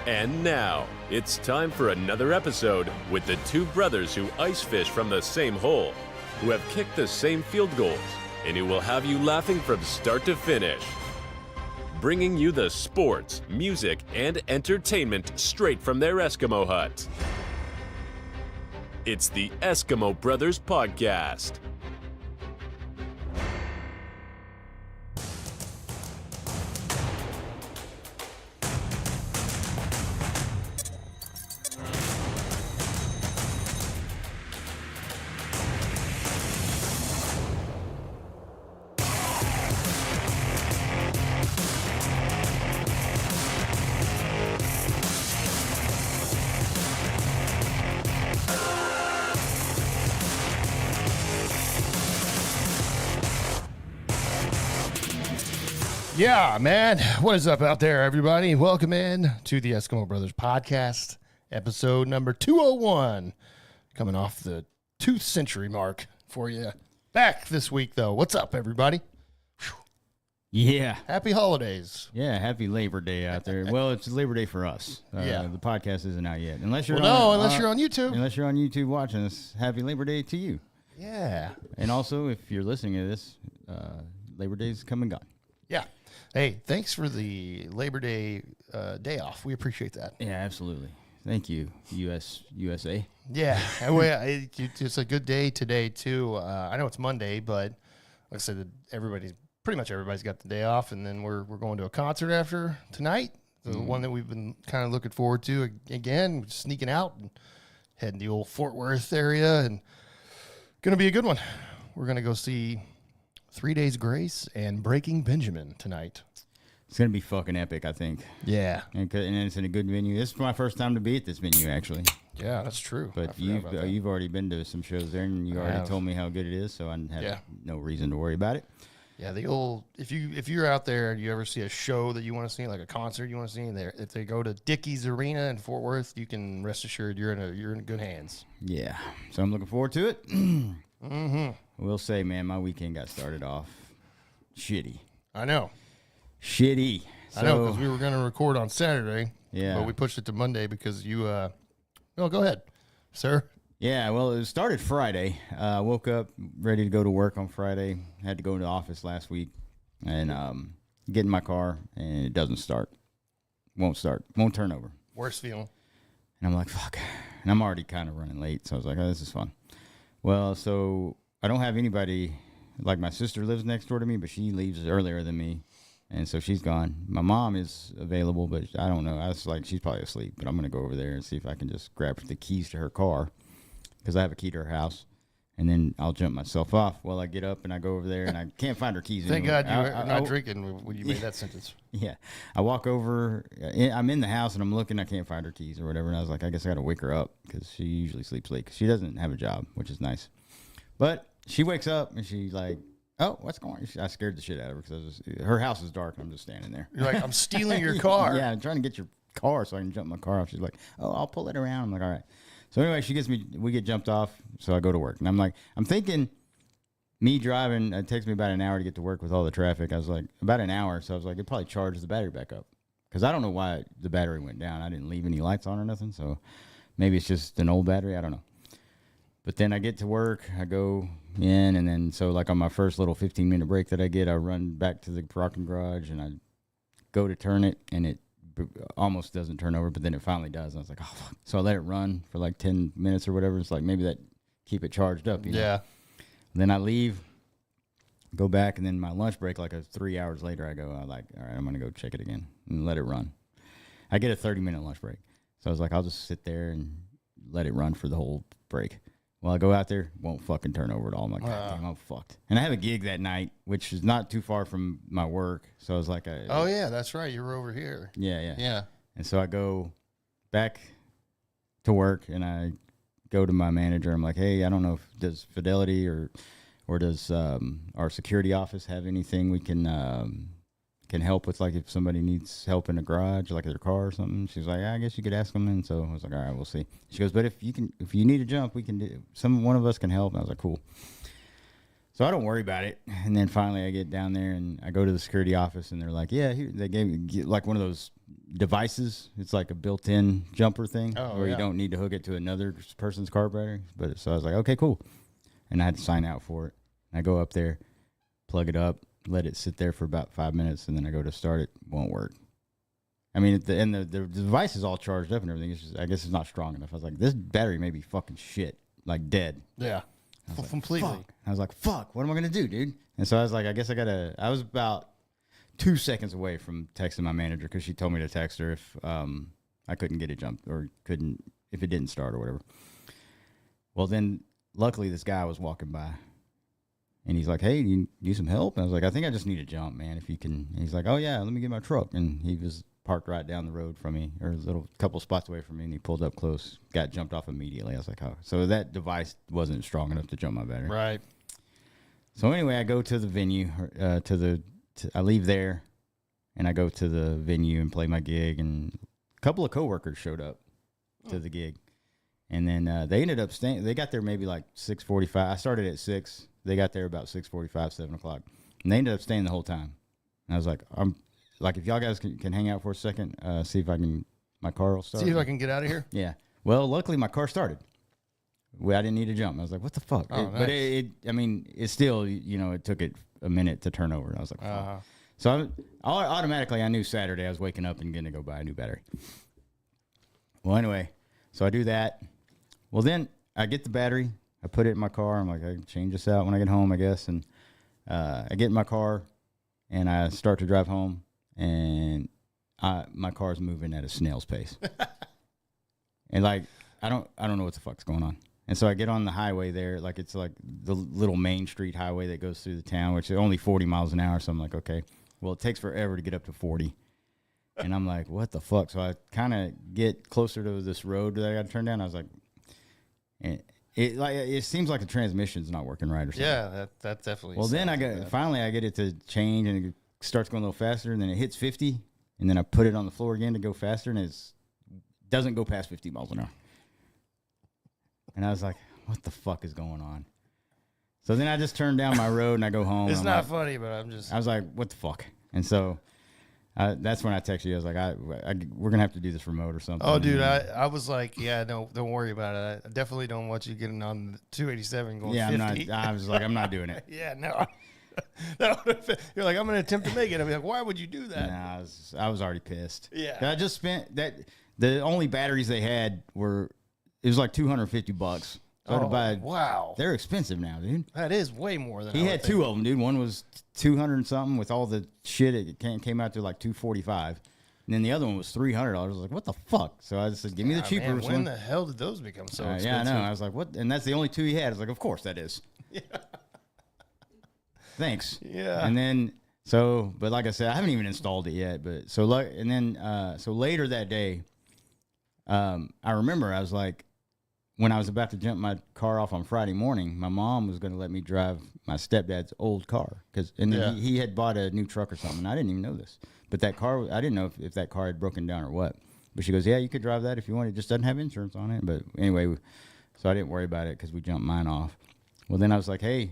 And now, it's time for another episode with the two brothers who ice fish from the same hole, who have kicked the same field goals, and who will have you laughing from start to finish. Bringing you the sports, music, and entertainment straight from their Eskimo hut. It's the Eskimo Brothers Podcast. Yeah, man. What is up out there, everybody? Welcome in to the Eskimo Brothers Podcast, episode number 201. Coming off the 2nd century mark for you. Back this week, though. What's up, everybody? Whew. Yeah. Happy holidays. Yeah, happy Labor Day out there. Well, it's Labor Day for us. Yeah. The podcast isn't out yet. Unless you're unless you're on YouTube. Unless you're on YouTube watching us, happy Labor Day to you. Yeah. And also, if you're listening to this, Labor Day's come and gone. Yeah. Hey, thanks for the Labor Day day off. We appreciate that. Yeah, absolutely. Thank you, USA. Yeah. It's a good day today, too. I know it's Monday, but like I said, pretty much everybody's got the day off, and then we're going to a concert after tonight, the one that we've been kind of looking forward to again, sneaking out and heading the old Fort Worth area, and going to be a good one. We're going to go see 3 Days Grace and Breaking Benjamin tonight. It's going to be fucking epic, I think. Yeah. And it's in a good venue. This is my first time to be at this venue, actually. Yeah, that's true. But you've already been to some shows there, and you already told me how good it is, so I have no reason to worry about it. Yeah, the old if you're out there and you ever see a show that you want to see, like a concert you want to see, if they go to Dickies Arena in Fort Worth, you can rest assured you're in good hands. Yeah, so I'm looking forward to it. Mm-hmm. We'll say, man, my weekend got started off shitty. I know. Shitty. I know, because we were going to record on Saturday. Yeah. But we pushed it to Monday because you. Well, go ahead, sir. Yeah. Well, it started Friday. Woke up ready to go to work on Friday. Had to go to the office last week, and get in my car, and it doesn't start. Won't start. Won't turn over. Worst feeling. And I'm like, fuck. And I'm already kind of running late, so I was like, oh, this is fun. Well, so I don't have anybody, like my sister lives next door to me, but she leaves earlier than me, and so she's gone. My mom is available, but I don't know. I was like, she's probably asleep, but I'm going to go over there and see if I can just grab the keys to her car, because I have a key to her house, and then I'll jump myself off. Well, I get up and I go over there, and I can't find her keys Thank anywhere. God you're not drinking when you made that sentence. Yeah. I walk over. I'm in the house, and I'm looking. I can't find her keys or whatever, and I was like, I guess I got to wake her up, because she usually sleeps late, because she doesn't have a job, which is nice. But she wakes up, and she's like, oh, what's going on? I scared the shit out of her, because her house is dark, and I'm just standing there. You're like, I'm stealing your car. Yeah, I'm trying to get your car so I can jump my car off. She's like, oh, I'll pull it around. I'm like, all right. So anyway, we get jumped off, so I go to work. And I'm thinking me driving, it takes me about an hour to get to work with all the traffic. I was like, about an hour. So I was like, it probably charged the battery back up, because I don't know why the battery went down. I didn't leave any lights on or nothing. So maybe it's just an old battery. I don't know. But then I get to work, I go in, and then so like on my first little 15-minute break that I get, I run back to the parking garage, and I go to turn it, and it almost doesn't turn over, but then it finally does. And I was like, oh, fuck. So I let it run for like 10 minutes or whatever. It's like maybe that keep it charged up. You know? Yeah. And then I leave, go back, and then my lunch break, like 3 hours later, I go, all right, I'm going to go check it again and let it run. I get a 30-minute lunch break. So I was like, I'll just sit there and let it run for the whole break. Well, I go out there, won't fucking turn over at all. I'm like, God damn, I'm fucked. And I have a gig that night, which is not too far from my work. So I was like, oh, yeah, that's right. You were over here. Yeah. And so I go back to work, and I go to my manager. I'm like, hey, I don't know if does Fidelity or does our security office have anything we can help with, like if somebody needs help in a garage, like their car or something. She's like, I guess you could ask them. And so I was like, all right, we'll see. She goes, but if you need a jump, we can do. One of us can help. And I was like, cool. So I don't worry about it. And then finally I get down there and I go to the security office and they're like, yeah, they gave me like one of those devices. It's like a built-in jumper thing where yeah. you don't need to hook it to another person's car battery. But so I was like, okay, cool. And I had to sign out for it. I go up there, plug it up, let it sit there for about 5 minutes, and then I go to start it. Won't work. I mean, the device is all charged up and everything. It's just, I guess it's not strong enough. I was like, this battery may be fucking shit, like dead. Yeah, completely. Fuck. I was like, fuck, what am I going to do, dude? And so I was like, I guess I was about 2 seconds away from texting my manager because she told me to text her if I couldn't get it jumped or if it didn't start or whatever. Well, then luckily this guy was walking by and he's like, hey, do you need some help? And I was like, I think I just need a jump, man, if you can. And he's like, oh, yeah, let me get my truck. And he was parked right down the road from me or a little couple spots away from me. And he pulled up close, got jumped off immediately. I was like, oh. So that device wasn't strong enough to jump my battery. Right. So anyway, I go to the venue, I leave there, and I go to the venue and play my gig, and a couple of coworkers showed up to the gig, and then they ended up staying. They got there maybe like 6:45. I started at 6. They got there about 6:45, 7 o'clock, and they ended up staying the whole time. And I was like, if y'all guys can hang out for a second, see if my car will start. See if I can get out of here. Yeah. Well, luckily my car started. I didn't need to jump. I was like, what the fuck? Oh, nice. But it still, it took it a minute to turn over. I was like, fuck. So automatically I knew Saturday I was waking up and going to go buy a new battery. Well, anyway, so I do that. Well, then I get the battery. I put it in my car. I'm like, I can change this out when I get home, I guess. And I get in my car and I start to drive home and my car's moving at a snail's pace. And like, I don't know what the fuck's going on. And so I get on the highway there, like it's like the little main street highway that goes through the town, which is only 40 miles an hour. So I'm like, okay, well, it takes forever to get up to 40. And I'm like, what the fuck? So I kind of get closer to this road that I got to turn down. I was like, it seems like the transmission's not working right or something. Yeah, that definitely. Well, then I get it to change and it starts going a little faster, and then it hits 50, and then I put it on the floor again to go faster, and it doesn't go past 50 miles an hour. And I was like, what the fuck is going on? So then I just turn down my road and I go home. It's not funny, but I was like, what the fuck? And so that's when I texted you. I was like, we're going to have to do this remote or something. Oh, dude, I was like, yeah, no, don't worry about it. I definitely don't want you getting on the 287 going 50. I was like, I'm not doing it. Yeah, no. You're like, I'm going to attempt to make it. I'd be like, why would you do that? Nah, I was already pissed. Yeah. I just spent that. The only batteries they had it was like $250. So to buy, wow. They're expensive now, dude. That is way more than he had two of them, dude. One was 200 and something with all the shit. It came out to like 245, and then the other one was $300. I was like, what the fuck? So I just said, give me the cheaper one. When the hell did those become so expensive? Yeah, I know. I was like, what? And that's the only two he had. I was like, of course that is. Yeah. Thanks. Yeah. And then but like I said, I haven't even installed it yet. But so later that day, I remember I was like, when I was about to jump my car off on Friday morning, my mom was going to let me drive my stepdad's old car he had bought a new truck or something. I didn't even know this, but that car, I didn't know if that car had broken down or what. But she goes, yeah, you could drive that if you want. It just doesn't have insurance on it. But anyway, so I didn't worry about it because we jumped mine off. Well, then I was like, hey,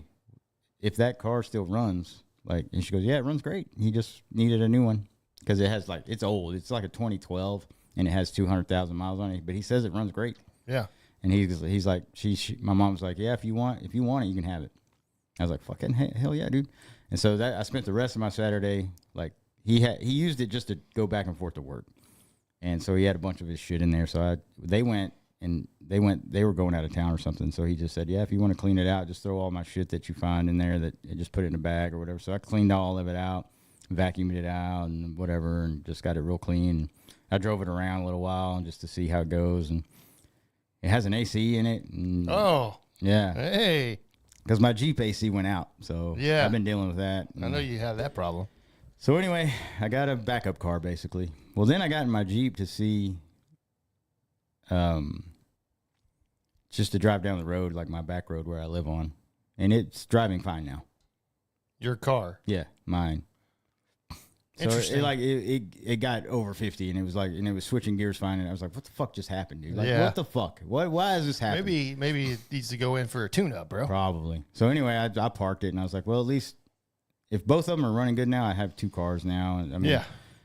if that car still runs, and she goes, yeah, it runs great. He just needed a new one because it has it's old. It's like a 2012 and it has 200,000 miles on it. But he says it runs great. Yeah. And he's like, my mom's like, yeah, if you want it, you can have it. I was like, fucking hell yeah, dude. And so I spent the rest of my Saturday, he used it just to go back and forth to work. And so he had a bunch of his shit in there. So they were going out of town or something. So he just said, yeah, if you want to clean it out, just throw all my shit that you find in there just put it in a bag or whatever. So I cleaned all of it out, vacuumed it out and whatever, and just got it real clean. I drove it around a little while just to see how it goes. And it has an AC in it. And yeah. Hey. Because my Jeep AC went out. So yeah. I've been dealing with that. I know you have that problem. So anyway, I got a backup car basically. Well, then I got in my Jeep to see, just to drive down the road, like my back road where I live on. And it's driving fine now. Your car? Yeah, mine. So Interesting. It got over 50 and it was switching gears fine. And I was like, what the fuck just happened, dude? Like, yeah. What the fuck? Why is this happening? Maybe it needs to go in for a tune-up, bro. Probably. So anyway, I parked it and I was like, well, at least if both of them are running good now, I have two cars now. And I mean, yeah.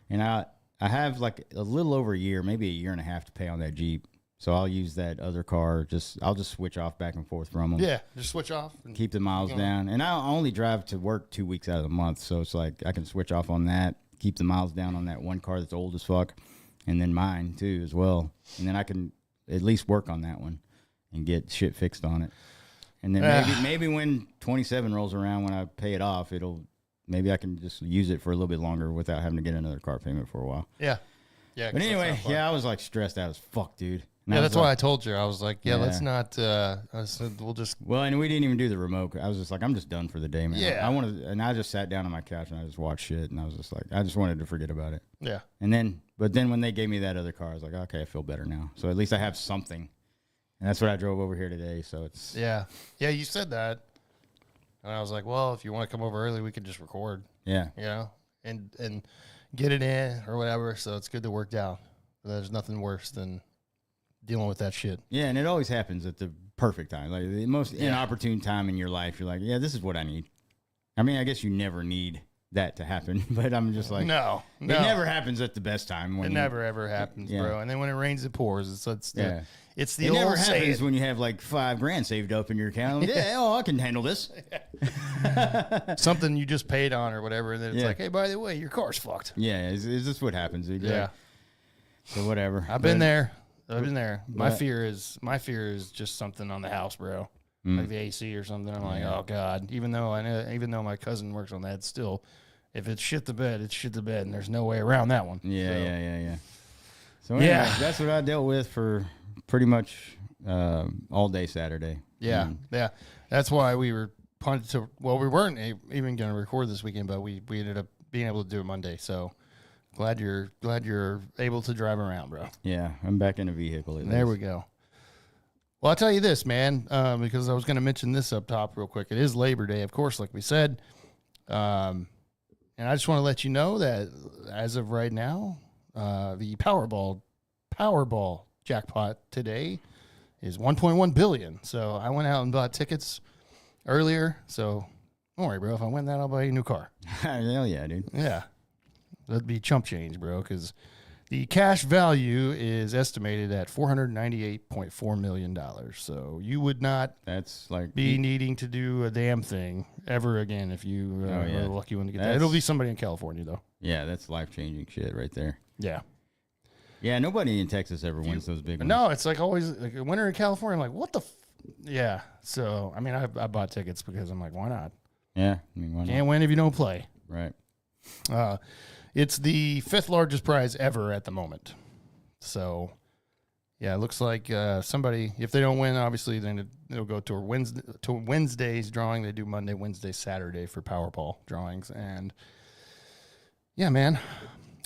And I I have like a little over a year, maybe a year and a half to pay on that Jeep. So I'll use that other car. I'll just switch off back and forth from them. Yeah, just switch off. And keep the miles down. And I only drive to work 2 weeks out of the month. So it's like I can switch off on that, keep the miles down on that one car that's old as fuck, and then mine too as well. And then I can at least work on that one and get shit fixed on it. And then maybe when 27 rolls around, when I pay it off, maybe I can just use it for a little bit longer without having to get another car payment for a while. Yeah. Yeah. But anyway, I was like stressed out as fuck, dude. And that's why I told you. I was like, let's not. I said we'll just. Well, and we didn't even do the remote. I was just like, I'm just done for the day, man. Yeah. And I just sat down on my couch and I just watched shit, and I was just like, I just wanted to forget about it. Yeah. But then when they gave me that other car, I was like, okay, I feel better now. So at least I have something, and that's what I drove over here today. So it's. Yeah. Yeah, you said that, and I was like, well, if you want to come over early, we could just record. Yeah. You know, and get it in or whatever. So it's good to work down. There's nothing worse than dealing with that shit. Yeah, and it always happens at the perfect time. Like the most inopportune time in your life, you're like, yeah, this is what I need. I mean, I guess you never need that to happen, but I'm just like, no. It never happens at the best time. It never ever happens, bro. And then when it rains, it pours. It's the it old never saying. happens when you have like $5,000 saved up in your account. I can handle this. Something you just paid on or whatever, and then it's like, hey, by the way, your car's fucked. Yeah, is this what happens? Dude? Yeah. So whatever. I've been there. My fear is just something on the house, bro. Like the AC or something. I'm like, oh God. Even though my cousin works on that, still, if it's shit the bed, it's shit the bed, and there's no way around that one. Yeah. So anyway, that's what I dealt with for pretty much all day Saturday. Yeah. That's why we were punted to. Well, we weren't even going to record this weekend, but we ended up being able to do it Monday. So. Glad you're able to drive around, bro. Yeah, I'm back in a vehicle. There we go. Well, I'll tell you this, man, because I was going to mention this up top real quick. It is Labor Day, of course, like we said. And I just want to let you know that as of right now, the Powerball jackpot today is $1.1 billion. So I went out and bought tickets earlier. So don't worry, bro. If I win that, I'll buy you a new car. Hell yeah, dude. Yeah. That'd be chump change, bro, because the cash value is estimated at $498.4 million. So you would not be needing to do a damn thing ever again if you are the lucky one to get that. It'll be somebody in California, though. Yeah, that's life-changing shit right there. Yeah. Yeah, nobody in Texas ever wins those big ones. No, it's like always like a winter in California. I'm like, what the Yeah. So, I mean, I bought tickets because I'm like, why not? Yeah. I mean, why not? Can't win if you don't play. Right. It's the 5th largest prize ever at the moment. So, yeah, it looks like somebody, if they don't win, obviously, then it'll go to Wednesday's drawing. They do Monday, Wednesday, Saturday for Powerball drawings. And, yeah, man,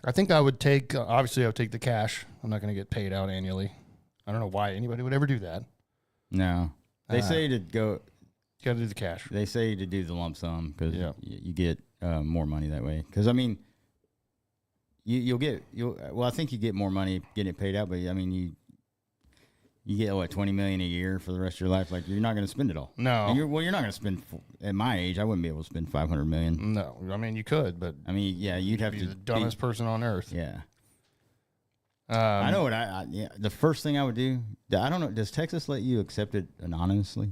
I think I would take the cash. I'm not going to get paid out annually. I don't know why anybody would ever do that. No. They say to go. Got to do the cash. They say to do the lump sum because you get more money that way. Because, I mean, I think you get more money getting it paid out, but I mean, you get what, $20 million a year for the rest of your life. Like, you're not going to spend it all. No. And you're not going to spend. At my age, I wouldn't be able to spend $500 million. No, I mean you could, but I mean, yeah, you'd have to be the dumbest person on earth. Yeah. I know what the first thing I would do. I don't know. Does Texas let you accept it anonymously?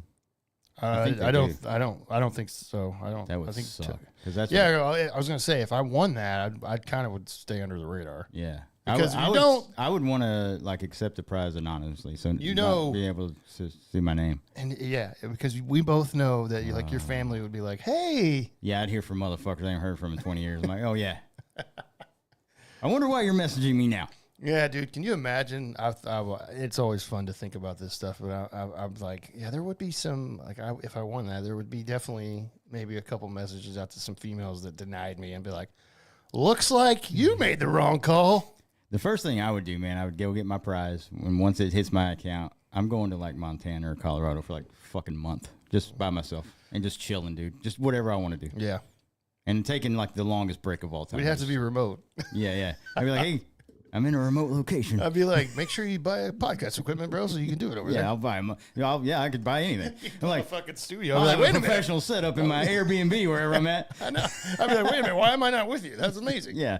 I don't think so. That would suck. I was gonna say if I won that, I kind of would stay under the radar. Yeah, because I would want to like accept the prize anonymously, so be able to see my name. And because we both know that your family would be like, hey. Yeah, I'd hear from motherfuckers I haven't heard from in 20 years. I'm like, oh yeah. I wonder why you're messaging me now. Yeah, dude, can you imagine? It's always fun to think about this stuff, but I'm like, yeah, there would be some, like, if I won that, there would be definitely maybe a couple messages out to some females that denied me and be like, looks like you made the wrong call. The first thing I would do, man, I would go get my prize. And once it hits my account, I'm going to, like, Montana or Colorado for, like, a fucking month just by myself and just chilling, dude. Just whatever I want to do. Yeah. And taking, like, the longest break of all time. We'd have to be remote. Yeah. I'd be like, hey, I'm in a remote location. I'd be like, make sure you buy podcast equipment, bro, so you can do it over there. Yeah, I'll buy them. I could buy anything. I'm like, a fucking studio. I'm like, wait a professional setup in my Airbnb wherever I'm at. I know. I'd be like, wait a minute, why am I not with you? That's amazing. Yeah.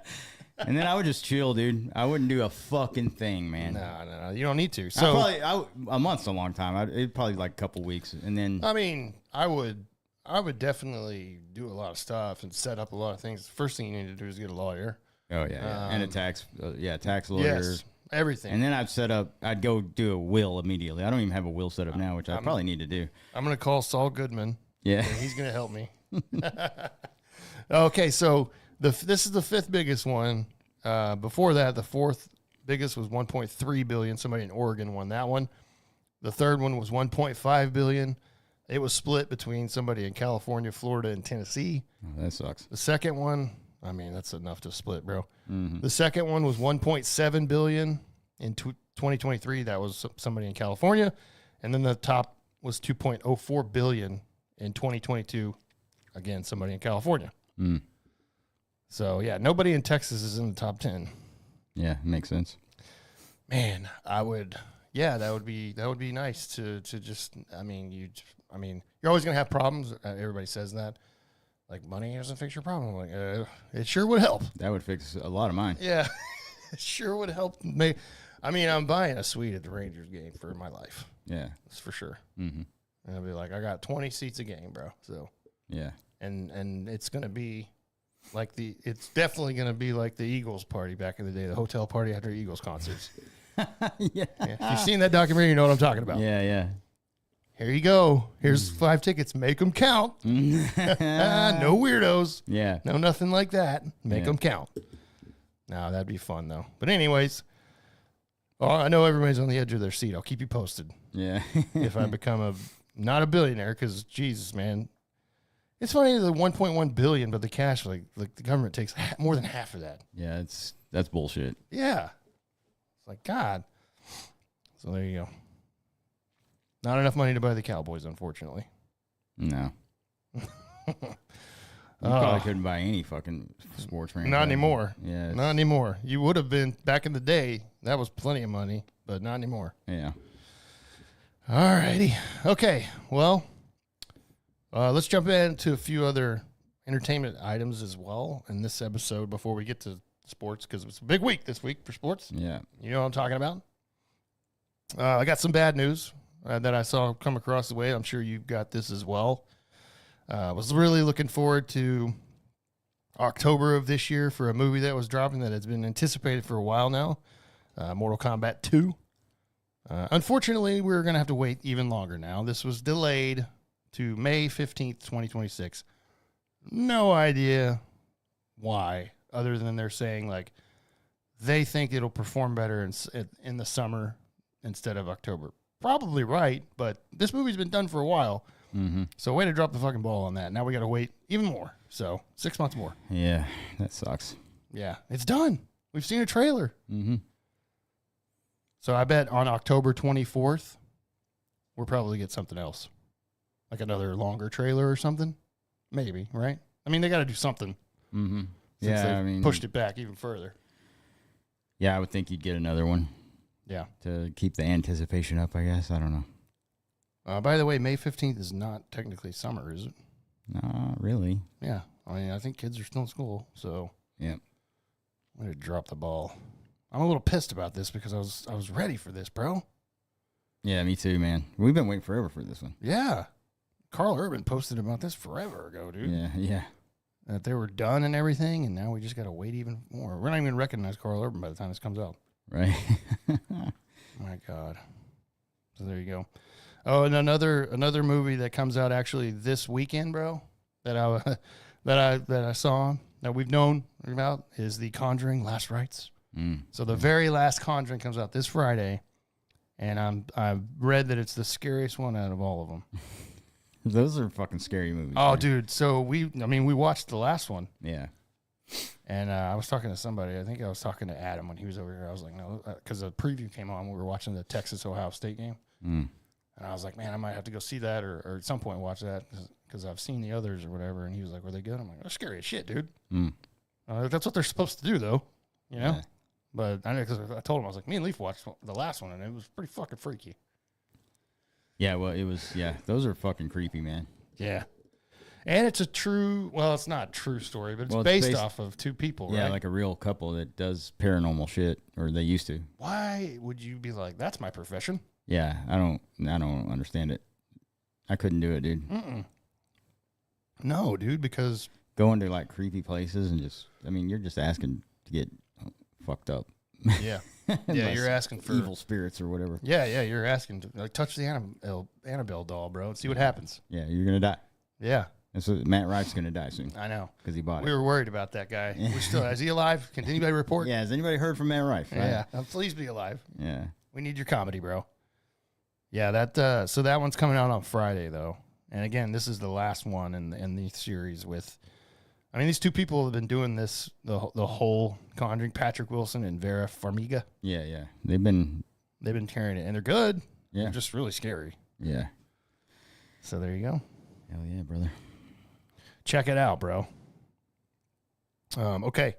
And then I would just chill, dude. I wouldn't do a fucking thing, man. No. You don't need to. So a month's a long time. It'd probably like a couple weeks, and then I mean, I would definitely do a lot of stuff and set up a lot of things. The first thing you need to do is get a lawyer. Oh yeah. And a tax lawyer. Yes, everything. And then I'd go do a will immediately. I don't even have a will set up now, which I probably need to do. I'm gonna call Saul Goodman. Yeah, and he's gonna help me. Okay, so this is the fifth biggest one. Before that, the fourth biggest was 1.3 billion. Somebody in Oregon won that one. The third one was 1.5 billion. It was split between somebody in California, Florida, and Tennessee. Oh, that sucks. The second one, I mean, that's enough to split, bro. Mm-hmm. The second one was 1.7 billion in 2023. That was somebody in California, and then the top was 2.04 billion in 2022. Again, somebody in California. Mm. So yeah, nobody in Texas is in the top 10. Yeah, makes sense. Man, I would. Yeah, that would be nice to just. I mean, you're always gonna have problems. Everybody says that. Like, money doesn't fix your problem. Like, it sure would help. That would fix a lot of mine. Yeah, it sure would help me. I mean, I'm buying a suite at the Rangers game for my life. Yeah, that's for sure. Mm-hmm. And I'll be like, I got 20 seats a game, bro. So yeah, and it's gonna be like it's definitely gonna be like the Eagles party back in the day, the hotel party after Eagles concerts. yeah. If you've seen that documentary, you know what I'm talking about. Yeah. Here you go. Here's 5 tickets. Make them count. No weirdos. Yeah. No, nothing like that. Make them count. No, that'd be fun, though. But anyways, I know everybody's on the edge of their seat. I'll keep you posted. Yeah. If I become not a billionaire, because, Jesus, man. It's funny, the 1.1 billion, but the cash, like the government takes more than half of that. Yeah, that's bullshit. Yeah. It's like, God. So there you go. Not enough money to buy the Cowboys, unfortunately. No. You probably couldn't buy any fucking sports franchise. Not anymore. Yeah. Not anymore. You would have been back in the day. That was plenty of money, but not anymore. Yeah. All righty. Okay. Well, let's jump into a few other entertainment items as well in this episode before we get to sports, because it's a big week this week for sports. Yeah. You know what I'm talking about? I got some bad news that I saw come across the way. I'm sure you've got this as well. Was really looking forward to October of this year for a movie that was dropping that has been anticipated for a while now, Mortal Kombat 2. Unfortunately, we're going to have to wait even longer now. This was delayed to May 15th, 2026. No idea why, other than they're saying, like, they think it'll perform better in the summer instead of October. Probably right, but this movie's been done for a while. Mm-hmm. So way to drop the fucking ball on that. Now we got to wait even more. So 6 months more. Yeah, that sucks. Yeah, it's done. We've seen a trailer. Mm-hmm. So I bet on October 24th, we'll probably get something else. Like another longer trailer or something. Maybe, right? I mean, they got to do something. Mm-hmm. Since Yeah, I mean, pushed it back even further. Yeah, I would think you'd get another one. Yeah. To keep the anticipation up, I guess. I don't know. By the way, May 15th is not technically summer, is it? Not really. Yeah. I mean, I think kids are still in school, so. Yep. I'm going to drop the ball. I'm a little pissed about this because I was ready for this, bro. Yeah, me too, man. We've been waiting forever for this one. Yeah. Carl Urban posted about this forever ago, dude. Yeah. That they were done and everything, and now we just got to wait even more. We're not even going to recognize Carl Urban by the time this comes out. Right. My God. So there you go. Oh, and another movie that comes out actually this weekend, bro, that I saw that we've known about is the Conjuring Last Rites. So the very last Conjuring comes out this Friday, and I've read that it's the scariest one out of all of them. Those are fucking scary movies. Oh, man. dude. So we watched the last one. Yeah. And I was talking to somebody. I think I was talking to Adam when he was over here. I was like, no, because the preview came on. We were watching the Texas-Ohio State game. And I was like, man, I might have to go see that or at some point watch that because I've seen the others or whatever. And he was like, were they good? I'm like, they're scary as shit, dude. That's what they're supposed to do, though. You know? Yeah. But I know because I told him, I was like, me and Leaf watched the last one, and it was pretty fucking freaky. Yeah, well, it was, those are fucking creepy, man. Yeah. And it's a true, well, it's not a true story, but it's based off of two people, right? Yeah, like a real couple that does paranormal shit, or they used to. Why would you be like, that's my profession? Yeah, I don't understand it. I couldn't do it, dude. No, dude, because going to like creepy places and you're just asking to get fucked up. Yeah. Yeah, you're asking for evil spirits or whatever. Yeah, you're asking to like touch the Annabelle doll, bro, and see what happens. Yeah, you're gonna die. Yeah. And so Matt Wright's gonna die soon. I know. Because he bought it. We were worried about that guy. We're still, is he alive? Can anybody report? Yeah, has anybody heard from Matt Wright? Yeah. Please be alive. Yeah. We need your comedy, bro. Yeah, that so that one's coming out on Friday though. And again, this is the last one in the series with these two people have been doing this the whole Conjuring, Patrick Wilson and Vera Farmiga. Yeah. They've been carrying it, and they're good. Yeah. They're just really scary. Yeah. So there you go. Hell yeah, brother. Check it out, bro. Okay.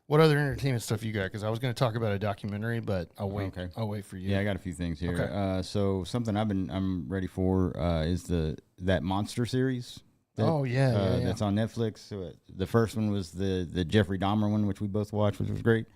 What other entertainment stuff you got? Because I was going to talk about a documentary, but I'll wait. Okay. I'll wait for you. Yeah, I got a few things here. Okay. So something I'm ready for is that Monster series. Yeah. That's on Netflix. So the first one was the Jeffrey Dahmer one, which we both watched, which was great.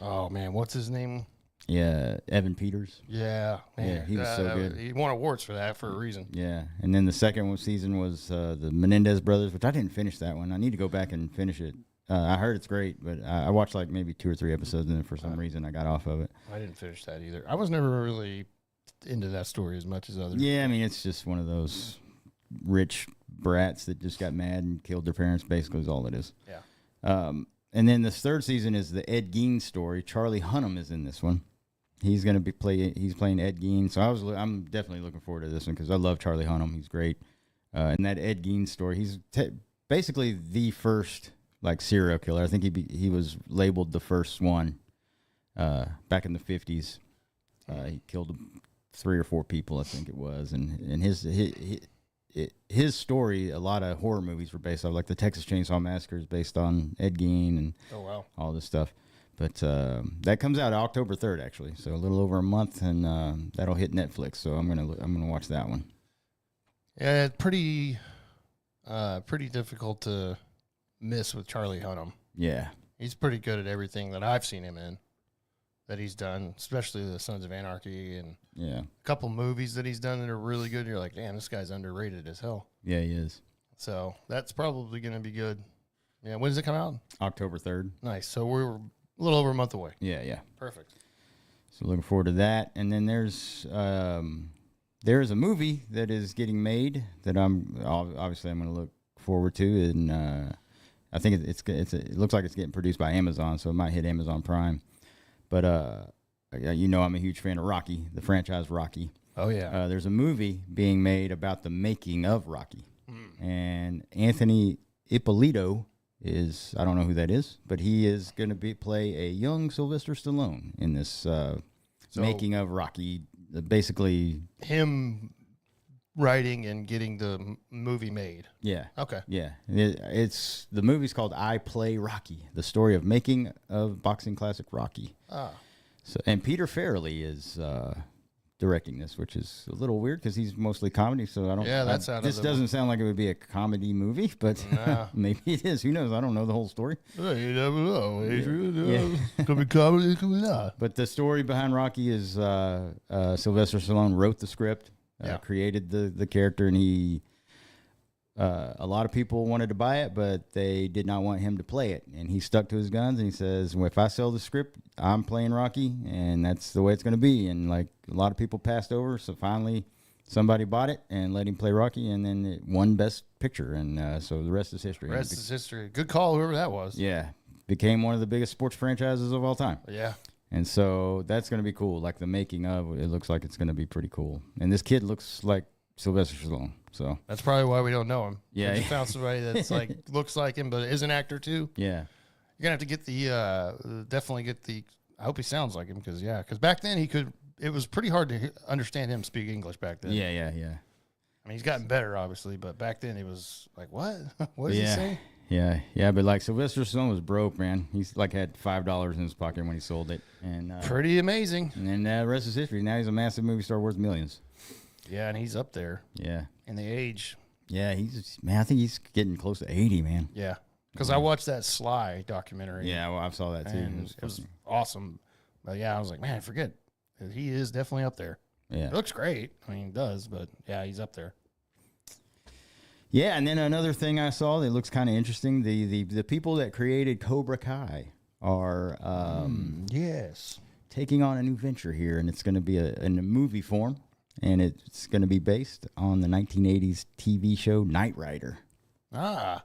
Oh man, what's his name? Yeah, Evan Peters. Yeah, man. Yeah, he was so good. He won awards for that for a reason. Yeah, and then the second season was the Menendez brothers, which I didn't finish that one. I need to go back and finish it. I heard it's great, but I watched like maybe 2 or 3 episodes, and then for some reason I got off of it. I didn't finish that either. I was never really into that story as much as others. Yeah, it's just one of those rich brats that just got mad and killed their parents. Basically, is all it is. Yeah. And then this third season is the Ed Gein story. Charlie Hunnam is in this one. He's going to be he's playing Ed Gein. So I'm definitely looking forward to this one because I love Charlie Hunnam. He's great. And that Ed Gein story, he's basically the first like serial killer. I think he was labeled the first one back in the 50s. He killed 3 or 4 people, I think it was. And his story, a lot of horror movies were based off, like the Texas Chainsaw Massacre is based on Ed Gein and all this stuff. But that comes out October 3rd, actually, so a little over a month, and that'll hit Netflix. So I'm gonna watch that one. Yeah, it's pretty difficult to miss with Charlie Hunnam. Yeah, he's pretty good at everything that I've seen him in, that he's done, especially the Sons of Anarchy and a couple movies that he's done that are really good. You're like, damn, this guy's underrated as hell. Yeah, he is. So that's probably going to be good. Yeah, when does it come out? October 3rd. Nice. So we're a little over a month away. Yeah. Perfect. So looking forward to that. And then there's a movie that is getting made that I'm going to look forward to, and I think it looks like it's getting produced by Amazon, so it might hit Amazon Prime. But I'm a huge fan of Rocky, the franchise Rocky. Oh yeah. There's a movie being made about the making of Rocky, and Anthony Ippolito is, I don't know who that is, but he is going to play a young Sylvester Stallone in this making of Rocky. Basically, him writing and getting the movie made. Yeah. Okay. Yeah. It's the movie's called I Play Rocky, the story of making of boxing classic Rocky. Ah. So, and Peter Farrelly is directing this, which is a little weird because he's mostly comedy. So I don't. Yeah, that's this doesn't sound like it would be a comedy movie, but maybe it is. Who knows? I don't know the whole story. You never know, Adrian. Could be comedy, could be not. But the story behind Rocky is Sylvester Stallone wrote the script, created the character, and he. A lot of people wanted to buy it, but they did not want him to play it. And he stuck to his guns, and he says, well, if I sell the script, I'm playing Rocky, and that's the way it's going to be. And, like, a lot of people passed over, so finally somebody bought it and let him play Rocky, and then it won Best Picture. And so the rest is history. The rest is history. Good call, whoever that was. Yeah. Became one of the biggest sports franchises of all time. Yeah. And so that's going to be cool. Like, the making of it looks like it's going to be pretty cool. And this kid looks like Sylvester Stallone. So that's probably why we don't know him. Yeah, you found somebody that's like looks like him, but is an actor too. Yeah, you're gonna have to get definitely get the. I hope he sounds like him because back then he could. It was pretty hard to understand him speak English back then. Yeah. I mean, he's gotten better obviously, but back then it was like, what? What is he saying? Yeah. But like Sylvester Stallone was broke, man. He's like had $5 in his pocket when he sold it, and pretty amazing. And then the rest is history. Now he's a massive movie star worth millions. Yeah, and he's up there. Yeah. And the age, Yeah, I think he's getting close to 80, man. Yeah. Because I watched that Sly documentary. Yeah, well, I saw that too. And it was awesome. But yeah, I was like, man, forget. He is definitely up there. Yeah. It looks great. I mean, he does, but yeah, he's up there. Yeah, and then another thing I saw that looks kind of interesting, the people that created Cobra Kai are Yes. taking on a new venture here, and it's going to be in a movie form, and it's going to be based on the 1980s TV show Knight Rider. Ah.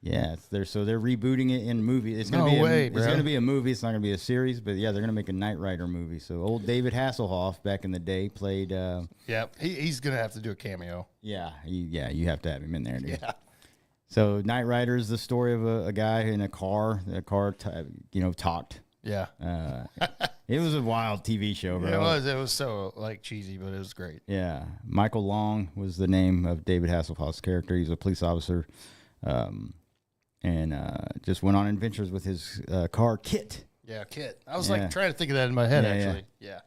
Yeah, they're rebooting it in a movie. It's No going to be way, it's bro. going to be a movie. It's not going to be a series, but yeah, they're going to make a Knight Rider movie. So old David Hasselhoff back in the day played. Yeah, he's gonna have to do a cameo. Yeah, you have to have him in there, dude. Yeah. So Knight Rider is the story of a guy in a car. The car, talked. Yeah. It was a wild TV show, bro. It was so like cheesy, but it was great. Yeah, Michael Long was the name of David Hasselhoff's character. He's a police officer, and just went on adventures with his car Kit. Yeah, Kit. I was Yeah. like trying to think of that in my head, Yeah, actually. Yeah.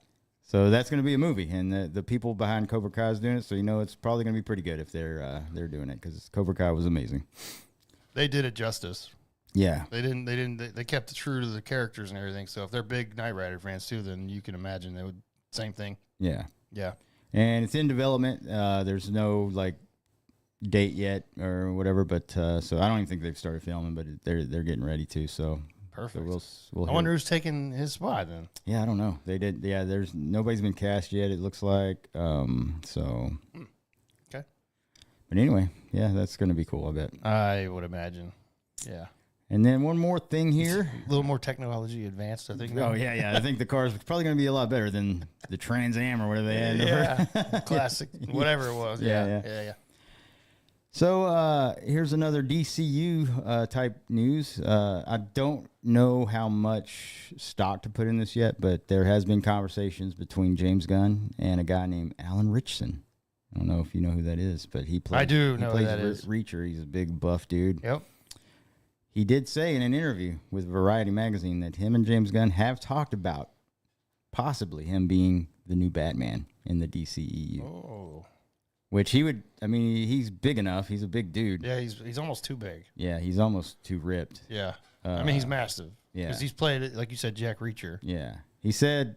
So that's going to be a movie, and the people behind Cobra Kai is doing it. So it's probably going to be pretty good if they're doing it, because Cobra Kai was amazing. They did it justice. Yeah, They kept it true to the characters and everything. So if they're big Knight Rider fans too, then you can imagine they would same thing. yeah, Yeah. and it's in development. There's no date yet or whatever, but so I don't even think they've started filming, but they're getting ready to. So Perfect. So we'll I wonder who's taking his spot then. Yeah, I don't know. They did. Yeah, nobody's been cast yet. It looks like. So. Okay. But anyway, yeah, that's going to be cool, I bet. I would imagine. Yeah. And then one more thing here. A little more technology advanced, I think. Oh, yeah. I think the car's probably going to be a lot better than the Trans Am or whatever they had. Yeah. Classic. Whatever it was. Yeah. So here's another DCU type news. I don't know how much stock to put in this yet, but there has been conversations between James Gunn and a guy named Alan Ritchson. I don't know if you know who that is, but he plays. I do know who that is. Reacher. He's a big buff dude. Yep. He did say in an interview with Variety magazine that him and James Gunn have talked about possibly him being the new Batman in the DCEU. Oh. Which he's big enough. He's a big dude. Yeah, he's almost too big. Yeah, he's almost too ripped. Yeah. He's massive. Yeah. Because he's played, like you said, Jack Reacher. Yeah. He said,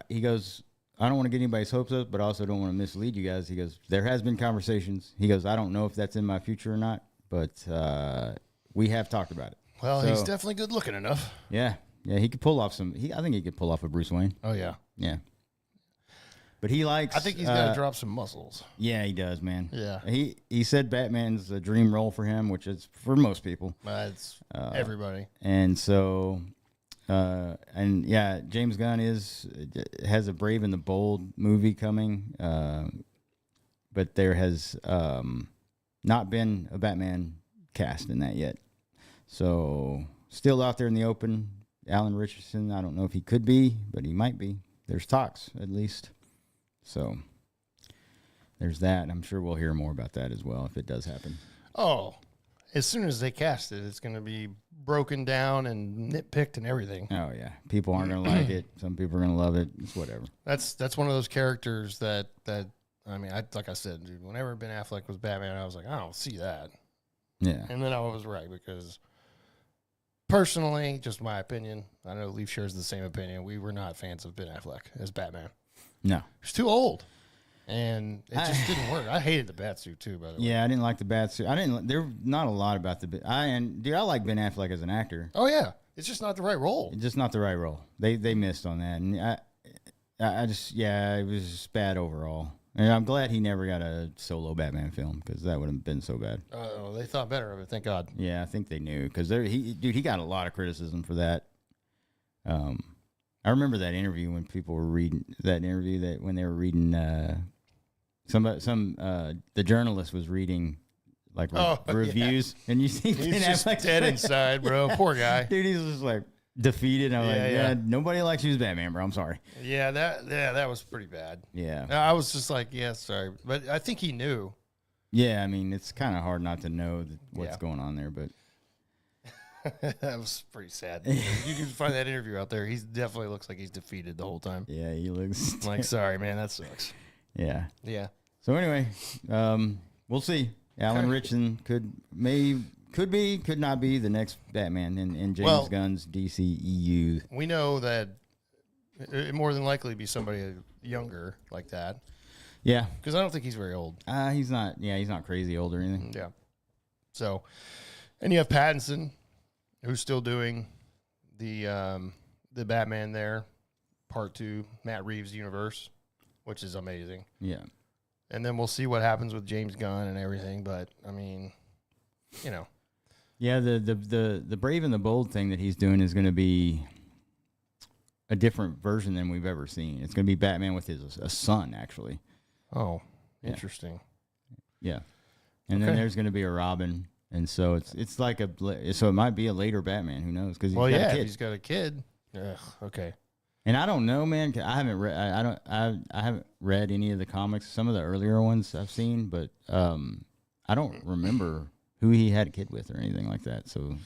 he goes, I don't want to get anybody's hopes up, but I also don't want to mislead you guys. He goes, there has been conversations. He goes, I don't know if that's in my future or not, but we have talked about it. Well, he's definitely good looking enough. Yeah. Yeah, he could pull off I think he could pull off a Bruce Wayne. Oh, yeah. Yeah. But he likes. I think he's got to drop some muscles. Yeah, he does, man. Yeah. He said Batman's a dream role for him, which is for most people. It's everybody. And so, James Gunn has a Brave and the Bold movie coming, but there has not been a Batman cast in that yet. So, still out there in the open. Alan Richardson, I don't know if he could be, but he might be. There's talks, at least. So there's that. I'm sure we'll hear more about that as well if it does happen. Oh, as soon as they cast it, it's going to be broken down and nitpicked and everything. Oh, yeah. People aren't going to like it. Some people are going to love it. It's whatever. That's one of those characters that like I said, dude, whenever Ben Affleck was Batman, I was like, I don't see that. Yeah. And then I was right because personally, just my opinion, I know Leaf shares the same opinion. We were not fans of Ben Affleck as Batman. No. He's too old. And it just didn't work. I hated the Batsuit too, by the way. Yeah, I didn't like the Batsuit. There's not a lot about I like Ben Affleck as an actor. Oh, yeah. It's just not the right role. It's just not the right role. They missed on that. And it was just bad overall. And I'm glad he never got a solo Batman film because that would have been so bad. Oh, they thought better of it. Thank God. Yeah, I think they knew because he got a lot of criticism for that. I remember that interview when people were reading when they were reading the journalist was reading reviews and you see he's just dead inside, bro. Poor guy. Dude, he's just like defeated. I'm nobody likes you as Batman, bro. I'm sorry. Yeah, that was pretty bad. Yeah. I was just like, yeah, sorry. But I think he knew. Yeah, I mean, it's kind of hard not to know what's going on there, but that was pretty sad. You can find that interview out there. He definitely looks like he's defeated the whole time. Yeah, he looks like, sorry, man, that sucks. Yeah. Yeah. So anyway, we'll see. Alan Ritchson could not be the next Batman in James Gunn's DCEU. We know that it more than likely be somebody younger like that. Yeah, because I don't think he's very old. He's not. Yeah, he's not crazy old or anything. Yeah. So, and you have Pattinson, who's still doing the Batman there, Part 2, Matt Reeves' universe, which is amazing. Yeah. And then we'll see what happens with James Gunn and everything. But I mean, you know. Yeah, the Brave and the Bold thing that he's doing is going to be a different version than we've ever seen. It's going to be Batman with a son, actually. Oh, interesting. Yeah. And then there's going to be a Robin, and so it's like so it might be a later Batman. Who knows? Because he's got a kid. Ugh, okay. And I don't know, man. 'Cause I haven't read. I haven't read any of the comics. Some of the earlier ones I've seen, but I don't remember who he had a kid with or anything like that. So,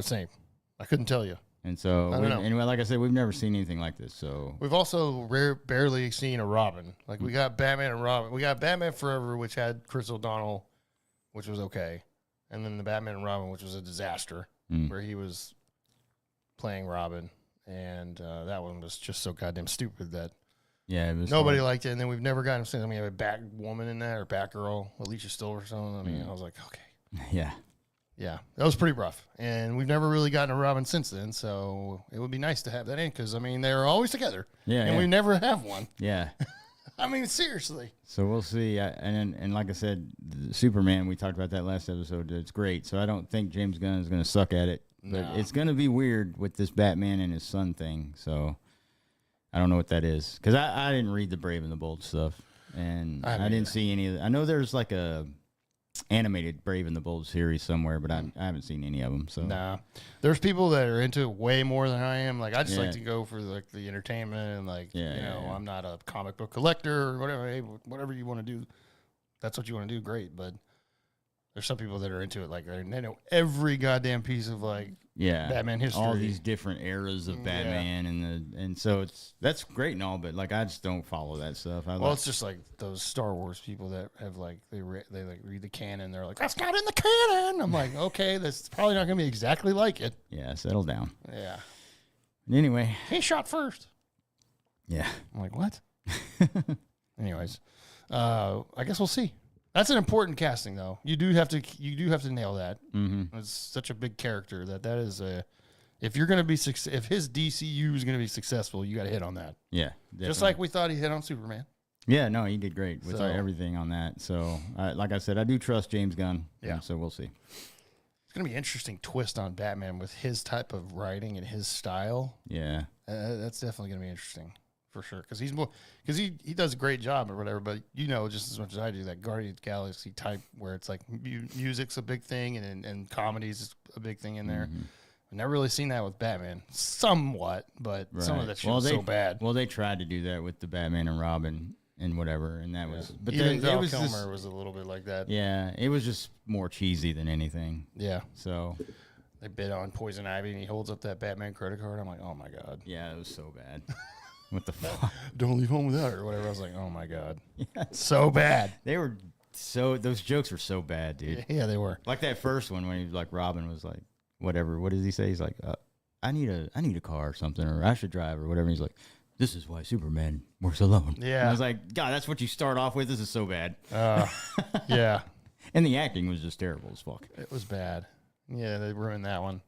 same. I couldn't tell you. And so, I don't know. And like I said, we've never seen anything like this. So we've also barely seen a Robin. Like we got Batman and Robin. We got Batman Forever, which had Chris O'Donnell, which was okay, and then the Batman and Robin, which was a disaster, where he was playing Robin, and that one was just so goddamn stupid that it was nobody liked it. And then we've never gotten him since. I mean, we have a Batwoman in that or Batgirl, Alicia Silverstone. I mean, I was like, okay, yeah, that was pretty rough. And we've never really gotten a Robin since then, so it would be nice to have that in because, I mean, they're always together. And we never have one. Yeah. I mean, seriously. So we'll see. And like I said, Superman, we talked about that last episode. It's great. So I don't think James Gunn is going to suck at it. But it's going to be weird with this Batman and his son thing. So I don't know what that is. Because I didn't read the Brave and the Bold stuff. And I didn't see any of it. I know there's like a animated Brave and the Bold series somewhere, but I haven't seen any of them. So there's people that are into it way more than I am. Like I just like to go for like the entertainment and like I'm not a comic book collector or whatever. Hey, whatever you want to do, that's what you want to do. Great, but there's some people that are into it. Like they know every goddamn piece of like Batman history, all these different eras of Batman, and so that's great and all, but like I just don't follow that stuff. It's just like those Star Wars people that have like they like read the canon. They're like, that's not in the canon. I'm like, okay, that's probably not gonna be exactly like it. Yeah, settle down. Yeah. Anyway, he shot first. Yeah. I'm like, what? Anyways, I guess we'll see. That's an important casting, though. You do have to nail that. Mm-hmm. It's such a big character that is a. If you're going to be if his DCU is going to be successful, you got to hit on that. Yeah, definitely. Just like we thought he hit on Superman. Yeah, no, he did great with everything on that. So, like I said, I do trust James Gunn. Yeah, so we'll see. It's going to be an interesting twist on Batman with his type of writing and his style. Yeah, that's definitely going to be interesting. For sure, because he does a great job or whatever, but just as much as I do, that Guardians of the Galaxy type where it's like music's a big thing and comedy's a big thing in there. Mm-hmm. I've never really seen that with Batman, somewhat, but some of that shit was so bad. Well, they tried to do that with the Batman and Robin and whatever, and that was. But even Val Kilmer was a little bit like that. Yeah, it was just more cheesy than anything. Yeah. So they bid on Poison Ivy, and he holds up that Batman credit card. I'm like, oh my god. Yeah, it was so bad. What the fuck? Don't leave home without her or whatever. I was like, oh my god, so bad. Those jokes were so bad, dude. Yeah, they were. Like that first one when he was like, Robin was like, whatever. What does he say? He's like, I need a car or something, or I should drive or whatever. And he's like, this is why Superman works alone. Yeah. And I was like, God, that's what you start off with. This is so bad. Yeah. And the acting was just terrible as fuck. It was bad. Yeah, they ruined that one.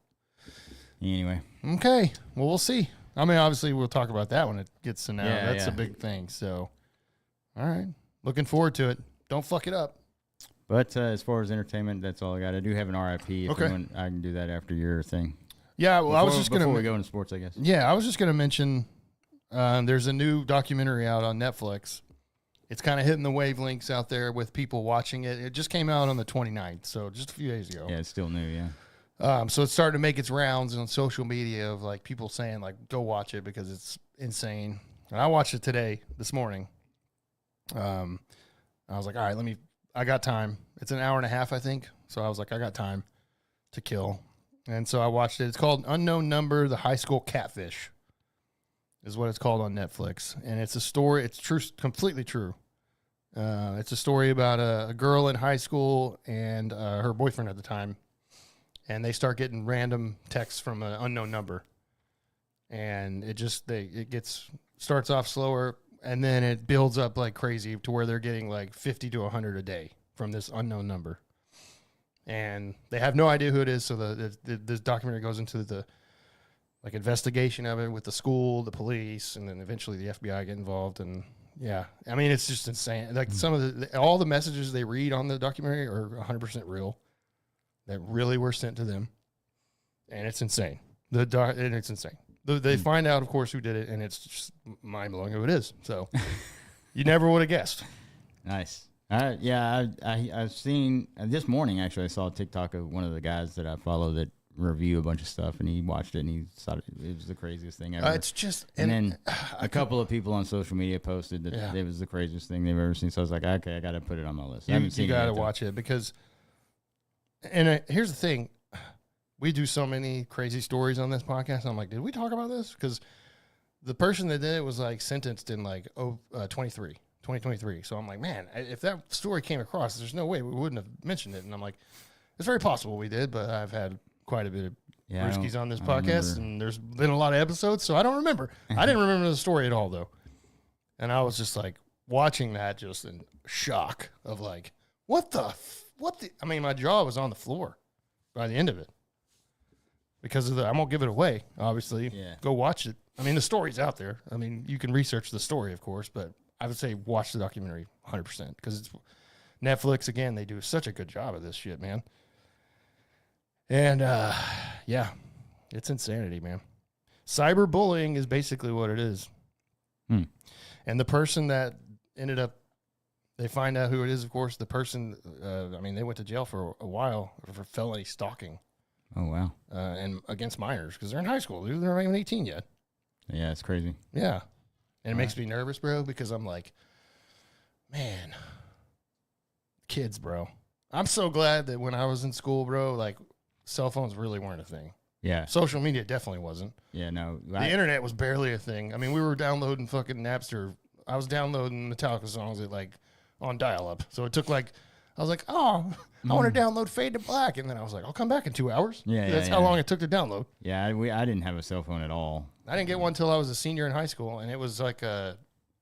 Anyway. Okay. Well, we'll see. I mean, obviously, we'll talk about that when it gets to now. That's a big thing. So, all right. Looking forward to it. Don't fuck it up. But as far as entertainment, that's all I got. I do have an RIP. If I can do that after your thing. Yeah, well, I was just going to... Before we go into sports, I guess. Yeah, I was just going to mention there's a new documentary out on Netflix. It's kind of hitting the wavelengths out there with people watching it. It just came out on the 29th, so just a few days ago. Yeah, it's still new, yeah. So it's starting to make its rounds on social media of like people saying like, go watch it because it's insane. And I watched it this morning. I was like, all right, I got time. It's an hour and a half, I think. So I was like, I got time to kill. And so I watched it. It's called Unknown Number, The High School Catfish is what it's called on Netflix. And it's a story. It's true, completely true. It's a story about a girl in high school and her boyfriend at the time, and they start getting random texts from an unknown number, and starts off slower, and then it builds up like crazy to where they're getting like 50 to 100 a day from this unknown number, and they have no idea who it is. So this documentary goes into the like investigation of it with the school, the police, and then eventually the FBI get involved. And yeah, I mean, it's just insane. Like some of all the messages they read on the documentary are 100% real that really were sent to them. And it's insane. And it's insane. They find out, of course, who did it, and it's just mind blowing who it is. So you never would have guessed. Nice. I've seen this morning, actually, I saw a TikTok of one of the guys that I follow that review a bunch of stuff, and he watched it and he thought it was the craziest thing ever. It's just, and then a couple of people on social media posted that it was the craziest thing they've ever seen. So I was like, okay, I got to put it on my list. You got to watch it because, and here's the thing, we do so many crazy stories on this podcast. I'm like, did we talk about this? Because the person that did it was like sentenced in like 2023. So I'm like, man, if that story came across, there's no way we wouldn't have mentioned it. And I'm like, it's very possible we did, but I've had quite a bit of brewskis on this podcast, and there's been a lot of episodes, so I don't remember. I didn't remember the story at all, though. And I was just like watching that just in shock of like, I mean, my jaw was on the floor by the end of it because I won't give it away, obviously. Yeah. Go watch it. I mean, the story's out there. I mean, you can research the story, of course, but I would say watch the documentary 100% because it's Netflix. Again, they do such a good job of this shit, man. And, it's insanity, man. Cyberbullying is basically what it is. And the person that ended up, they find out who it is, of course. The person, they went to jail for a while for felony stalking. Oh, wow. And against minors because they're in high school. They're not even 18 yet. Yeah, it's crazy. Yeah. And it makes me nervous, bro, because I'm like, man, kids, bro. I'm so glad that when I was in school, bro, like, cell phones really weren't a thing. Yeah. Social media definitely wasn't. Yeah, no. The internet was barely a thing. I mean, we were downloading fucking Napster. I was downloading Metallica songs on dial-up. So it took like, I was like, I want to download Fade to Black. And then I was like, I'll come back in 2 hours. Yeah, That's how long it took to download. Yeah, I didn't have a cell phone at all. I didn't get one until I was a senior in high school. And it was like a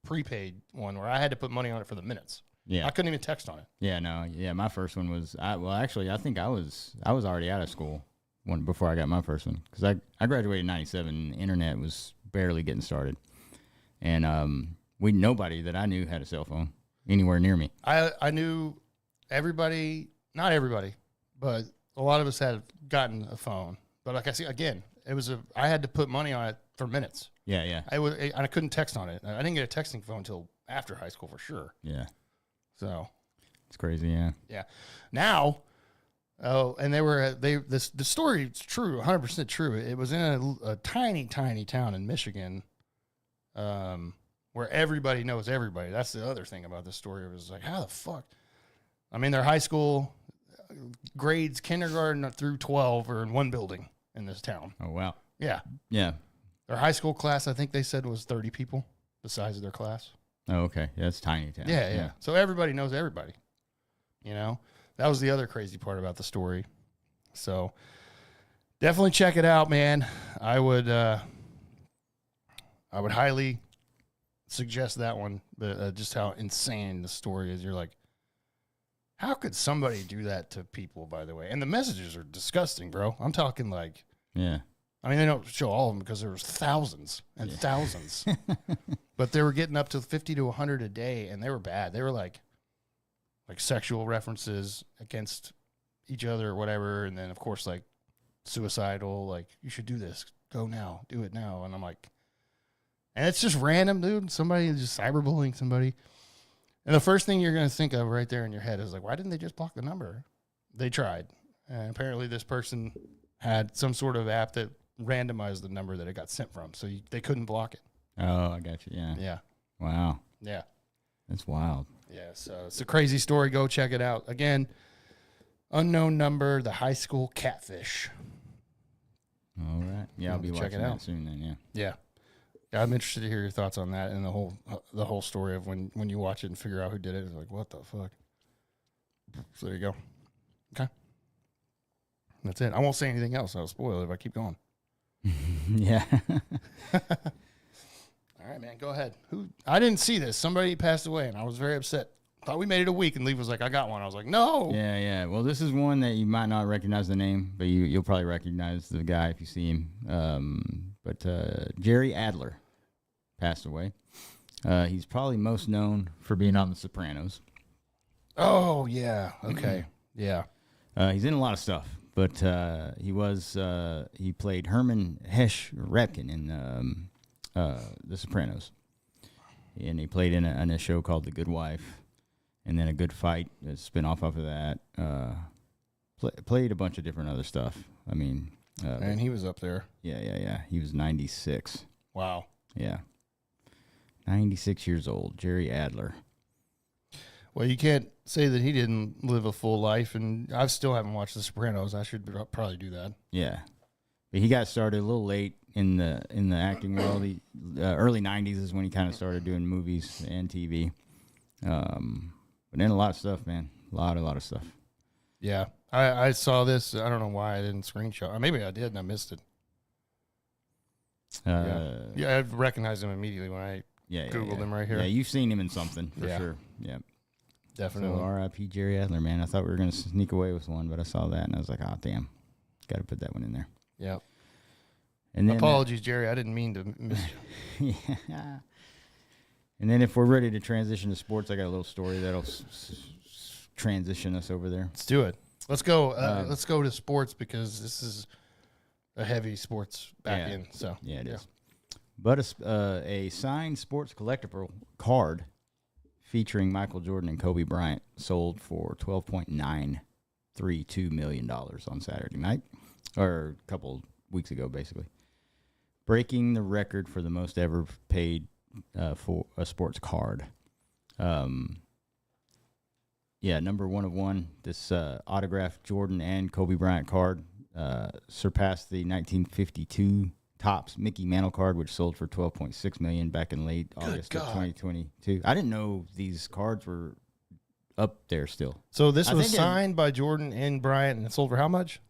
prepaid one where I had to put money on it for the minutes. Yeah. I couldn't even text on it. Yeah, no. Yeah, my first one was, I think I was already out of school before I got my first one. Because I graduated in 97. Internet was barely getting started. And nobody that I knew had a cell phone anywhere near me. I knew everybody, not everybody, but a lot of us had gotten a phone. But like I said, again, I had to put money on it for minutes. Yeah, yeah. I couldn't text on it. I didn't get a texting phone until after high school for sure. Yeah. So it's crazy, yeah. Yeah. Now, and the story is true, 100% true. It was in a tiny, tiny town in Michigan, where everybody knows everybody. That's the other thing about this story. It was like, how the fuck? I mean, their high school grades, kindergarten through 12, are in one building in this town. Oh, wow. Yeah. Yeah. Their high school class, I think they said, was 30 people, the size of their class. Oh, okay. Yeah, it's tiny town. Yeah. So everybody knows everybody. You know, that was the other crazy part about the story. So definitely check it out, man. I would highly suggest that one. But just how insane the story is. You're like, how could somebody do that to people? By the way, and the messages are disgusting, bro. I'm talking like, yeah. I mean, they don't show all of them because there was thousands and thousands. But they were getting up to 50 to 100 a day, and they were bad. They were like sexual references against each other or whatever. And then, of course, like suicidal, like, you should do this. Go now. Do it now. And I'm like, and it's just random, dude. Somebody is just cyberbullying somebody. And the first thing you're going to think of right there in your head is like, why didn't they just block the number? They tried. And apparently this person had some sort of app that randomized the number that it got sent from. So they couldn't block it. Oh, I got you. Yeah. Yeah. Wow. Yeah. That's wild. Yeah. So it's a crazy story. Go check it out. Again, unknown number, the high school catfish. All right. Yeah, I'll be watching that soon then. Yeah. Yeah. Yeah, I'm interested to hear your thoughts on that and the whole story of when you watch it and figure out who did it. It's like, what the fuck? So there you go. Okay. That's it. I won't say anything else. I'll spoil it if I keep going. Yeah. All right, man. Go ahead. I didn't see this. Somebody passed away, and I was very upset. Thought we made it a week, and Lee was like, I got one. I was like, no. Yeah. Well, this is one that you might not recognize the name, but you'll probably recognize the guy if you see him. But Jerry Adler passed away. He's probably most known for being on The Sopranos. Oh, yeah. Okay. Yeah. He's in a lot of stuff, but he played Herman Hesh Repkin in The Sopranos, and he played in a show called The Good Wife, and then A Good Fight, a spinoff off of that. Played a bunch of different other stuff. I mean, and he was up there. Yeah. He was 96. Wow. Yeah, 96 years old, Jerry Adler. Well, you can't say that he didn't live a full life, and I still haven't watched The Sopranos. I should probably do that. Yeah, but he got started a little late in the acting world. The early 90s is when he kind of started doing movies and TV. But then a lot of stuff, man. A lot of stuff. Yeah. I saw this. I don't know why I didn't screenshot. Or maybe I did and I missed it. Yeah, I recognized him immediately when I Googled him right here. Yeah, you've seen him in something for Yeah. sure. Yeah. Definitely. So R.I.P. Jerry Adler, man. I thought we were going to sneak away with one, but I saw that and I was like, oh, damn. Got to put that one in there. Yeah. And then, apologies, Jerry. I didn't mean to miss you. Yeah. And then if we're ready to transition to sports, I got a little story that'll transition us over there. Let's do it. Let's go. Let's go to sports because this is a heavy sports back in. So yeah, it is. But a signed sports collectible card featuring Michael Jordan and Kobe Bryant sold for $12.932 million on Saturday night, or a couple weeks ago, basically, breaking the record for the most ever paid for a sports card. Number one of one. This autographed Jordan and Kobe Bryant card surpassed the 1952 Topps Mickey Mantle card, which sold for $12.6 million back in late August of 2022. I didn't know these cards were up there still. So this was signed by Jordan and Bryant, and it sold for how much?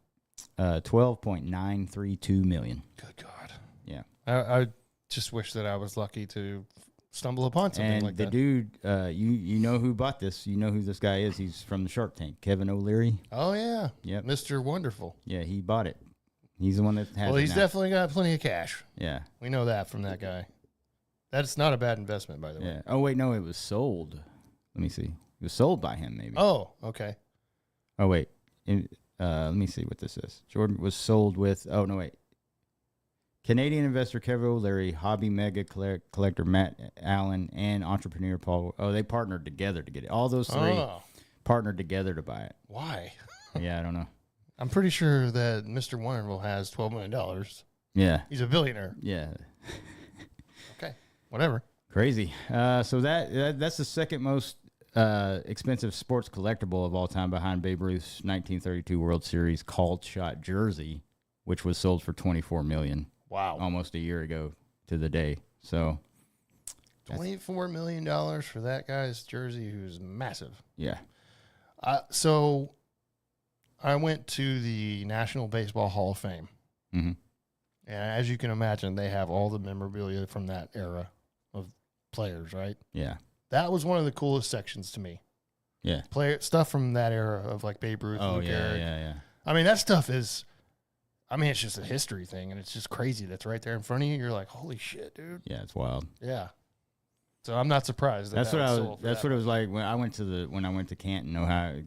$12.932 million. Good God. Yeah. I just wish that I was lucky to stumble upon something like that. And the dude, you know who bought this. You know who this guy is. He's from the Shark Tank, Kevin O'Leary. Oh, yeah. Yep. Mr. Wonderful. Yeah, he bought it. He's the one that has it. Well, he's now. definitely got plenty of cash. Yeah. We know that from that guy. That's not a bad investment, by the way. Yeah. Oh, wait, no, it was sold. Let me see. It was sold by him, maybe. Oh, okay. Oh, wait. Let me see what this is. Jordan was sold with, oh, no, wait. Canadian investor Kevin O'Leary, hobby mega collector Matt Allen, and entrepreneur Paul. Oh, they partnered together to get it. All those three partnered together to buy it. Why? Yeah, I don't know. I'm pretty sure that Mr. Wonderful has $12 million. Yeah. He's a billionaire. Yeah. Okay. Whatever. Crazy. So that's the second most expensive sports collectible of all time, behind Babe Ruth's 1932 World Series called shot jersey, which was sold for $24 million. Wow. Almost a year ago to the day. So $24 million for that guy's jersey, who's massive. Yeah. So I went to the National Baseball Hall of Fame. Mm-hmm. And as you can imagine, they have all the memorabilia from that era of players, right? Yeah. That was one of the coolest sections to me. Yeah. Player stuff from that era of like Babe Ruth. Oh, Lou Gehrig. yeah. I mean, that stuff is, it's just a history thing, and it's just crazy that's right there in front of you. You're like, holy shit, dude. Yeah, it's wild. Yeah. So I'm not surprised. That's what it was like when I went to Canton, Ohio,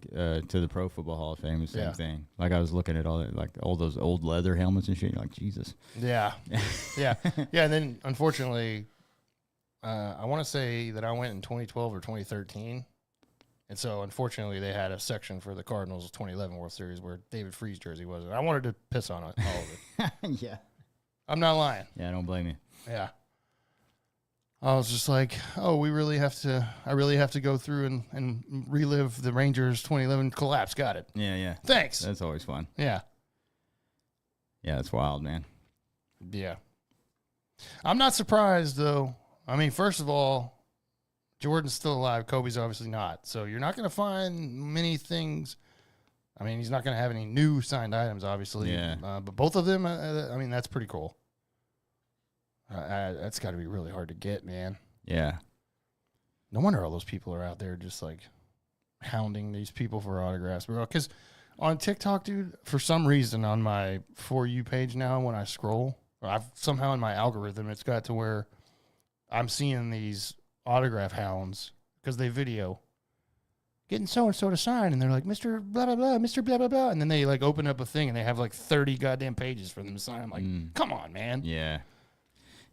to the Pro Football Hall of Fame. The same thing. Like I was looking at all those old leather helmets and shit. You're like, Jesus. Yeah, yeah. And then unfortunately, I want to say that I went in 2012 or 2013, and so unfortunately they had a section for the Cardinals 2011 World Series where David Freese jersey was, and I wanted to piss on it, all of it. Yeah, I'm not lying. Yeah, I don't blame you. Yeah. I was just like, I really have to go through and relive the Rangers 2011 collapse. Got it. Yeah. Thanks. That's always fun. Yeah. Yeah, it's wild, man. Yeah. I'm not surprised, though. I mean, first of all, Jordan's still alive. Kobe's obviously not. So you're not going to find many things. I mean, he's not going to have any new signed items, obviously. Yeah. But both of them, I mean, that's pretty cool. That's got to be really hard to get, man. Yeah. No wonder all those people are out there just like hounding these people for autographs. Because on TikTok, dude, for some reason on my For You page now, when I scroll, I've somehow in my algorithm, it's got to where I'm seeing these autograph hounds because they video getting so-and-so to sign, and they're like, Mr. blah, blah, blah, Mr. blah, blah, blah. And then they like open up a thing and they have like 30 goddamn pages for them to sign. I'm like, come on, man. Yeah.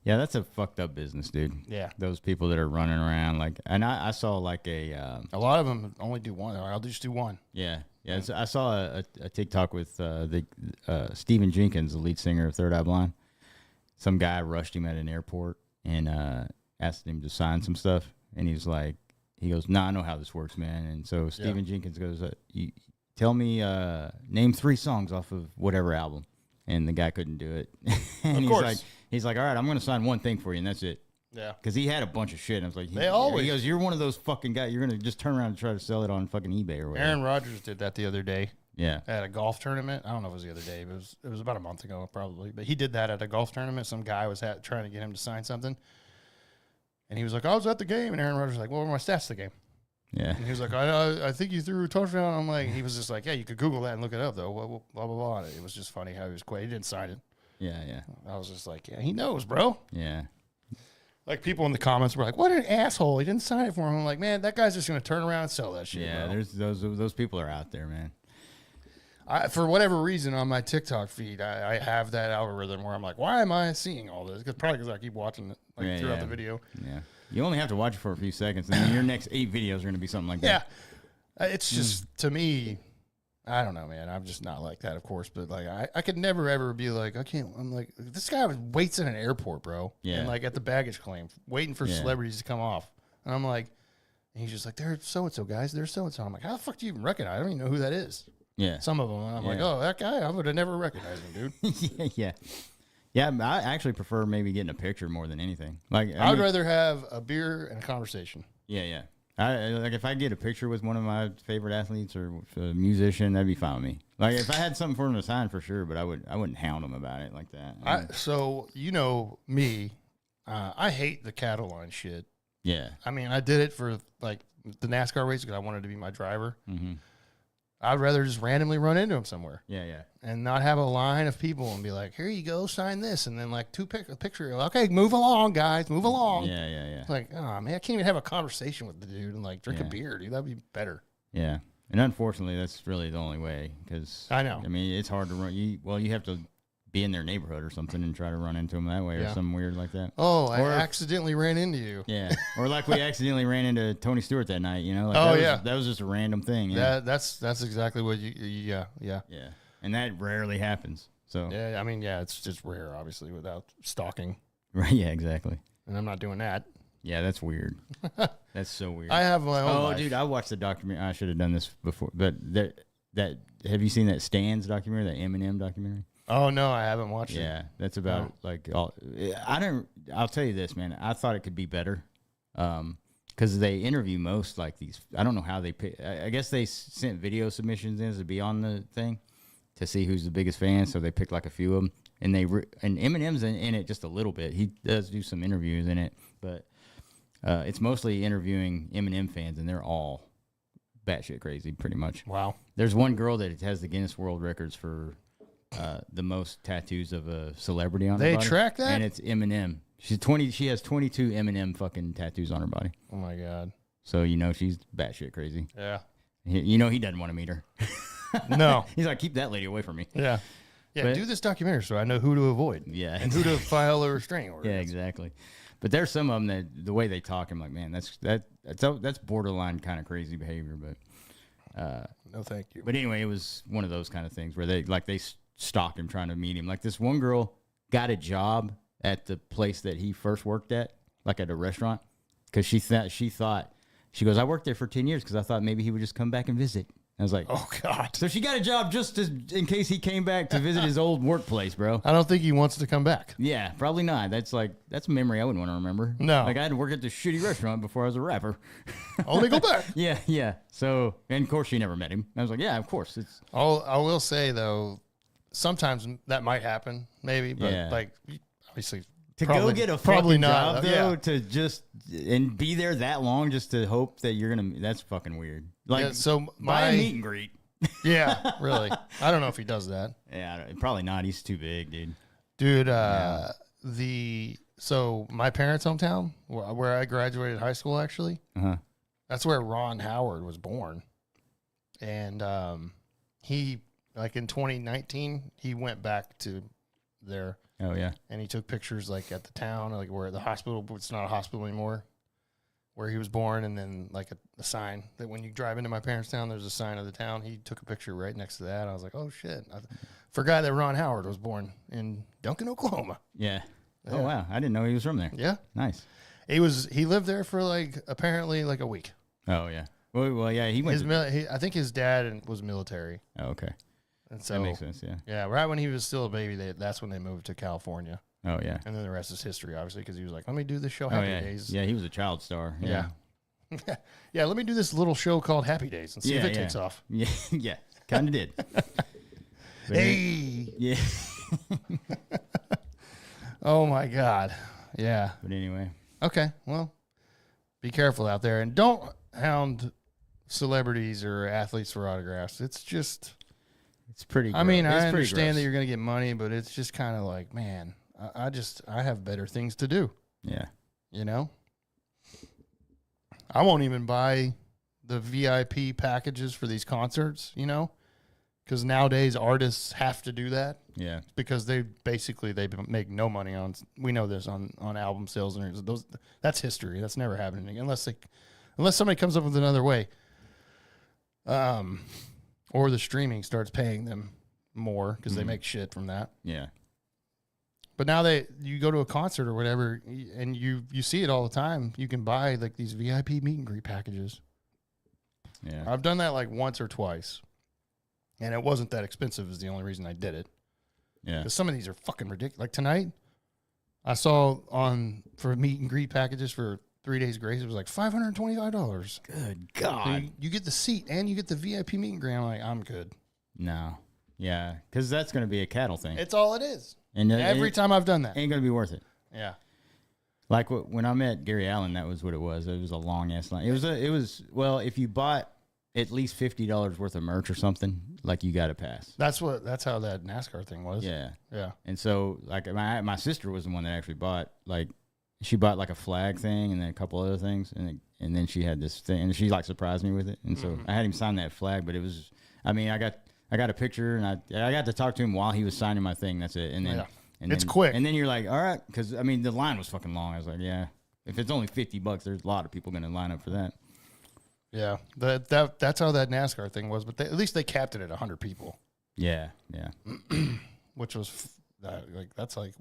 Yeah, that's a fucked up business, dude. Yeah. Those people that are running around like, and I saw like a lot of them only do one. I'll just do one. Yeah. Yeah. So I saw a TikTok with Stephen Jenkins, the lead singer of Third Eye Blind. Some guy rushed him at an airport and asked him to sign some stuff. And he goes, nah, I know how this works, man. And so Stephen Jenkins goes, you tell me, name 3 songs off of whatever album. And the guy couldn't do it. And of course. He's like, all right, I'm going to sign one thing for you, and that's it. Yeah. Because he had a bunch of shit. And I was like, They always. He goes, you're one of those fucking guys. You're going to just turn around and try to sell it on fucking eBay or whatever. Aaron Rodgers did that the other day. Yeah. At a golf tournament. I don't know if it was the other day, but it was about a month ago probably. But he did that at a golf tournament. Some guy was trying to get him to sign something. And he was like, I was at the game. And Aaron Rodgers was like, what were my stats of the game? Yeah. And he was like, I think you threw a touchdown. I'm like, he was just like, yeah, you could Google that and look it up, though. Blah, blah, blah, blah. It was just funny how he was quick. He didn't sign it. Yeah, yeah. I was just like, yeah, he knows, bro. Yeah. Like, people in the comments were like, what an asshole. He didn't sign it for him. I'm like, man, that guy's just going to turn around and sell that shit, Yeah, bro. there's those people are out there, man. For whatever reason, on my TikTok feed, I have that algorithm where I'm like, why am I seeing all this? Probably because I keep watching it throughout the video. Yeah. You only have to watch it for a few seconds, and then your next 8 videos are going to be something like that. Yeah. It's just, to me, I don't know, man. I'm just not like that, of course. But, like, I could never, ever be like, I'm like, this guy waits in an airport, bro. Yeah. And, like, at the baggage claim, waiting for celebrities to come off. And I'm like, and he's just like, they're so-and-so, guys. They're so-and-so. I'm like, how the fuck do you even recognize? I don't even know who that is. Yeah. Some of them. And I'm like, oh, that guy, I would have never recognized him, dude. Yeah. Yeah, I actually prefer maybe getting a picture more than anything. Like I would rather have a beer and a conversation. Yeah, yeah. Like if I get a picture with one of my favorite athletes or a musician, that'd be fine with me. Like if I had something for him to sign, for sure, but I wouldn't hound him about it like that. So you know me, I hate the cattle line shit. Yeah. I mean, I did it for like the NASCAR race because I wanted to be my driver. Mm-hmm. I'd rather just randomly run into him somewhere. Yeah, yeah. And not have a line of people and be like, here you go, sign this. And then like a picture. Okay, move along, guys. Move along. Yeah, yeah, yeah. Like, oh, man, I can't even have a conversation with the dude and like drink a beer, dude. That'd be better. Yeah. And unfortunately, that's really the only way because I know. I mean, it's hard to run. You have to be in their neighborhood or something and try to run into them that way or something weird like that. Oh, I accidentally ran into you. Yeah. Or like we accidentally ran into Tony Stewart that night, you know? Like that was just a random thing. Yeah. That's exactly what yeah. Yeah. And that rarely happens. So yeah, I mean, yeah, it's just rare, obviously, without stalking. Right, yeah, exactly. And I'm not doing that. Yeah, that's weird. That's so weird. I have my own life. Dude, I watched the documentary. I should have done this before, but that have you seen that Stans documentary, that Eminem documentary? Oh no, I haven't watched it. Yeah, that's about like all. I'll tell you this, man. I thought it could be better, because they interview most like these. I don't know how they pick. I guess they sent video submissions in to be on the thing to see who's the biggest fan. So they picked like a few of them, and and Eminem's in it just a little bit. He does do some interviews in it, but it's mostly interviewing Eminem fans, and they're all batshit crazy, pretty much. Wow. There's one girl that has the Guinness World Records for the most tattoos of a celebrity on her body. They track that? And it's Eminem. She's 20. She has 22 Eminem fucking tattoos on her body. Oh my god. So she's batshit crazy. Yeah. He doesn't want to meet her. No. He's like, keep that lady away from me. Yeah. Yeah. But, do this documentary so I know who to avoid. Yeah. And who to file a restraining order. Yeah, exactly. But there's some of them that the way they talk, I'm like, man, that's borderline kind of crazy behavior. But no, thank you. But anyway, it was one of those kind of things where they stalked him trying to meet him. Like this one girl got a job at the place that he first worked at, like at a restaurant, because she thought she goes, I worked there for 10 years because I thought maybe he would just come back and visit. I was like, Oh, God. so she got a job just in case he came back to visit his old workplace, bro. I don't think he wants to come back. Yeah, probably not. That's a memory I wouldn't want to remember. No. Like, I had to work at this shitty restaurant before I was a rapper. Only go back. Yeah. So, and of course, she never met him. I was like, yeah, of course. I will say, though, sometimes that might happen, maybe, but Yeah. like, obviously, To probably, go get a probably fucking not, job, though, yeah. to just and be there that long just to hope that you're gonna. That's fucking weird. Like, Yeah, so buy a meet and greet. Yeah, really. I don't know if he does that, Yeah, probably not. He's too big, dude. dude. So my parents' hometown, where I graduated high school, actually, that's where Ron Howard was born, and he, like in 2019, he went back to there. Oh yeah. And he took pictures like at the town, like where the hospital, it's not a hospital anymore, where he was born, and then like a sign that when you drive into my parents' town, there's a sign of the town. He took a picture right next to that. I was like, oh shit. I forgot that Ron Howard was born in Duncan, Oklahoma. Yeah. Oh Yeah. wow. I didn't know he was from there. Yeah. Nice. He lived there for like apparently like a week. Oh yeah. Well yeah, he went I think his dad was military. Oh, okay. And so That makes sense, yeah. Yeah, right when he was still a baby, that's when they moved to California. Oh yeah. And then the rest is history, obviously, because he was like, let me do this show Oh Happy yeah. Days. Yeah, he was a child star. Yeah. Yeah, let me do this little show called Happy Days and see if it takes off. Yeah, yeah. Kinda did. Hey. Yeah. Oh my God. Yeah. But anyway. Okay. Well, be careful out there and don't hound celebrities or athletes for autographs. It's just, It's pretty I mean, it's I pretty understand gross. that you're going to get money, but it's just kind of like, man, I have better things to do, Yeah. you know? I won't even buy the VIP packages for these concerts, you know? Because nowadays artists have to do that. Yeah. Because they make no money on, we know this, on album sales, and that's history. That's never happening unless somebody comes up with another way, or the streaming starts paying them more because they make shit from that. Yeah. But now you go to a concert or whatever, and you see it all the time. You can buy like these VIP meet and greet packages. Yeah. I've done that like once or twice, and it wasn't that expensive. Is the only reason I did it. Yeah. Because some of these are fucking ridiculous. Like tonight, I saw for meet and greet packages for 3 Days Grace, it was like $525. Good So God. you get the seat and you get the VIP meet and greet. I'm like, I'm good. No. Yeah. Because that's going to be a cattle thing. It's all it is. And Every time I've done that. ain't going to be worth it. Yeah. Like when I met Gary Allen, that was what it was. It was a long ass line. It was well, if you bought at least $50 worth of merch or something, like you got to pass. That's how that NASCAR thing was. Yeah. Yeah. And so like my sister was the one that actually bought she bought like a flag thing and then a couple other things, and then she had this thing, and she like surprised me with it, and so I had him sign that flag. But it was, I mean, I got a picture, and I got to talk to him while he was signing my thing. That's it. And then It's quick. And then you're like, all right, because I mean the line was fucking long. I was like, yeah, if it's only $50, there's a lot of people going to line up for that. Yeah. That's how that NASCAR thing was. But at least they capped it at 100 people, Yeah, yeah, which was that's like.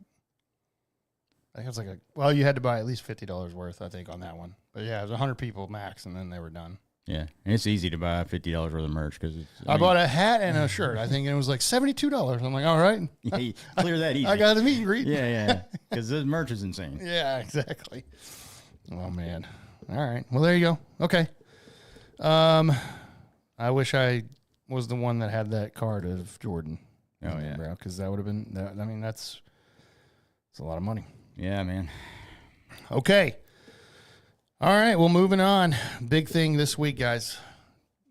I think it was well, you had to buy at least $50 worth, I think, on that one. But yeah, it was 100 people max, and then they were done. yeah. And it's easy to buy $50 worth of merch because I bought a hat and a shirt, I think, and it was like $72. I'm like, all right. Yeah, you clear that easy. I got a meet and greet. yeah, because the merch is insane. Yeah, exactly. Oh, man. All right. Well, there you go. Okay. I wish I was the one that had that card of Jordan. Oh, yeah. Because that would have been, I mean, that's a lot of money. Yeah, man. Okay. All right. Well, moving on. Big thing this week, guys.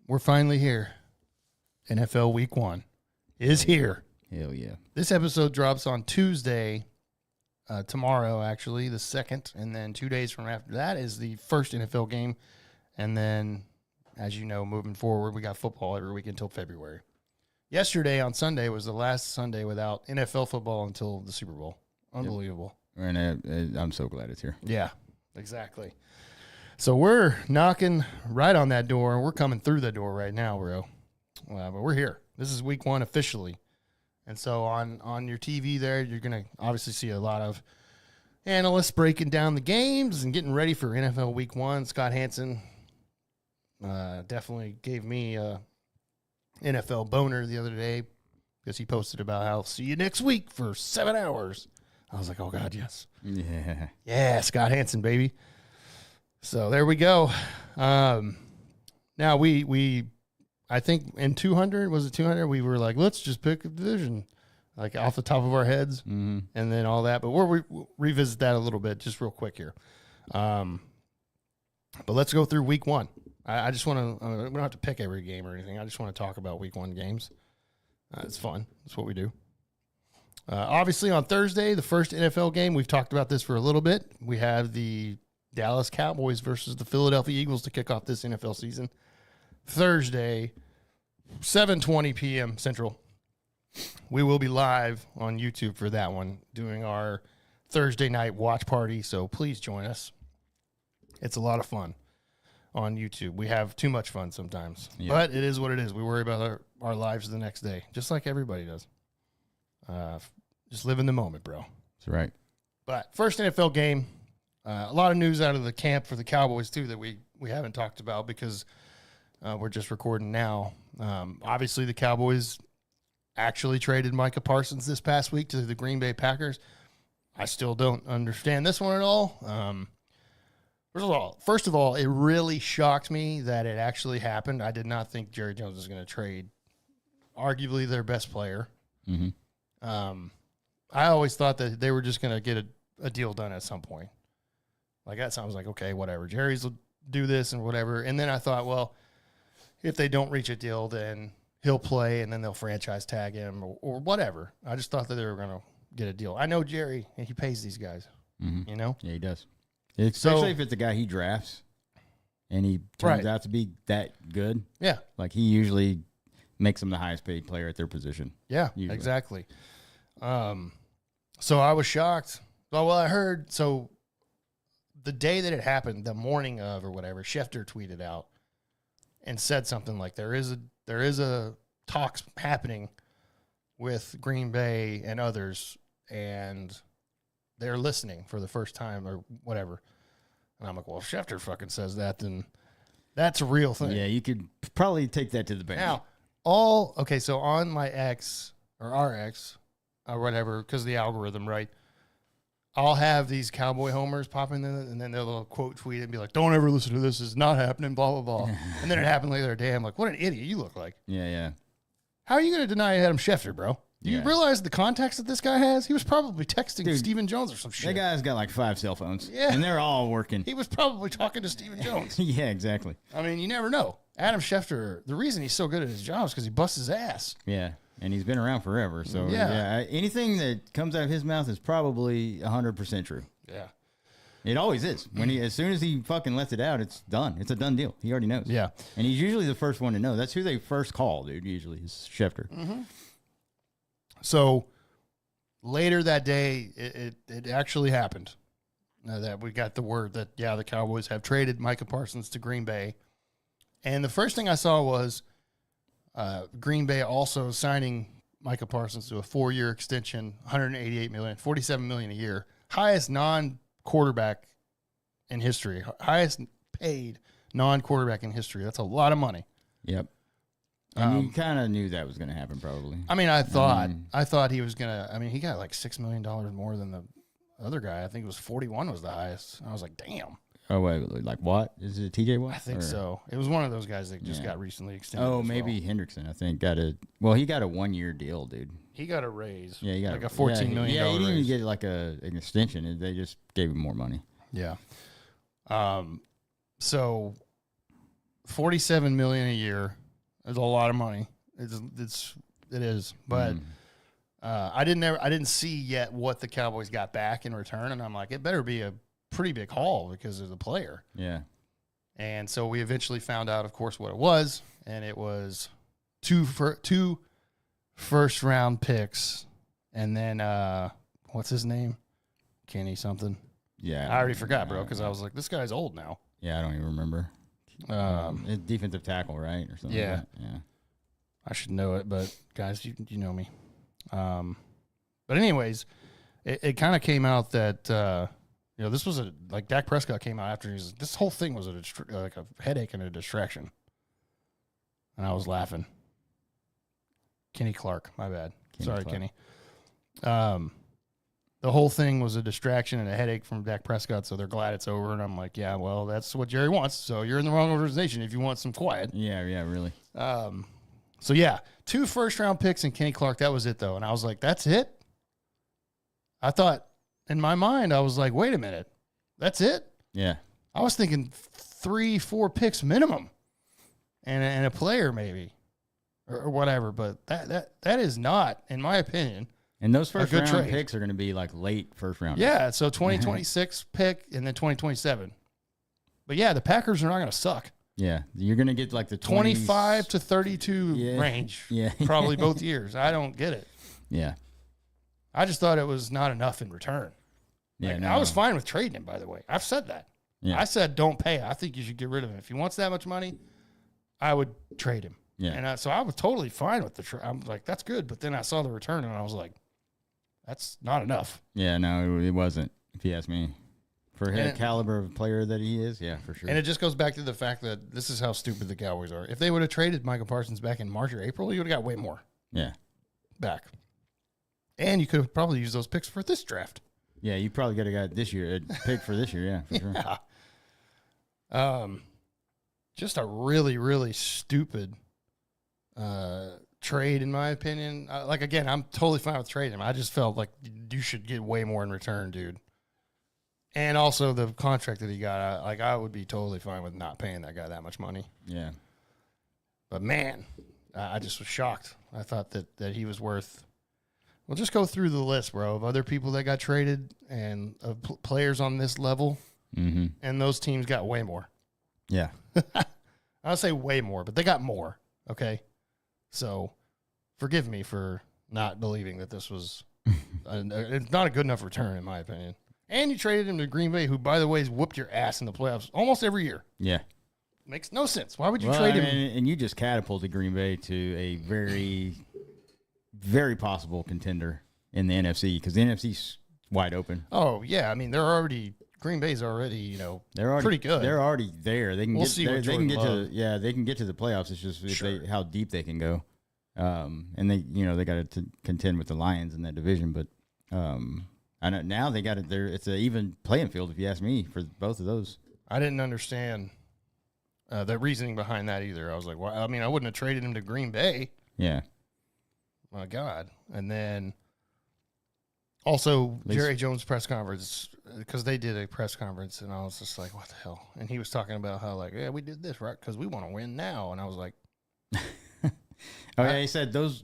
We're finally here. NFL Week 1 is here. Hell yeah. This episode drops on Tuesday, tomorrow, actually, the 2nd. And then 2 days from after that is the first NFL game. And then, as you know, moving forward, we got football every week until February. Yesterday on Sunday was the last Sunday without NFL football until the Super Bowl. Unbelievable. And I'm so glad it's here. Yeah, exactly. So we're knocking right on that door. We're coming through the door right now, bro. But we're here. This is week 1 officially. And so on your TV there, you're going to obviously see a lot of analysts breaking down the games and getting ready for NFL Week 1. Scott Hansen definitely gave me NFL boner the other day because he posted about how see you next week for 7 hours. I was like, oh God, yes. Yeah. Yeah, Scott Hansen, baby. So there we go. Now I think in 200, was it 200? We were like, let's just pick a division, like off the top of our heads, and then all that. But we'll revisit that a little bit, just real quick here. But let's go through week one. I just want to, we don't have to pick every game or anything. I just want to talk about week one games. It's fun. That's what we do. Obviously, on Thursday, the first NFL game, we've talked about this for a little bit. We have the Dallas Cowboys versus the Philadelphia Eagles to kick off this NFL season. Thursday, 7:20 p.m. Central. We will be live on YouTube for that one, doing our Thursday night watch party, so please join us. It's a lot of fun on YouTube. We have too much fun sometimes, but it is what it is. We worry about our lives the next day, just like everybody does. Just live in the moment, bro. That's right. But first NFL game, a lot of news out of the camp for the Cowboys, too, that we haven't talked about because we're just recording now. Obviously, the Cowboys actually traded Micah Parsons this past week to the Green Bay Packers. I still don't understand this one at all. First of all, it really shocked me that it actually happened. I did not think Jerry Jones was going to trade arguably their best player. Mm-hmm. I always thought that they were just going to get a deal done at some point. Like that sounds like, okay, whatever. Jerry's will do this and whatever. And then I thought, well, if they don't reach a deal, then he'll play and then they'll franchise tag him or whatever. I just thought that they were going to get a deal. I know Jerry, and he pays these guys, you know? Yeah, he does. Especially if it's a guy he drafts and he turns out to be that good. Yeah. Like he usually makes him the highest paid player at their position. Yeah, usually. Exactly. So I was shocked. Well, I heard, so the day that it happened, the morning of or whatever, Schefter tweeted out and said something like, there is a talks happening with Green Bay and others, and they're listening for the first time or whatever. And I'm like, well, if Schefter fucking says that, then that's a real thing. Yeah, you could probably take that to the bank. Now, so on my X or our X or whatever, because of the algorithm, right? I'll have these Cowboy homers popping in, and then they'll quote tweet and be like, don't ever listen to this. It's not happening, blah, blah, blah. And then it happened later that day. I'm like, what an idiot you look like. Yeah. How are you going to deny Adam Schefter, bro? Do you realize the context that this guy has? He was probably texting Stephen Jones or some shit. That guy's got like 5 cell phones. Yeah. And they're all working. He was probably talking to Stephen Jones. Yeah, exactly. I mean, you never know. Adam Schefter, the reason he's so good at his job is because he busts his ass. Yeah. And he's been around forever. So, anything that comes out of his mouth is probably 100% true. Yeah. It always is. As soon as he fucking lets it out, it's done. It's a done deal. He already knows. Yeah. And he's usually the first one to know. That's who they first call, dude, usually, is Schefter. Mm-hmm. So, later that day, it actually happened. That we got the word that, the Cowboys have traded Micah Parsons to Green Bay. And the first thing I saw was Green Bay also signing Micah Parsons to a 4-year extension, $188 million, $47 million a year. Highest non-quarterback in history. Highest paid non-quarterback in history. That's a lot of money. Yep. And you kind of knew that was going to happen, probably. I mean, I thought he was going to. I mean, he got like $6 million more than the other guy. I think it was 41 was the highest. I was like, damn. Oh, wait, like what? Is it TJ Watt? I think so. It was one of those guys that just got recently extended. Oh, maybe Hendrickson, I think, got a 1-year deal, dude. He got a raise. Yeah, he got like a $14 million Yeah, he didn't raise. even get like an extension. They just gave him more money. Yeah. So $47 million a year is a lot of money. It is. But I didn't see yet what the Cowboys got back in return, and I'm like, it better be a pretty big haul because of the player. Yeah. And so we eventually found out, of course, what it was, and it was two first-round picks, and then what's his name? Kenny something. Yeah. I already forgot, bro, because I was like, this guy's old now. Yeah, I don't even remember. It's defensive tackle, right, or something. Yeah. Like that. Yeah. I should know it, but guys, you know me. But anyways, it kind of came out that this was like Dak Prescott came out after this whole thing was like a headache and a distraction, and I was laughing. Kenny Clark. My bad. Kenny Sorry, Clark. Kenny. The whole thing was a distraction and a headache from Dak Prescott, so they're glad it's over. And I'm like, yeah, well, that's what Jerry wants. So you're in the wrong organization if you want some quiet. Yeah, really. So, yeah, 2 first-round picks and Kenny Clark. That was it, though. And I was like, that's it? I thought, in my mind, I was like, wait a minute. That's it? Yeah. I was thinking 3-4 picks minimum and a player maybe or whatever. But that is not, in my opinion, And those a good first-round trade. picks are going to be like late first-round. Yeah, so 2026 pick and then 2027. But, yeah, the Packers are not going to suck. Yeah, you're going to get like the 25 to 32 range. Yeah. Probably both years. I don't get it. Yeah. I just thought it was not enough in return. Yeah, Like, no. I was fine with trading him, by the way. I've said that. Yeah. I said don't pay. I think you should get rid of him. If he wants that much money, I would trade him. Yeah. And so I was totally fine with the trade. I'm like, that's good. But then I saw the return and I was like, that's not enough. Yeah, no, it wasn't, if you ask me. For the And- caliber of player that he is, yeah, for sure. And it just goes back to the fact that this is how stupid the Cowboys are. If they would have traded Micah Parsons back in March or April, you would have got way more yeah. back. And you could have probably used those picks for this draft. Yeah, you probably could have got this year, a pick for this year, yeah, for sure. Yeah. Just a really, really stupid trade, in my opinion. Like, again, I'm totally fine with trading him. I just felt like you should get way more in return, dude. And also the contract that he got, I would be totally fine with not paying that guy that much money. Yeah. But, man, I just was shocked. I thought that he was worth – we'll just go through the list, bro, of other people that got traded and of players on this level, and those teams got way more. Yeah. I'll say way more, but they got more, okay? So forgive me for not believing that this was it's not a good enough return, in my opinion. And you traded him to Green Bay, who, by the way, has whooped your ass in the playoffs almost every year. Yeah. Makes no sense. Why would you trade him? And you just catapulted Green Bay to a very, very possible contender in the NFC because the NFC's wide open. Oh, yeah. I mean, Green Bay's already, They're already pretty good. They're already there. They can We'll get. see They with can Jordan get Love. to. They can get to the playoffs. It's just how deep they can go. And they got to contend with the Lions in that division. But I know now they got it there. It's an even playing field, if you ask me, for both of those. I didn't understand the reasoning behind that either. I was like, well, I mean, I wouldn't have traded him to Green Bay. Yeah. My God. And then also least- Jerry Jones press conference, because they did a press conference, and I was just like, what the hell? And he was talking about how, like, yeah, we did this, right? Because we want to win now. And I was like, Oh yeah, he said those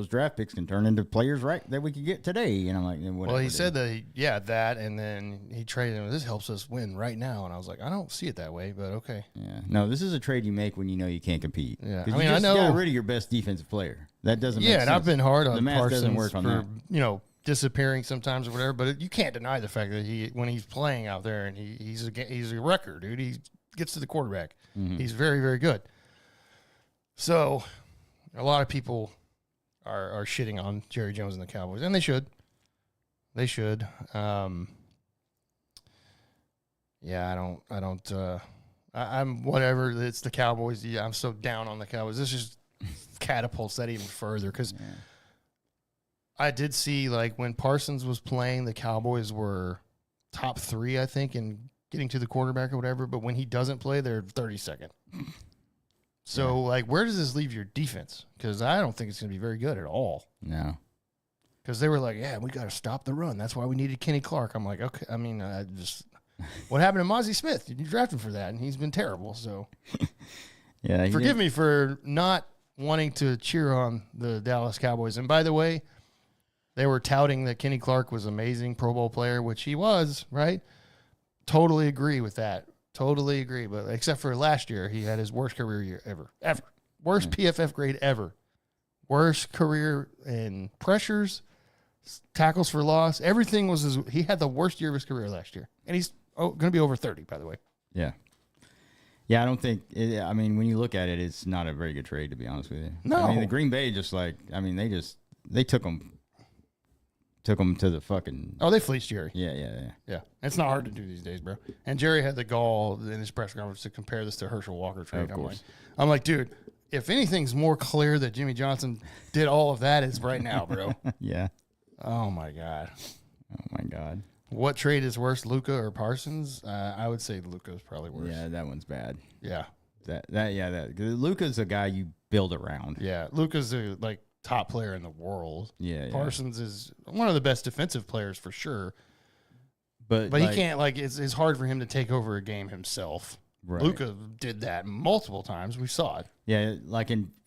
draft picks can turn into players that we could get today. And I'm like, whatever. well, he said that, that, and then he traded him. This helps us win right now. And I was like, I don't see it that way, but okay. Yeah. No, this is a trade you make when you know you can't compete. Yeah. 'Cause I you mean, I just know- got rid of your best defensive player. That doesn't make Yeah, sense. and I've been hard on The math Parsons doesn't work on for, that. disappearing sometimes or whatever, but you can't deny the fact that when he's playing out there and he's a wrecker, dude. He gets to the quarterback. He's very, very good. So a lot of people are shitting on Jerry Jones and the Cowboys, and they should. They should. Yeah, I'm whatever. It's the Cowboys. Yeah, I'm so down on the Cowboys. This just catapults that even further because I did see, like, when Parsons was playing, the Cowboys were top 3, I think, in getting to the quarterback or whatever. But when he doesn't play, they're 32nd. So, like, where does this leave your defense? Because I don't think it's going to be very good at all. No. Because they were like, yeah, we got to stop the run. That's why we needed Kenny Clark. I'm like, okay. I mean, what happened to Mozzie Smith? You drafted for that, and he's been terrible. So, Yeah. forgive me for not wanting to cheer on the Dallas Cowboys. And by the way, they were touting that Kenny Clark was amazing Pro Bowl player, which he was, right? Totally agree with that. Totally agree. But except for last year, he had his worst career year ever. Worst PFF grade ever. Worst career in pressures, tackles for loss. Everything was he had the worst year of his career last year. And he's going to be over 30, by the way. Yeah. Yeah, I don't think. I mean, when you look at it, it's not a very good trade, to be honest with you. No. I mean, the Green Bay they took them to the fucking. Oh, they fleeced Jerry. Yeah. Yeah. It's not hard to do these days, bro. And Jerry had the gall in his press conference to compare this to Herschel Walker trade. Of course. I'm like, dude, if anything's more clear that Jimmy Johnson did all of that, it's right now, bro. Yeah. Oh my God. Oh my God. What trade is worse, Luka or Parsons? I would say Luka's probably worse. Yeah, that one's bad. Yeah. That Luka's a guy you build around. Yeah. Luka's a top player in the world. Yeah. Parsons is one of the best defensive players for sure. But he can't it's hard for him to take over a game himself. Right. Luka did that multiple times. We saw it. Yeah,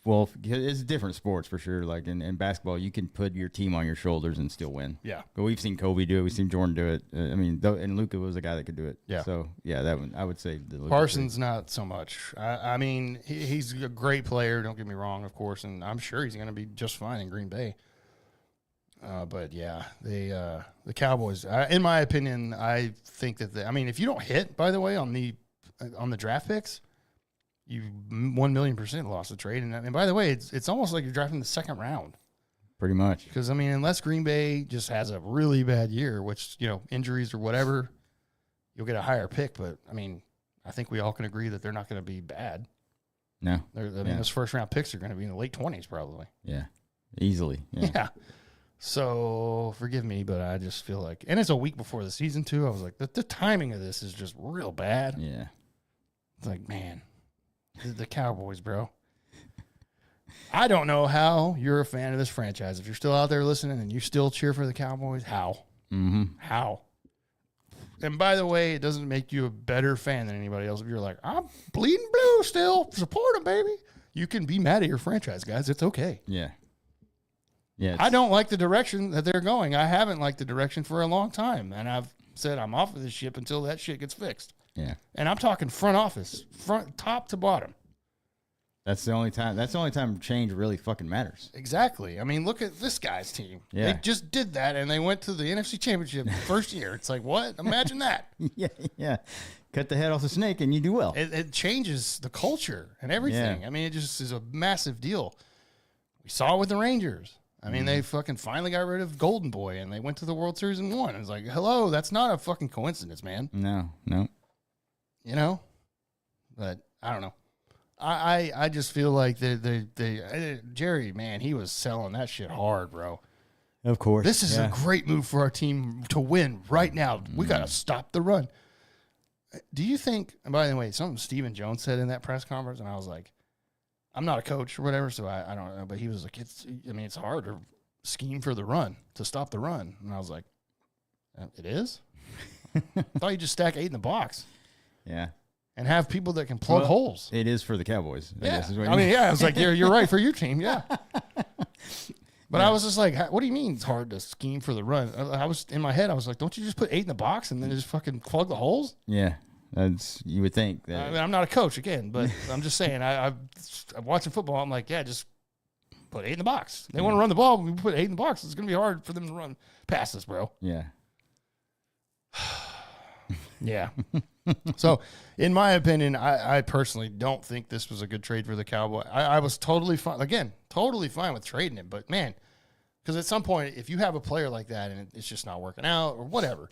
it's different sports for sure. Like in basketball, you can put your team on your shoulders and still win. Yeah. But we've seen Kobe do it. We've seen Jordan do it. And Luka was a guy that could do it. Yeah. So, that one, I would say. Parsons, not so much. I mean, he's a great player, don't get me wrong, of course, and I'm sure he's going to be just fine in Green Bay. But, yeah, the Cowboys, in my opinion, I think that if you don't hit, by the way, on the draft picks, you 1,000,000% lost the trade. And by the way, it's almost like you're drafting the second round. Pretty much. Because, unless Green Bay just has a really bad year, which, injuries or whatever, you'll get a higher pick. But, I think we all can agree that they're not going to be bad. No. Those first-round picks are going to be in the late 20s probably. Yeah, easily. Yeah. So, forgive me, but I just feel like – and it's a week before the season, too. I was like, the timing of this is just real bad. Yeah. It's like, man, the Cowboys, bro. I don't know how you're a fan of this franchise. If you're still out there listening and you still cheer for the Cowboys, how? Mm-hmm. How? And by the way, it doesn't make you a better fan than anybody else. If you're like, I'm bleeding blue still, support them, baby. You can be mad at your franchise, guys. It's okay. Yeah. Yeah. I don't like the direction that they're going. I haven't liked the direction for a long time. And I've said I'm off of this ship until that shit gets fixed. Yeah. And I'm talking front office, top to bottom. That's the only time change really fucking matters. Exactly. Look at this guy's team. Yeah. They just did that, and they went to the NFC Championship first year. It's like, what? Imagine that. Yeah. Cut the head off the snake, and you do well. It changes the culture and everything. Yeah. It just is a massive deal. We saw it with the Rangers. They fucking finally got rid of Golden Boy, and they went to the World Series and won. It's like, hello, that's not a fucking coincidence, man. No. But I don't know. I just feel like Jerry, man, he was selling that shit hard, bro. Of course. This is a great move for our team to win right now. We got to stop the run. Do you think, and by the way, something Stephen Jones said in that press conference, and I was like, I'm not a coach or whatever, so I don't know, but he was like, it's hard to scheme for the run, to stop the run. And I was like, it is? I thought you just stack 8 in the box. Yeah. And have people that can plug holes. It is for the Cowboys. I guess is what I was like, you're right for your team, yeah. But I was just like, what do you mean it's hard to scheme for the run? I was in my head, I was like, don't you just put 8 in the box and then just fucking plug the holes? Yeah, you would think that. I'm not a coach again, but I'm just saying, I'm watching football. I'm like, yeah, just put 8 in the box. They want to run the ball, we put 8 in the box. It's gonna be hard for them to run past us, bro. Yeah. Yeah. So, in my opinion, I personally don't think this was a good trade for the Cowboys. I was totally fine with trading him. But, man, because at some point, if you have a player like that and it's just not working out or whatever,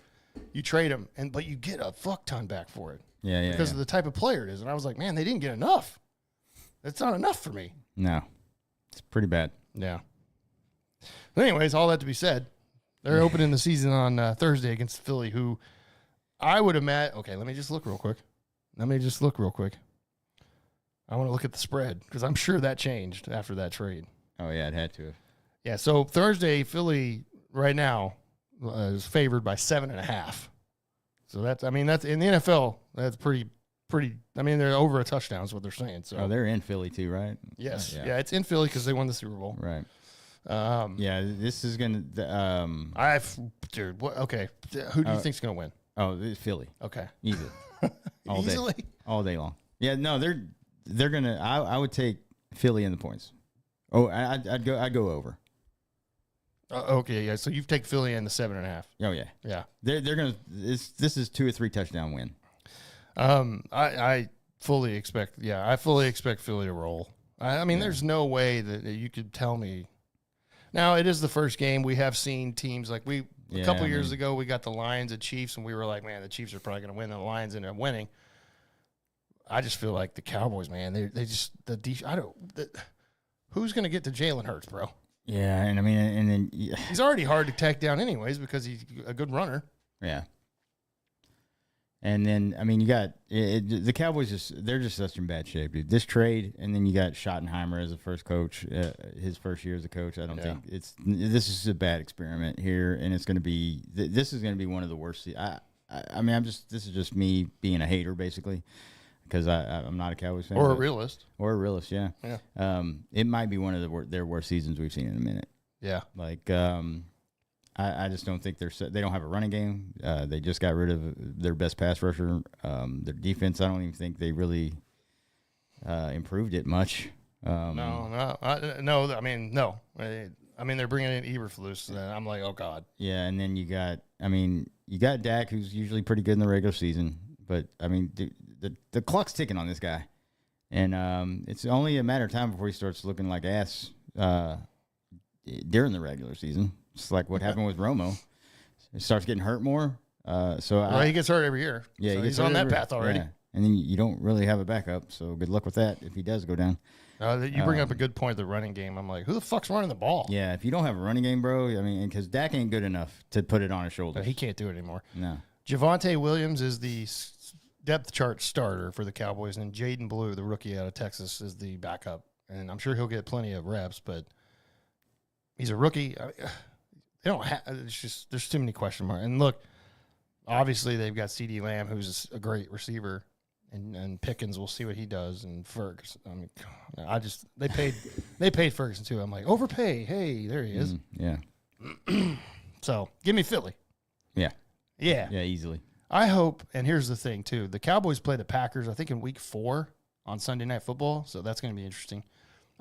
you trade him, but you get a fuck ton back for it. Yeah. Because of the type of player it is. And I was like, man, they didn't get enough. That's not enough for me. No. It's pretty bad. Yeah. But anyways, all that to be said, they're opening the season on Thursday against Philly, who I would imagine. Okay, let me just look real quick. I want to look at the spread because I'm sure that changed after that trade. Oh, yeah, it had to. Yeah, so Thursday, Philly right now is favored by 7.5. So that's in the NFL, that's pretty. They're over a touchdown is what they're saying. So they're in Philly too, right? Yes. Yeah, it's in Philly because they won the Super Bowl. Right. This is going to. Okay. Who do you think's going to win? Oh, it's Philly. Okay. Easy. Easily? All day long. Yeah, no, they're going to I would take Philly in the points. Oh, I'd go over. Okay, yeah. So you've taken Philly in the 7.5. Oh yeah. Yeah. They're going to this is 2 or 3 touchdown win. I fully expect Philly to roll. There's no way that you could tell me. Now, it is the first game. We have seen teams like a couple years ago, we got the Lions and Chiefs, and we were like, man, the Chiefs are probably going to win. The Lions ended up winning. I just feel like the Cowboys, man, they just who's going to get to Jalen Hurts, bro? Yeah, and I mean, and then he's already hard to take down anyways because he's a good runner. Yeah. And then, I mean, you got the Cowboys. They're just such in bad shape, dude. This trade, and then you got Schottenheimer as the first coach, his first year as a coach. I don't think this is a bad experiment here, and it's going to be. This is going to be one of the worst. I mean, this is just me being a hater, basically, because I'm not a Cowboys fan or a realist. Or a realist, yeah. Yeah. It might be one of their worst seasons we've seen in a minute. Yeah. Like, I just don't think they don't have a running game. They just got rid of their best pass rusher. Their defense, I don't even think they really improved it much. No. I mean, no. I mean, they're bringing in Eberflus, and I'm like, oh god. Yeah, and then you got Dak, who's usually pretty good in the regular season, but I mean, the clock's ticking on this guy, and it's only a matter of time before he starts looking like ass during the regular season. It's like what happened with Romo. He starts getting hurt more. He gets hurt every year. Yeah, so he's on that path already. Yeah. And then you don't really have a backup, so good luck with that if he does go down. You bring up a good point, the running game. I'm like, who the fuck's running the ball? Yeah, if you don't have a running game, bro, I mean, because Dak ain't good enough to put it on his shoulders. He can't do it anymore. No. Javonte Williams is the depth chart starter for the Cowboys, and Jaden Blue, the rookie out of Texas, is the backup. And I'm sure he'll get plenty of reps, but he's a rookie. They don't have. It's just there's too many question marks. And look, obviously they've got CeeDee Lamb, who's a great receiver, and Pickens. We'll see what he does. And Ferguson. I mean, they paid Ferguson too. I'm like, overpay. Hey, there he is. Yeah. So give me Philly. Yeah, I easily. hope. And here's the thing too: the Cowboys play the Packers, I think, in Week 4 on Sunday Night Football. So that's going to be interesting.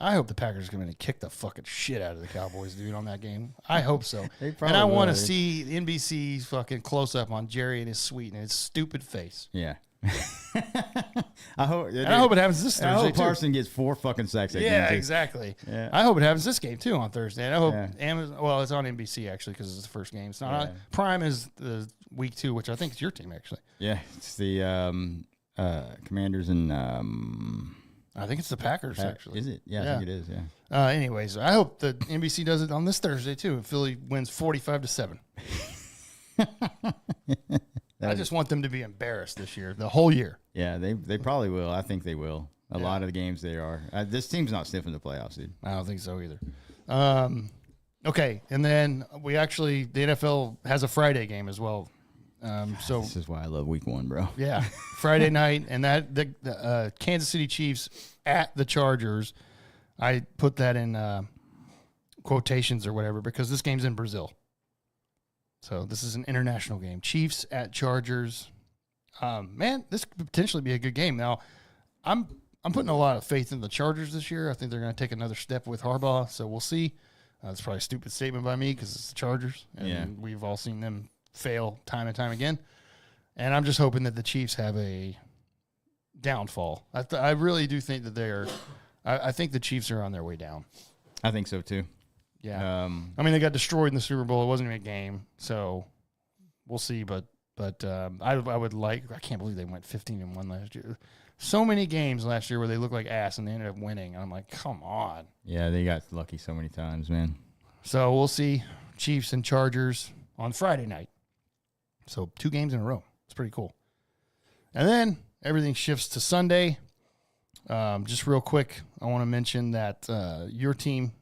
I hope the Packers are going to kick the fucking shit out of the Cowboys, dude, on that game. I hope so. And I want to see NBC's fucking close-up on Jerry and his sweet and his stupid face. Yeah. I hope it happens this Thursday, I hope too. Parson gets 4 fucking sacks that game, Yeah, too. exactly. Yeah. I hope it happens this game, too, on Thursday. And I hope Amazon, well, it's on NBC, actually, because it's the first game. It's not on Prime is the Week 2, which I think is your team, actually. Yeah, it's the Commanders and... I think it's the Packers, actually. Is it? Yeah, I think it is, yeah. Anyways, I hope that NBC does it on this Thursday, too, and Philly wins 45-7. I just want them to be embarrassed this year, the whole year. Yeah, they probably will. I think they will. A lot of the games they are. This team's not sniffing the playoffs, dude. I don't think so either. Okay, and then the NFL has a Friday game as well. So this is why I love Week 1, bro. Yeah, Friday night, and that the Kansas City Chiefs at the Chargers. I put that in quotations or whatever because this game's in Brazil. So this is an international game. Chiefs at Chargers. Man, this could potentially be a good game. Now, I'm putting a lot of faith in the Chargers this year. I think they're going to take another step with Harbaugh. So we'll see. That's probably a stupid statement by me because it's the Chargers, and we've all seen them fail time and time again. And I'm just hoping that the Chiefs have a downfall. I really do think that I think the Chiefs are on their way down. I think so too. Yeah. I mean, they got destroyed in the Super Bowl. It wasn't even a game, so we'll see. But I would like. I can't believe they went 15-1 last year. So many games last year where they looked like ass and they ended up winning. And I'm like, come on. Yeah, they got lucky so many times, man. So we'll see. Chiefs and Chargers on Friday night. So 2 games in a row. It's pretty cool. And then everything shifts to Sunday. Just real quick, I want to mention that your team,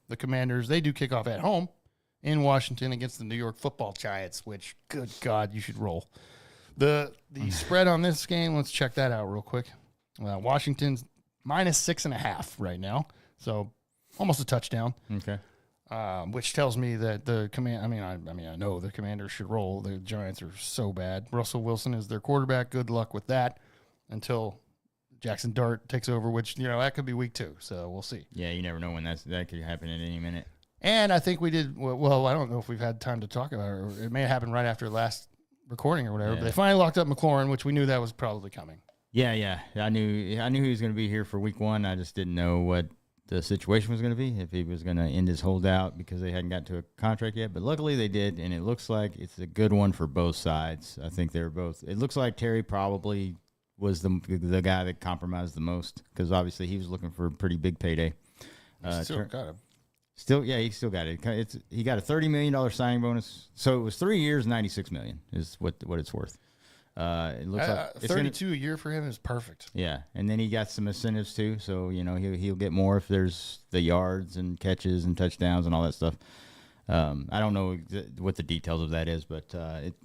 the Commanders, they do kick off at home in Washington against the New York Football Giants, which, good God, you should roll. The spread on this game, let's check that out real quick. Washington's -6.5 right now, so almost a touchdown. Okay. Which tells me that the I know the Commanders should roll. The Giants are so bad. Russell Wilson is their quarterback. Good luck with that until Jackson Dart takes over, which, that could be week 2. So we'll see. Yeah, you never know when that could happen at any minute. And I think we did, well, I don't know if we've had time to talk about it, or it may have happened right after last recording or whatever, but they finally locked up McLaurin, which we knew that was probably coming. Yeah. I knew he was going to be here for week 1. I just didn't know what the situation was going to be, if he was going to end his holdout because they hadn't got to a contract yet. But luckily they did, and it looks like it's a good one for both sides. I think they're both. It looks like Terry probably was the guy that compromised the most because obviously he was looking for a pretty big payday. Still got him. He still got it. He got a $30 million signing bonus. So it was 3 years, $96 million is what it's worth. It looks like 32 a year for him is perfect. Yeah, and then he got some incentives too. So he'll get more if there's the yards and catches and touchdowns and all that stuff. I don't know what the details of that is, but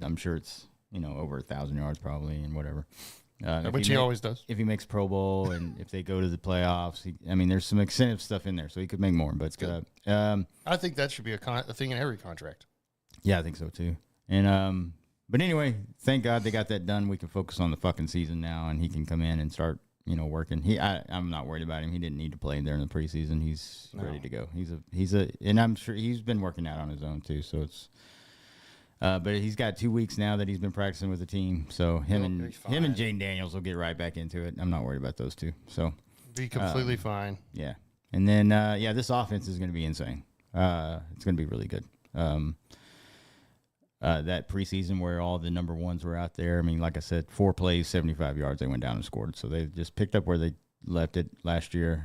I'm sure it's over 1,000 yards probably and whatever. Which he always does. If he makes Pro Bowl and if they go to the playoffs, there's some incentive stuff in there, so he could make more. But I think that should be a thing in every contract. Yeah, I think so too. And but anyway, thank God they got that done. We can focus on the fucking season now, and he can come in and start working. I'm not worried about him. He didn't need to play there in the preseason. He's ready to go. And I'm sure he's been working out on his own too. So it's. But he's got 2 weeks now that he's been practicing with the team. So him and Jaden Daniels will get right back into it. I'm not worried about those two. So be completely fine. Yeah. And then this offense is going to be insane. It's going to be really good. That preseason where all the number ones were out there. I mean, like I said, 4 plays, 75 yards. They went down and scored. So they just picked up where they left it last year.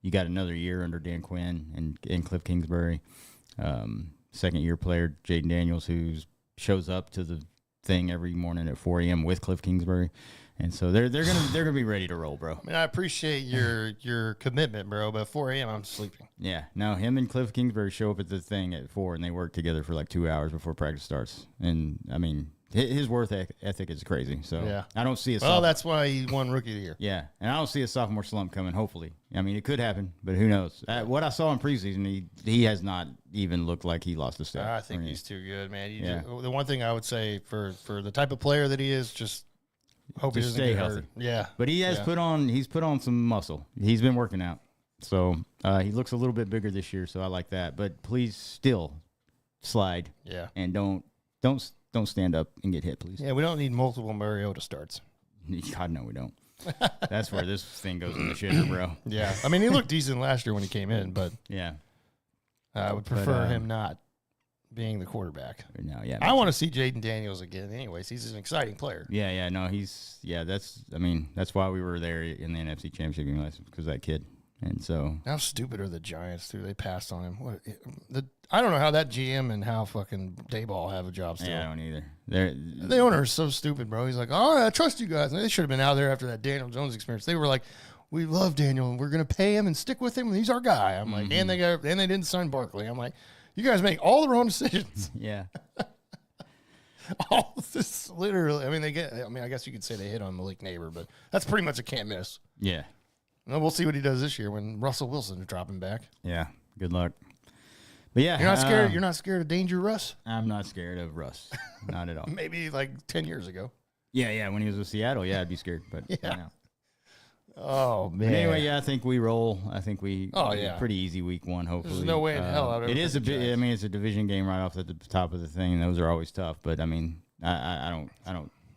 You got another year under Dan Quinn and Cliff Kingsbury. Second-year player Jaden Daniels, who shows up to the thing every morning at 4 a.m. with Cliff Kingsbury, and so they're gonna be ready to roll, bro. I mean, I appreciate your commitment, bro, but at 4 a.m. I'm sleeping. Yeah, no, him and Cliff Kingsbury show up at the thing at 4, and they work together for like 2 hours before practice starts. And I mean, his work ethic is crazy. So yeah. I don't see a. Well, that's why he won Rookie of the Year. Yeah, and I don't see a sophomore slump coming. Hopefully, I mean, it could happen, but who knows? What I saw in preseason, he has not even looked like he lost a step. I think he's too good, man. The one thing I would say for the type of player that he is, just hope he doesn't stay get healthy. hurt. Yeah, but he has put on some muscle. He's been working out, so he looks a little bit bigger this year. So I like that. But please still slide. Yeah, and don't stand up and get hit, please. Yeah, we don't need multiple Mariota starts. God, no, we don't. That's where this thing goes in the shitter, bro. Yeah, I mean, he looked decent last year when he came in, but yeah, I would prefer him not being the quarterback. No, yeah, I want to see Jaden Daniels again. Anyways, he's an exciting player. Yeah, no, that's why we were there in the NFC Championship game last because of that kid. And so, how stupid are the Giants too? They passed on him. I don't know how that GM and how fucking Dayball have a job still. Yeah, I don't either. The owner is so stupid, bro. He's like, oh, I trust you guys. And they should have been out there after that Daniel Jones experience. They were like, we love Daniel and we're gonna pay him and stick with him. And he's our guy. I'm like, and they didn't sign Barkley. I'm like, you guys make all the wrong decisions. Yeah. All this literally. I guess you could say they hit on Malik Neighbor, but that's pretty much a can't miss. Yeah. Well, we'll see what he does this year when Russell Wilson is dropping back. Yeah. Good luck. But yeah, you're not scared. You're not scared of Danger Russ. I'm not scared of Russ. Not at all. Maybe like 10 years ago. Yeah. When he was with Seattle, I'd be scared. But yeah. Oh man. But anyway, I think we roll. I think we. Oh yeah. Pretty easy week one. Hopefully, there's no way in hell. It is a bit. It's a division game right off at the top of the thing, and those are always tough. But I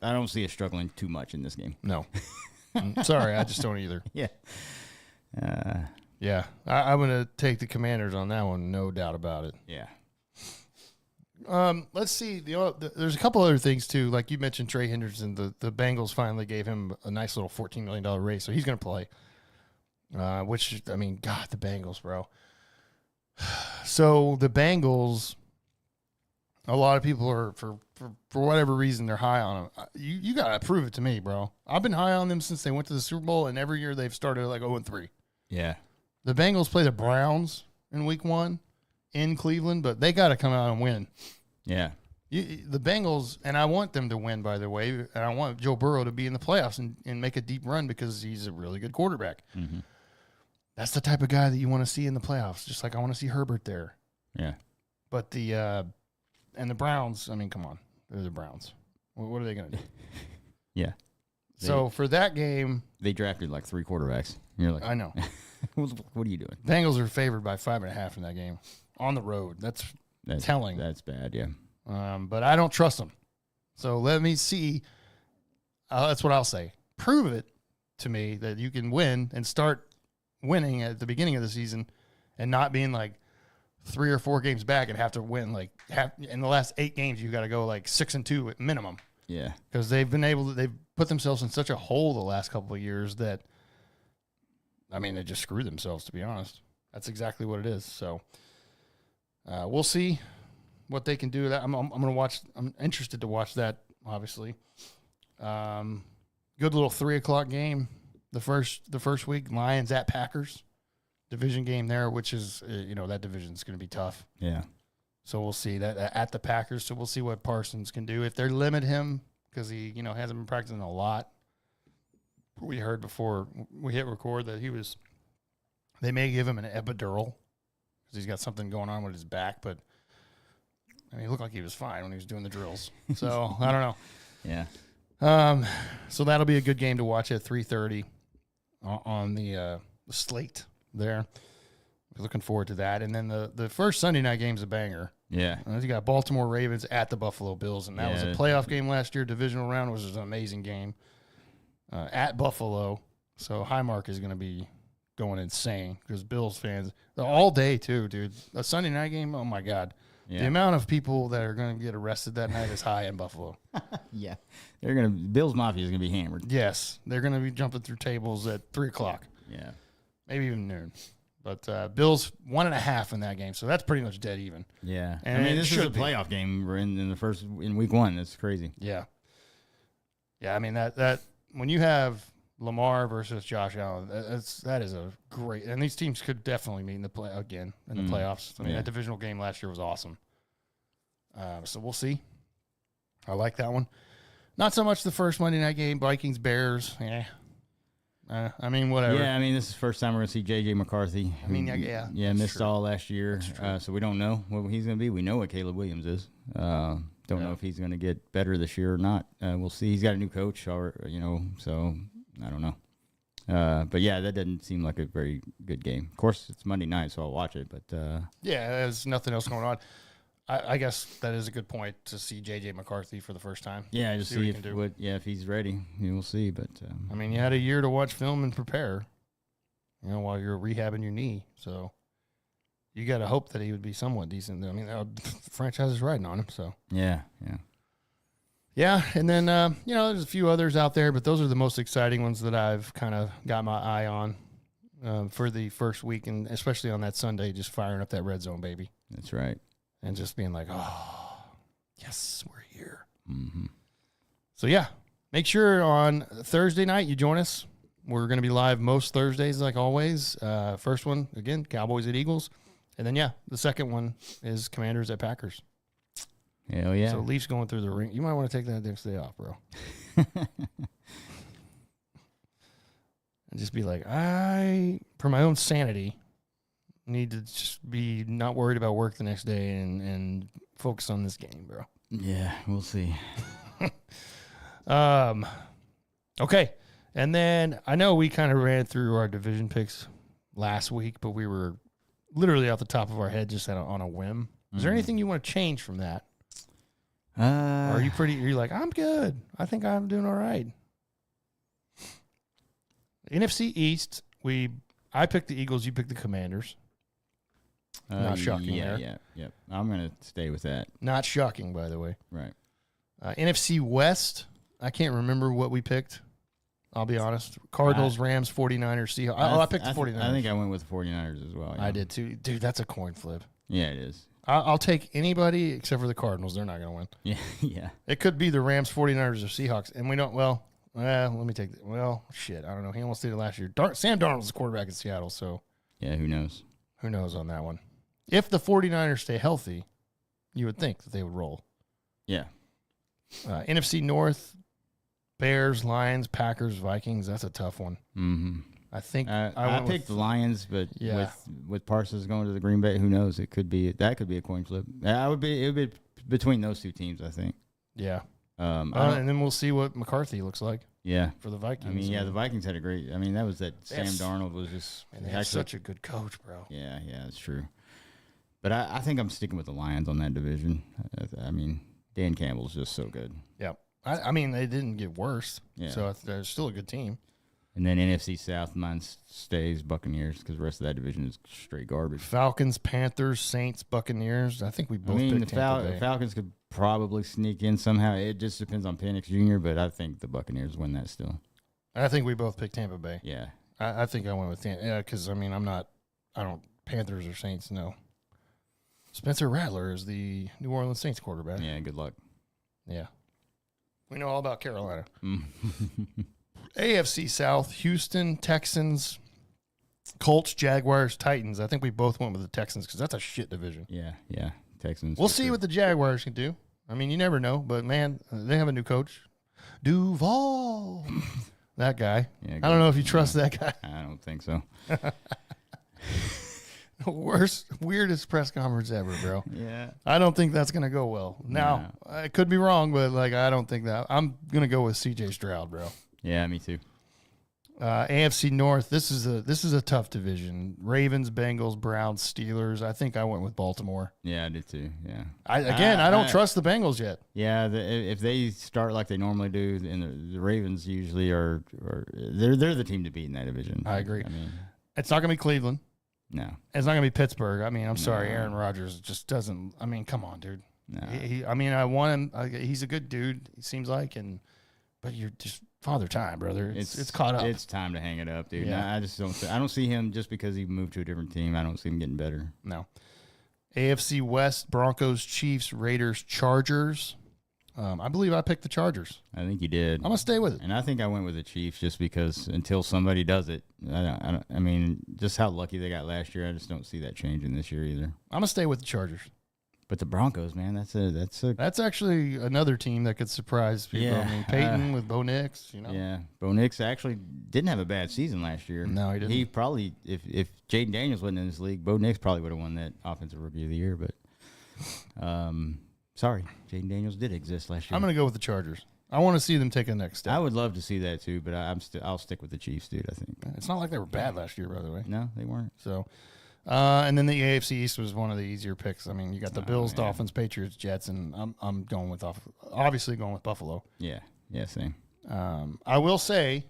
don't see us struggling too much in this game. No. Sorry, I just don't either. Yeah. Yeah. I'm going to take the Commanders on that one, no doubt about it. Yeah. Let's see. There's a couple other things, too. Like you mentioned, Trey Henderson, the Bengals finally gave him a nice little $14 million raise, so he's going to play. Which, I mean, God, the Bengals, bro. So the Bengals, a lot of people are, for whatever reason, they're high on them. You got to prove it to me, bro. I've been high on them since they went to the Super Bowl, and every year they've started like 0-3. Yeah. The Bengals play the Browns in week 1 in Cleveland, but they got to come out and win. Yeah. The Bengals, and I want them to win, by the way, and I want Joe Burrow to be in the playoffs and make a deep run because he's a really good quarterback. Mm-hmm. That's the type of guy that you want to see in the playoffs, just like I want to see Herbert there. Yeah. But the Browns, I mean, come on. They're the Browns. What are they going to do? Yeah. So for that game, they drafted like 3 quarterbacks. You're like, I know. What are you doing? Bengals are favored by 5.5 in that game on the road. That's telling. That's bad. Yeah. But I don't trust them. So let me see. That's what I'll say. Prove it to me that you can win and start winning at the beginning of the season, and not being like 3 or 4 games back and have to win in the last 8 games. You got to go like 6-2 at minimum. Yeah. Because they've put themselves in such a hole the last couple of years that, I mean, they just screwed themselves, to be honest. That's exactly what it is. So we'll see what they can do. That I'm going to watch. I'm interested to watch that, obviously. Good little 3:00 game. The first week, Lions at Packers. Division game there, which is, that division's going to be tough. Yeah. So we'll see that at the Packers. So we'll see what Parsons can do. If they limit him because he, hasn't been practicing a lot. We heard before we hit record that they may give him an epidural because he's got something going on with his back. But, I mean, he looked like he was fine when he was doing the drills. So, I don't know. Yeah. So that'll be a good game to watch at 3:30 on the slate there. Looking forward to that. And then the first Sunday night game's a banger. Yeah. You got Baltimore Ravens at the Buffalo Bills, and that was a playoff game last year, divisional round, which was an amazing game at Buffalo. So Highmark is going to be going insane because Bills fans, all day too, dude. A Sunday night game, oh, my God. Yeah. The amount of people that are going to get arrested that night is high in Buffalo. Yeah. Bills Mafia is going to be hammered. Yes. They're going to be jumping through tables at 3:00. Yeah. Maybe even noon. But Bills 1.5 in that game, so that's pretty much dead even. Yeah, and this is a playoff game. We're in week 1. That's crazy. Yeah, I mean that when you have Lamar versus Josh Allen, that is a great. And these teams could definitely meet in the playoffs. I mean that divisional game last year was awesome. So we'll see. I like that one. Not so much the first Monday night game, Vikings Bears. Yeah. I mean, whatever. Yeah, I mean, this is the first time we're going to see J.J. McCarthy. Yeah, missed all last year. So we don't know what he's going to be. We know what Caleb Williams is. Don't know if he's going to get better this year or not. We'll see. He's got a new coach, so I don't know. But, yeah, that doesn't seem like a very good game. Of course, it's Monday night, so I'll watch it. But yeah, there's nothing else going on. I guess that is a good point to see J.J. McCarthy for the first time. Yeah, just see if he's ready. We'll see. But I mean, you had a year to watch film and prepare, while you're rehabbing your knee. So you got to hope that he would be somewhat decent. I mean, the franchise is riding on him. So yeah. And then there's a few others out there, but those are the most exciting ones that I've kind of got my eye on for the first week, and especially on that Sunday, just firing up that red zone, baby. That's right. And just being like, oh, yes, we're here. Mm-hmm. So, yeah, make sure on Thursday night you join us. We're going to be live most Thursdays, like always. First one, again, Cowboys at Eagles. And then, the second one is Commanders at Packers. Hell yeah. So, Leafs going through the ring. You might want to take that next day off, bro. And just be like, for my own sanity, need to just be not worried about work the next day and focus on this game, bro. Yeah, we'll see. Okay. And then I know we kind of ran through our division picks last week, but we were literally off the top of our head just on a whim. Is there anything you want to change from that? Or are you're like, I'm good. I think I'm doing all right. NFC East, I picked the Eagles, you picked the Commanders. Not shocking there. Yeah. I'm going to stay with that. Not shocking, by the way. Right. NFC West, I can't remember what we picked. I'll be honest. Cardinals, Rams, 49ers, Seahawks. I picked the 49ers. I think I went with the 49ers as well. Yeah. I did too. Dude, that's a coin flip. Yeah, it is. I'll take anybody except for the Cardinals. They're not going to win. Yeah. It could be the Rams, 49ers, or Seahawks. And we don't, let me take it. Well, shit. I don't know. He almost did it last year. Sam Darnold's the quarterback in Seattle, so. Yeah, who knows? Who knows on that one? If the 49ers stay healthy, you would think that they would roll. Yeah. NFC North, Bears, Lions, Packers, Vikings. That's a tough one. Mm-hmm. I think I picked the Lions, but with Parsons going to the Green Bay, who knows? That could be a coin flip. It would be between those two teams, I think. Yeah. And then we'll see what McCarthy looks like. Yeah. For the Vikings. I mean, the Vikings had a great. I mean, that was that Sam Darnold was just. And they had such a good coach, bro. Yeah, that's true. But I think I'm sticking with the Lions on that division. I mean, Dan Campbell's just so good. Yeah. I mean, they didn't get worse. Yeah. So they're still a good team. And then NFC South, mine stays Buccaneers because the rest of that division is straight garbage. Falcons, Panthers, Saints, Buccaneers. I think we both the picked Tampa Bay. Falcons could probably sneak in somehow. It just depends on Penix Jr., but I think the Buccaneers win that still. I think we both picked Tampa Bay. Yeah. I think I went with Tampa. Yeah, because, I don't, Panthers or Saints, no. Spencer Rattler is the New Orleans Saints quarterback. Yeah, good luck. Yeah. We know all about Carolina. AFC South, Houston, Texans, Colts, Jaguars, Titans. I think we both went with the Texans because that's a shit division. Yeah. Texans. We'll see what the Jaguars can do. I mean, you never know, but, man, they have a new coach. Duval. That guy. Yeah, I don't know if you trust that guy. I don't think so. Weirdest press conference ever, bro. Yeah. I don't think that's going to go well. Now, I could be wrong, but, I don't think that. I'm going to go with C.J. Stroud, bro. Yeah, me too. AFC North, this is a tough division. Ravens, Bengals, Browns, Steelers. I think I went with Baltimore. Yeah, I did too. Yeah. I don't trust the Bengals yet. Yeah, if they start like they normally do, and the Ravens usually are they're the team to beat in that division. I agree. I mean, it's not going to be Cleveland. no. It's not going to be Pittsburgh. I mean, I'm sorry, Aaron Rodgers just doesn't. I mean, come on, dude. No. I want him. He's a good dude. He seems like, but you're just father time, brother. It's caught up. It's time to hang it up, dude. Yeah. I just don't. I don't see him just because he moved to a different team. I don't see him getting better. No. AFC West, Broncos, Chiefs, Raiders, Chargers. I believe I picked the Chargers. I think you did. I'm gonna stay with it. And I think I went with the Chiefs just because until somebody does it, I mean, just how lucky they got last year. I just don't see that changing this year either. I'm gonna stay with the Chargers. But the Broncos, man, That's actually another team that could surprise people. Yeah, I mean, Peyton with Bo Nix, Yeah, Bo Nix actually didn't have a bad season last year. No, he didn't. He probably, if Jaden Daniels wasn't in this league, Bo Nix probably would have won that Offensive Rookie of the Year. But, sorry, Jaden Daniels did exist last year. I'm gonna go with the Chargers. I want to see them take a next step. I would love to see that too, but I'll stick with the Chiefs, dude. I think It's not like they were bad last year, by the way. no, they weren't. So, and then the AFC East was one of the easier picks. I mean, you got the Bills, man. Dolphins, Patriots, Jets, and I'm going with obviously going with Buffalo. Yeah, same. I will say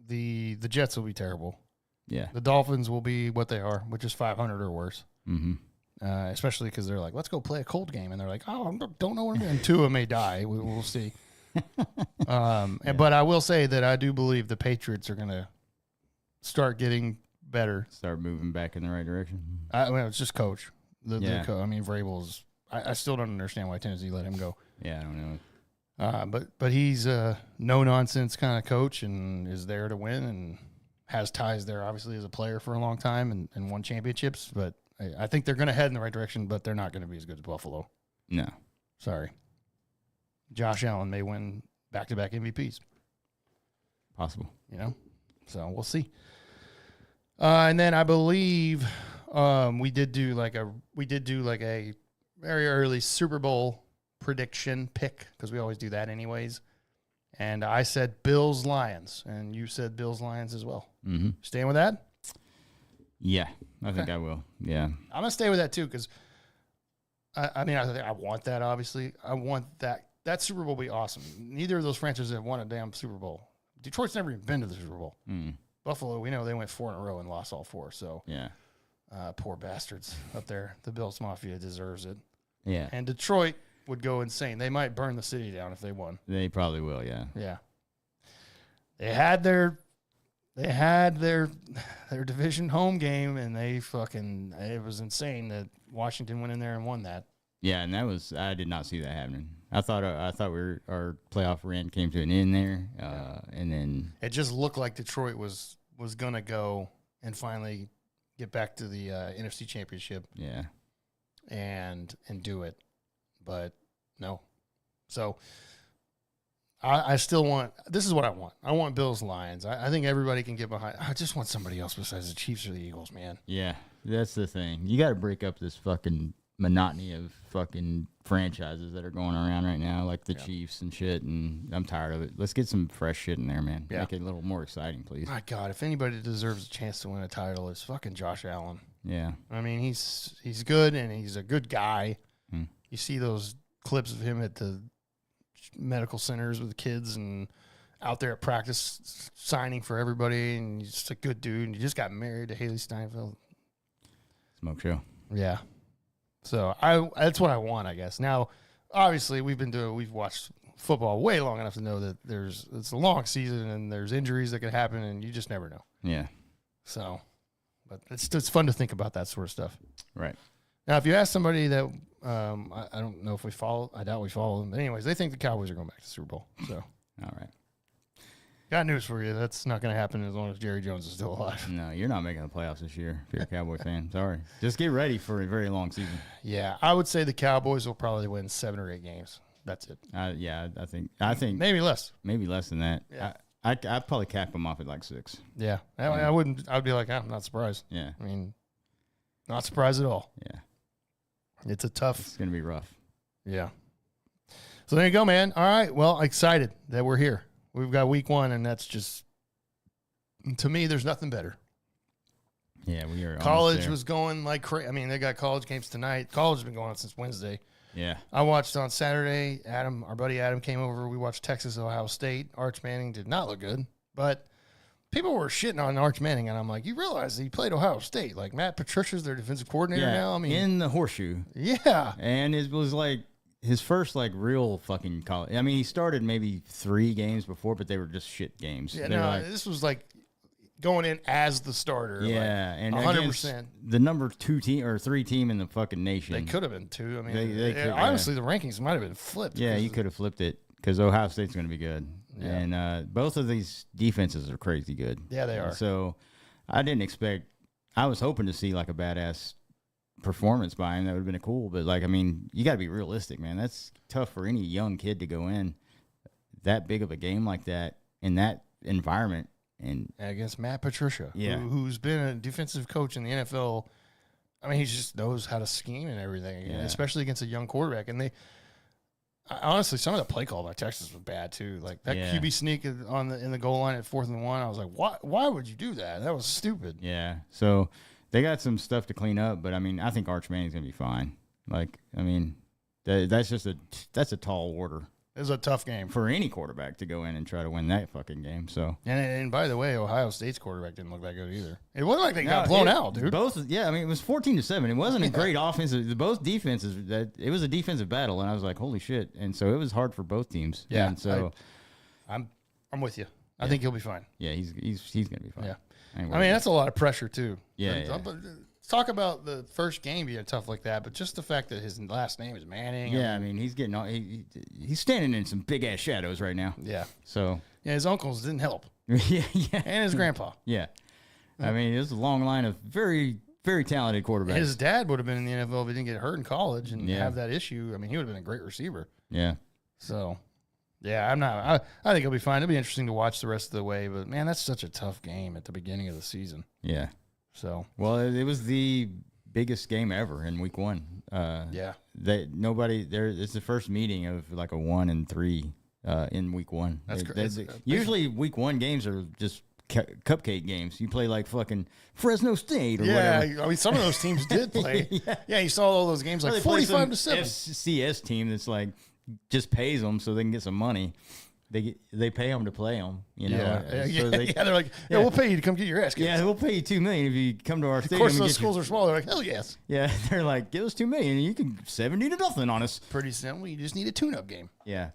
the Jets will be terrible. Yeah. The Dolphins will be what they are, which is 500 or worse. Mm-hmm. Especially because they're like, let's go play a cold game, and they're like, oh, I don't know what I'm doing. And Tua may die. We'll see. But I will say that I do believe the Patriots are going to start getting better. Start moving back in the right direction. It's just coach. The Yeah. Vrabel's. I still don't understand why Tennessee let him go. Yeah, I don't know. But he's a no nonsense kind of coach and is there to win and has ties there obviously as a player for a long time and won championships. But I think they're going to head in the right direction, but they're not going to be as good as Buffalo. No. Sorry. Josh Allen may win back-to-back MVPs. Possible. So we'll see. And then I believe we did do like a very early Super Bowl prediction pick because we always do that anyways. And I said Bills Lions, and you said Bills Lions as well. Mm-hmm. Staying with that? Yeah, I think I will. Yeah. I'm gonna stay with that too because I want that. Obviously, I want that. That Super Bowl will be awesome. Neither of those franchises have won a damn Super Bowl. Detroit's never even been to the Super Bowl. Mm. Buffalo, we know they went 4 in a row and lost all 4. So Yeah. Poor bastards up there. The Bills Mafia deserves it. Yeah. And Detroit would go insane. They might burn the city down if they won. They probably will. Yeah. Yeah. They had their division home game, and it was insane that Washington went in there and won that. Yeah, and I did not see that happening. I thought our playoff run came to an end there, and then it just looked like Detroit was gonna go and finally get back to the NFC Championship. Yeah, and do it, but no. So I still want. This is what I want. I want Bills Lions. I think everybody can get behind. I just want somebody else besides the Chiefs or the Eagles, man. Yeah, that's the thing. You got to break up this fucking monotony of fucking franchises that are going around right now, like the Chiefs and shit, and I'm tired of it. Let's get some fresh shit in there, man. Yeah. Make it a little more exciting, please. My God, if anybody deserves a chance to win a title, it's fucking Josh Allen. Yeah. I mean, he's good, and he's a good guy. Hmm. You see those clips of him at the medical centers with the kids and out there at practice signing for everybody, and he's just a good dude. And he just got married to Haley Steinfeld. Smoke show. Yeah. So that's what I want, I guess. Now, obviously, we've watched football way long enough to know that it's a long season and there's injuries that could happen, and you just never know. Yeah. So, but it's fun to think about that sort of stuff. Right. Now, if you ask somebody that I don't know if we follow, I doubt we follow them. But anyways, they think the Cowboys are going back to the Super Bowl. So, all right. Got news for you. That's not going to happen as long as Jerry Jones is still alive. No, you're not making the playoffs this year if you're a Cowboy fan. Sorry. Just get ready for a very long season. Yeah, I would say the Cowboys will probably win 7 or 8 games. That's it. Yeah, I think maybe less. Maybe less than that. Yeah. I'd probably cap them off at like 6. Yeah, I wouldn't. I'd be like, I'm not surprised. Yeah. I mean, not surprised at all. Yeah. It's gonna be rough. Yeah. So there you go, man. All right. Well, excited that we're here. We've got week 1, and that's just, to me, there's nothing better. Yeah, we are. College was going like crazy. I mean, they got college games tonight. College has been going on since Wednesday. Yeah. I watched on Saturday. Our buddy Adam came over. We watched Texas, Ohio State. Arch Manning did not look good, but people were shitting on Arch Manning, and I'm like, you realize he played Ohio State. Like, Matt Patricia's their defensive coordinator now. I mean, in the horseshoe. Yeah. And it was like his first like real fucking college. I mean, he started maybe 3 games before, but they were just shit games. Yeah, no, this was like going in as the starter. Yeah, like and 100%. The number 2 team or 3 team in the fucking nation. They could have been 2. I mean, They could, honestly, the rankings might have been flipped. Yeah, you could have flipped it because Ohio State's going to be good. Yeah. And both of these defenses are crazy good. Yeah, they are. And so I didn't expect – I was hoping to see like a badass performance by him. That would have been cool. But, like, I mean, you got to be realistic, man. That's tough for any young kid to go in that big of a game like that in that environment. And against Matt Patricia, yeah. who's been a defensive coach in the NFL. I mean, he just knows how to scheme and everything, especially against a young quarterback. And honestly, some of the play call by Texas was bad too. Like that QB sneak in the goal line at 4th and 1. I was like, why would you do that? That was stupid. Yeah. So they got some stuff to clean up, but I mean, I think Arch Manning's gonna be fine. Like, I mean, that's a tall order. It was a tough game for any quarterback to go in and try to win that fucking game. So and by the way, Ohio State's quarterback didn't look that good either. It wasn't like they got blown out, dude. I mean, it was 14-7. It wasn't a great offensive. Both defenses. It was a defensive battle, and I was like, holy shit! And so it was hard for both teams. Yeah. And so I'm with you. I think he'll be fine. Yeah, he's gonna be fine. Yeah. I mean, that's a lot of pressure too. Yeah. But talk about the first game being tough like that, but just the fact that his last name is Manning. Yeah, I mean he's getting he's standing in some big ass shadows right now. Yeah. So his uncles didn't help. yeah, and his grandpa. Yeah. I mean, there's a long line of very, very talented quarterbacks. His dad would have been in the NFL if he didn't get hurt in college and have that issue. I mean, he would have been a great receiver. Yeah. So, yeah, I think he'll be fine. It'll be interesting to watch the rest of the way, but man, that's such a tough game at the beginning of the season. Yeah. So, well, it was the biggest game ever in week 1. Yeah. It's the first meeting of like a 1-3 in week 1. That's crazy. Usually week 1 games are just cupcake games. You play like fucking Fresno State or whatever. I mean, some of those teams did play. Yeah, you saw all those games like 45-7. FCS team that's like just pays them so they can get some money. They pay them to play them, you know. They're like, we'll pay you to come get your ass kicked. Yeah, we'll pay you $2 million if you come to our stadium. Of course, those schools are small. They're like, hell yes. Yeah, they're like, give us $2 million and you can 70-0 on us. Pretty simple. You just need a tune-up game. Yeah,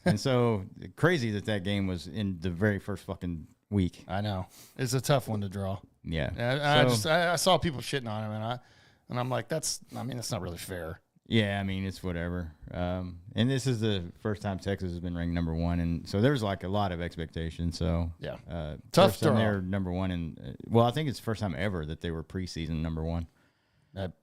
and so crazy that game was in the very first fucking week. I know it's a tough one to draw. Yeah, I saw people shitting on him, and I'm like, that's not really fair. Yeah, I mean, it's whatever. And this is the first time Texas has been ranked number 1, and so there's like a lot of expectation. So yeah, tough time they're number 1, and I think it's the first time ever that they were preseason number 1.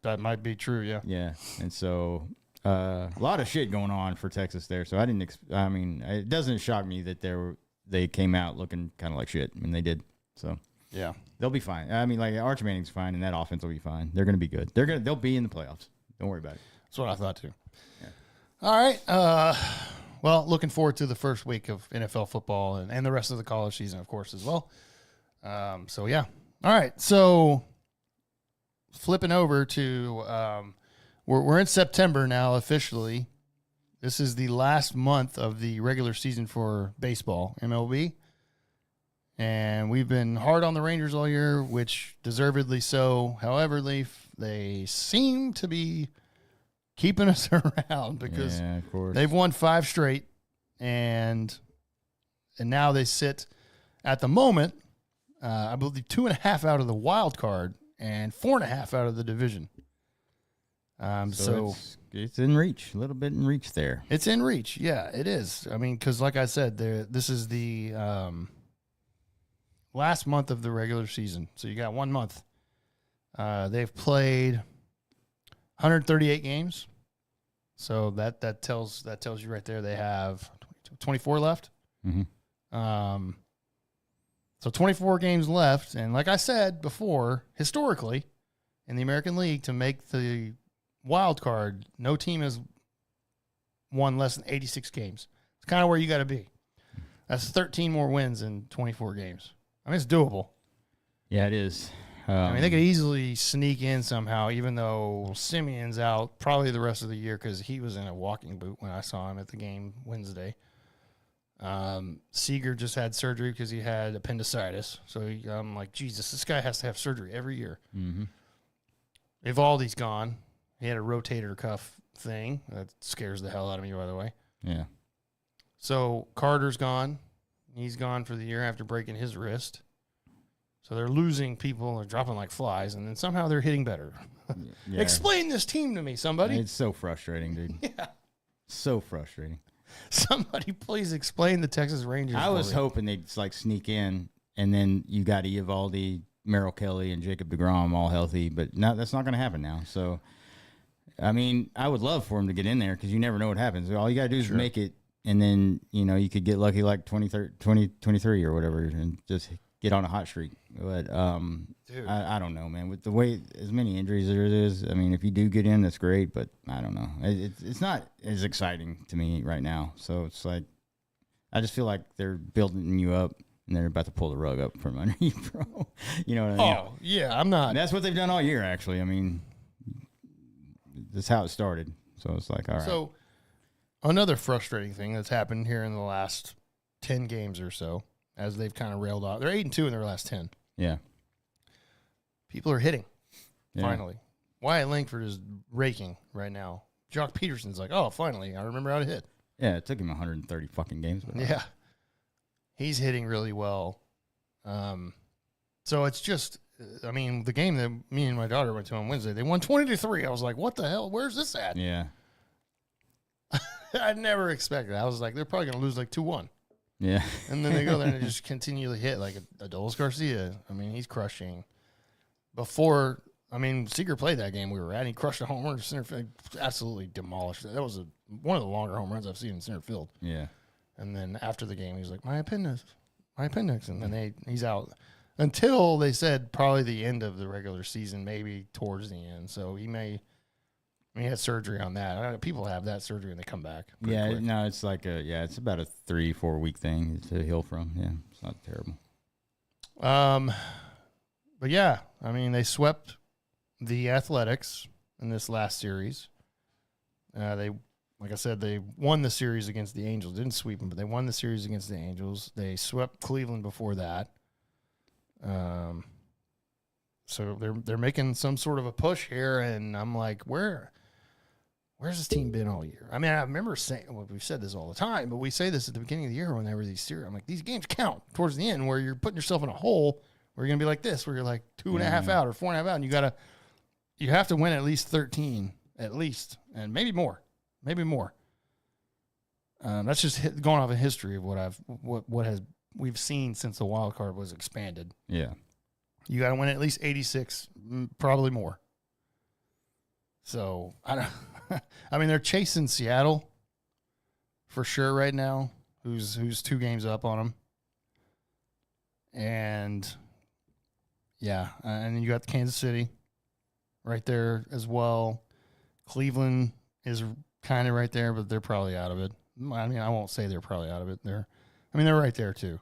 That might be true. Yeah. Yeah, and so a lot of shit going on for Texas there. So I didn't. I mean, it doesn't shock me that they came out looking kind of like shit. I mean, they did. So yeah, they'll be fine. I mean, like Arch Manning's fine, and that offense will be fine. They're going to be good. They'll be in the playoffs. Don't worry about it. That's what I thought too. Yeah. All right. Well, looking forward to the first week of NFL football and the rest of the college season, of course, as well. So yeah. All right. So flipping over to we're in September now officially. This is the last month of the regular season for baseball, MLB. And we've been hard on the Rangers all year, which deservedly so. However, Leaf, they seem to be keeping us around because of course. they've won 5 straight, and now they sit at the moment, I believe 2.5 out of the wild card and 4.5 out of the division. So it's in reach, a little bit in reach there. It's in reach, yeah, it is. I mean, because like I said, this is the last month of the regular season, so you got 1 month. They've played 138 games, so that tells you right there they have 24 left. Mm-hmm. So 24 games left, and like I said before, historically in the American League, to make the wild card, no team has won less than 86 games. It's kind of where you got to be. That's 13 more wins in 24 games. I mean, it's doable. Yeah, it is. I mean, they could easily sneak in somehow, even though Simeon's out probably the rest of the year because he was in a walking boot when I saw him at the game Wednesday. Seager just had surgery because he had appendicitis. So I'm like, Jesus, this guy has to have surgery every year. Mm-hmm. Evaldi's gone. He had a rotator cuff thing. That scares the hell out of me, by the way. Yeah. So Carter's gone. He's gone for the year after breaking his wrist. So they're losing people. They're dropping like flies, and then somehow they're hitting better. Yeah. Explain this team to me, somebody. It's so frustrating, dude. Yeah. So frustrating. Somebody please explain the Texas Rangers. I was hoping they'd like sneak in, and then you got Eovaldi, Merrill Kelly, and Jacob deGrom all healthy, but no, that's not going to happen now. So, I mean, I would love for them to get in there because you never know what happens. All you got to do is make it, and then, you could get lucky like 2023 or whatever and just get on a hot streak. But I don't know, man. With the way, as many injuries there is, I mean, if you do get in, that's great, but I don't know. It's not as exciting to me right now. So it's like, I just feel like they're building you up and they're about to pull the rug up from under you, bro. You know what I mean? Oh, yeah, I'm not. And that's what they've done all year, actually. I mean, that's how it started. So it's like, all right. So another frustrating thing that's happened here in the last 10 games or so, as they've kind of railed off. They're 8-2 in their last 10. Yeah. People are hitting, Yeah. finally. Wyatt Langford is raking right now. Jock Peterson's like, oh, finally, I remember how to hit. Yeah, it took him 130 fucking games. But Yeah. He's hitting really well. So it's just, I mean, the game that me and my daughter went to on Wednesday, they won 20-3. I was like, what the hell? Where's this at? Yeah. I never expected that. I was like, they're probably going to lose like 2-1. Yeah. And then they go there and they just continually hit like Adolis Garcia. I mean, he's crushing. Before, I mean, Seager played that game we were at. And he crushed a home run. Center field, absolutely demolished it. That was one of the longer home runs I've seen in center field. Yeah. And then after the game, he was like, my appendix. And then he's out until they said probably the end of the regular season, maybe towards the end. So he had surgery on that. People have that surgery and they come back. Yeah, quick. no, it's like it's about a 3-4 week thing to heal from. Yeah, it's not terrible. But yeah, I mean, they swept the Athletics in this last series. Like I said, they won the series against the Angels. Didn't sweep them, but they won the series against the Angels. They swept Cleveland before that. So they're making some sort of a push here, and I'm like, where's this team been all year? I mean, I remember saying, well, we've said this all the time, but we say this at the beginning of the year whenever these series. I'm like, these games count towards the end where you're putting yourself in a hole where you're gonna be like this, where you're like 2.5 out or 4.5 out, and you have to win at least 13, at least, and maybe more. That's just going off a history of what we've seen since the wild card was expanded. Yeah. You got to win at least 86, probably more. So I mean, they're chasing Seattle for sure right now, who's 2 games up on them, and yeah, and then you got Kansas City right there as well. Cleveland is kind of right there, but they're probably out of it. I mean, I won't say they're probably out of it. They're right there too.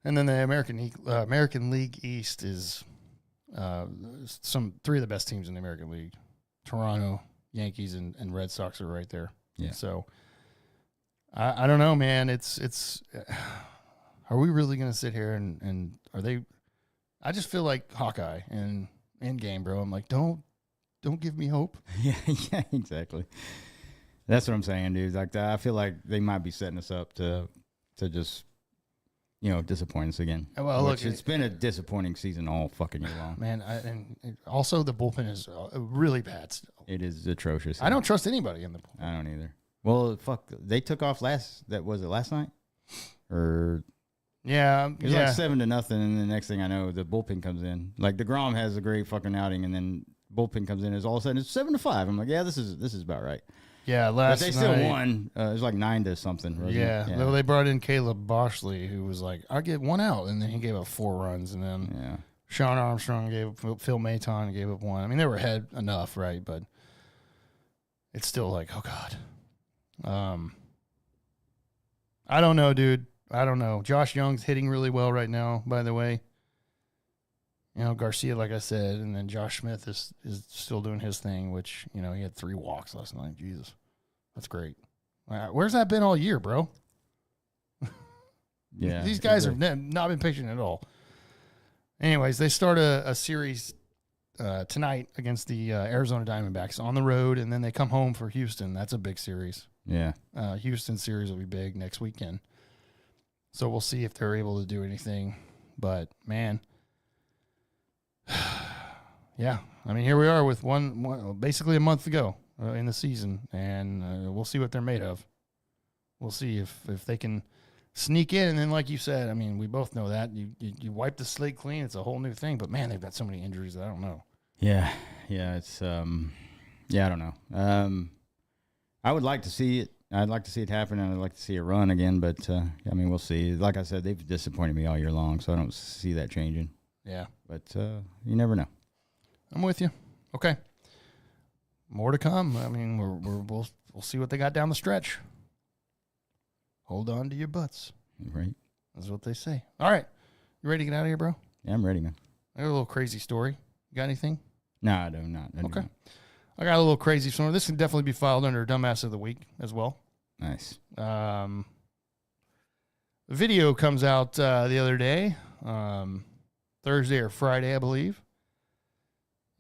And then the American League East is 3 of the best teams in the American League. Toronto, Yankees, and Red Sox are right there. Yeah. So I don't know, man. It's. Are we really gonna sit here and are they? I just feel like Hawkeye and Endgame, bro. I'm like, don't give me hope. Yeah, exactly. That's what I'm saying, dude. Like, I feel like they might be setting us up to just, disappoint us again. Well, look, it's been a disappointing season all fucking year long. Man, and also the bullpen is really bad still. It is atrocious. I don't trust anybody in the bullpen. I don't either. Well, fuck, they took off last night? Or Yeah, it was like 7-0, and the next thing I know, the bullpen comes in. Like, DeGrom has a great fucking outing, and then bullpen comes in, and all of a sudden it's 7-5. I'm like, yeah, this is about right. Yeah, but they still won. It was like 9-something. Yeah. Well, they brought in Caleb Boschley, who was like, "I'll get one out," and then he gave up 4 runs, and then Sean Armstrong gave up, Phil Maton gave up 1. I mean, they were ahead enough, right? But it's still like, oh god. I don't know, dude. I don't know. Josh Young's hitting really well right now, by the way. Garcia, like I said, and then Josh Smith is still doing his thing, which, he had 3 walks last night. Jesus. That's great. Where's that been all year, bro? Yeah. These guys have not been pitching at all. Anyways, they start a series tonight against the Arizona Diamondbacks on the road, and then they come home for Houston. That's a big series. Yeah. Houston series will be big next weekend. So we'll see if they're able to do anything. But, man, yeah. I mean, here we are with one basically a month to go in the season, and we'll see what they're made of. We'll see if they can sneak in. And then, like you said, I mean, we both know that. You wipe the slate clean, it's a whole new thing. But, man, they've got so many injuries that I don't know. Yeah. Yeah, it's I don't know. I would like to see it. I'd like to see it happen, and I'd like to see it run again. But, I mean, we'll see. Like I said, they've disappointed me all year long, so I don't see that changing. Yeah. But you never know. I'm with you. Okay. More to come. I mean, we'll see what they got down the stretch. Hold on to your butts. Right. That's what they say. All right. You ready to get out of here, bro? Yeah, I'm ready, man. I got a little crazy story. You got anything? No, I do not. Okay. I got a little crazy story. This can definitely be filed under Dumbass of the Week as well. Nice. The video comes out the other day, Thursday or Friday, I believe.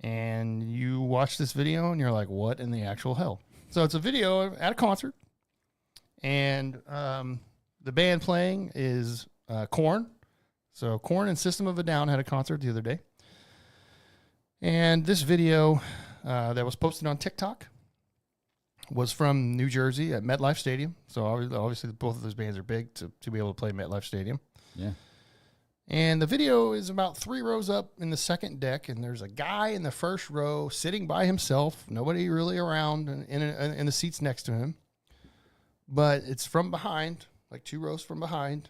And you watch this video and you're like, what in the actual hell? So it's a video at a concert. And the band playing is Korn. So Korn and System of a Down had a concert the other day. And this video that was posted on TikTok was from New Jersey at MetLife Stadium. So obviously both of those bands are big to be able to play MetLife Stadium. Yeah. And the video is about 3 rows up in the second deck, and there's a guy in the first row sitting by himself, nobody really around in the seats next to him. But it's from behind, like 2 rows from behind.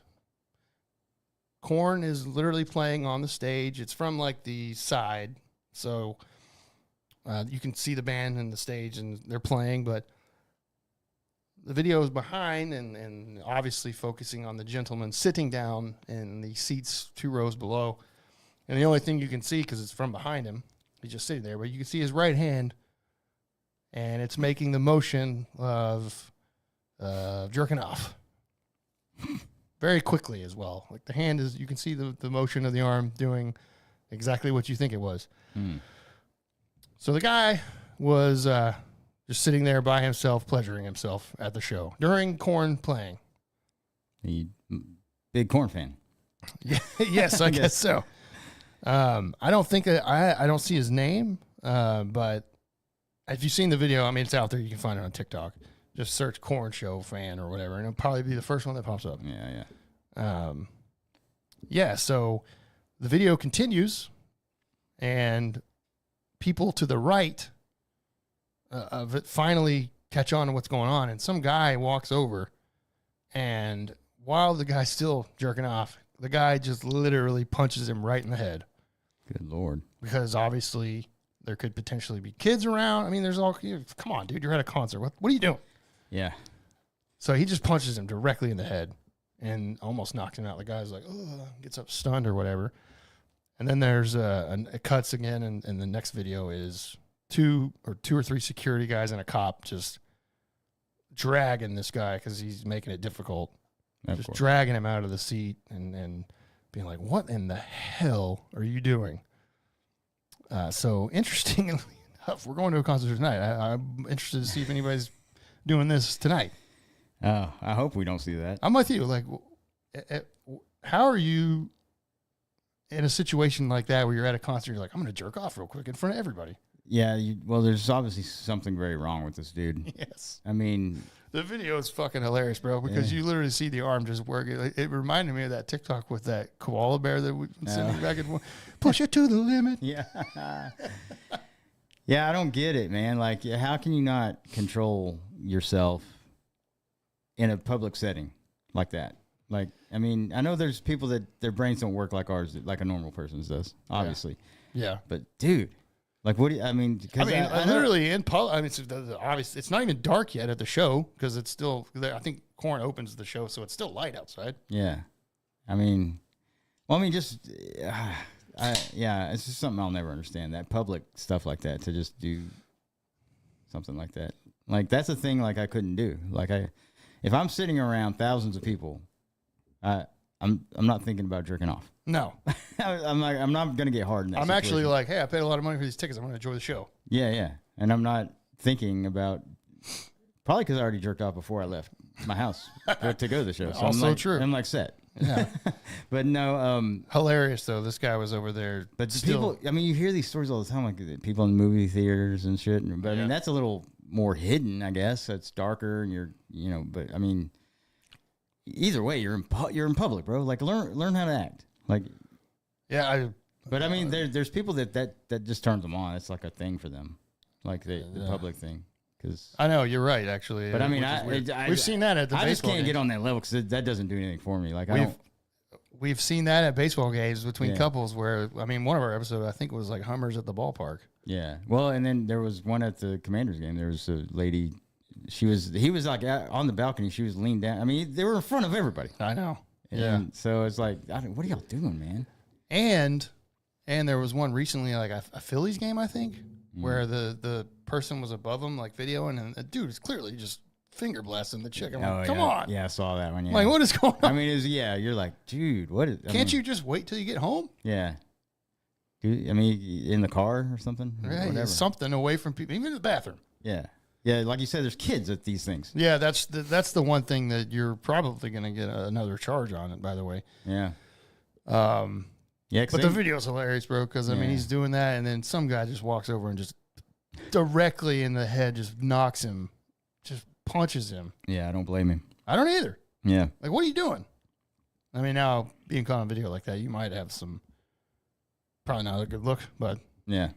Korn is literally playing on the stage. It's from like the side, so you can see the band and the stage, and they're playing, but the video is behind and obviously focusing on the gentleman sitting down in the seats 2 rows below. And the only thing you can see, because it's from behind him, he's just sitting there, but you can see his right hand, and it's making the motion of jerking off. Very quickly as well. Like the hand is, you can see the motion of the arm doing exactly what you think it was. So the guy was just sitting there by himself, pleasuring himself at the show during Korn playing. Big Korn fan. Yes, I guess so. I don't think I don't see his name, but if you've seen the video, I mean, it's out there. You can find it on TikTok. Just search Korn Show fan or whatever, and it'll probably be the first one that pops up. Yeah. So the video continues, and people to the right of it finally catch on to what's going on, and some guy walks over, and while the guy's still jerking off, the guy just literally punches him right in the head. Good Lord. Because obviously there could potentially be kids around. I mean, there's all, come on, dude, you're at a concert. What are you doing? Yeah. So he just punches him directly in the head and almost knocks him out. The guy's like, oh, gets up stunned or whatever. And then there's it cuts again, and the next video is two or three security guys and a cop just dragging this guy because he's making it difficult. Of Just course. dragging him out of the seat and being like, what in the hell are you doing? So interestingly enough, we're going to a concert tonight. I'm interested to see if anybody's doing this tonight. Oh, I hope we don't see that. I'm with you. Like, how are you in a situation like that where you're at a concert, you're like, I'm going to jerk off real quick in front of everybody? Yeah, well, there's obviously something very wrong with this dude. Yes. I mean, The video is fucking hilarious, bro, because you literally see the arm just working. It reminded me of that TikTok with that koala bear that we've been sending back and forth. Push it to the limit. yeah. Yeah, I don't get it, man. Like, how can you not control yourself in a public setting like that? Like, I mean, I know there's people that their brains don't work like ours, like a normal person's does, obviously. Yeah. But, dude, like, what do you, I mean, I mean, literally in public, I mean, obviously, it's not even dark yet at the show because it's still, I think Korn opens the show, so it's still light outside. Yeah. I mean, well, I mean, just, yeah, it's just something I'll never understand. That public stuff like that, to just do something like that. Like, that's a thing, like, I couldn't do. Like, if I'm sitting around thousands of people, I'm not thinking about jerking off. No. I'm not gonna get hard in that. I'm situation. actually like, hey, I paid a lot of money for these tickets. I'm going to enjoy the show. Yeah, and I'm not thinking about, probably because I already jerked off before I left my house to go to the show. So Also I'm like, true. I'm like set. Yeah. But no, Hilarious though. This guy was over there. but still, people, I mean, you hear these stories all the time, like people in movie theaters and shit. But I mean, that's a little more hidden, I guess. It's darker, and but I mean, either way, you're in public, bro. Like, learn how to act. Like, yeah, but I mean, there's people that just turns them on. It's like a thing for them, like the public thing. Because I know you're right, actually. But I mean, we've seen that at the. I just baseball can't games. get on that level because that doesn't do anything for me. Like, We've seen that at baseball games between couples where, I mean, one of our episodes, I think, was like Hummers at the ballpark. Yeah. Well, and then there was one at the Commanders game. There was a lady. He was like on the balcony. She was leaned down. I mean, they were in front of everybody. I know. And so it's like, what are y'all doing, man? And there was one recently, like a Phillies game, I think, where the person was above him, like videoing, and the dude is clearly just finger blasting the chick. I'm like, come on. Yeah, I saw that one. Yeah. Like, what is going on? I mean, you're like, dude, what is... Can't you just wait till you get home? Yeah. Dude, I mean, in the car or something? Yeah, Whatever. something away from people, even in the bathroom. Yeah. Yeah, like you said, there's kids at these things. Yeah, that's the one thing that you're probably going to get another charge on it, by the way. Yeah. Yeah, but the video's hilarious, bro, because, I mean, he's doing that, and then some guy just walks over and just directly in the head just knocks him, just punches him. Yeah, I don't blame him. I don't either. Yeah. Like, what are you doing? I mean, now, being caught on video like that, you might have some, probably not a good look, but yeah.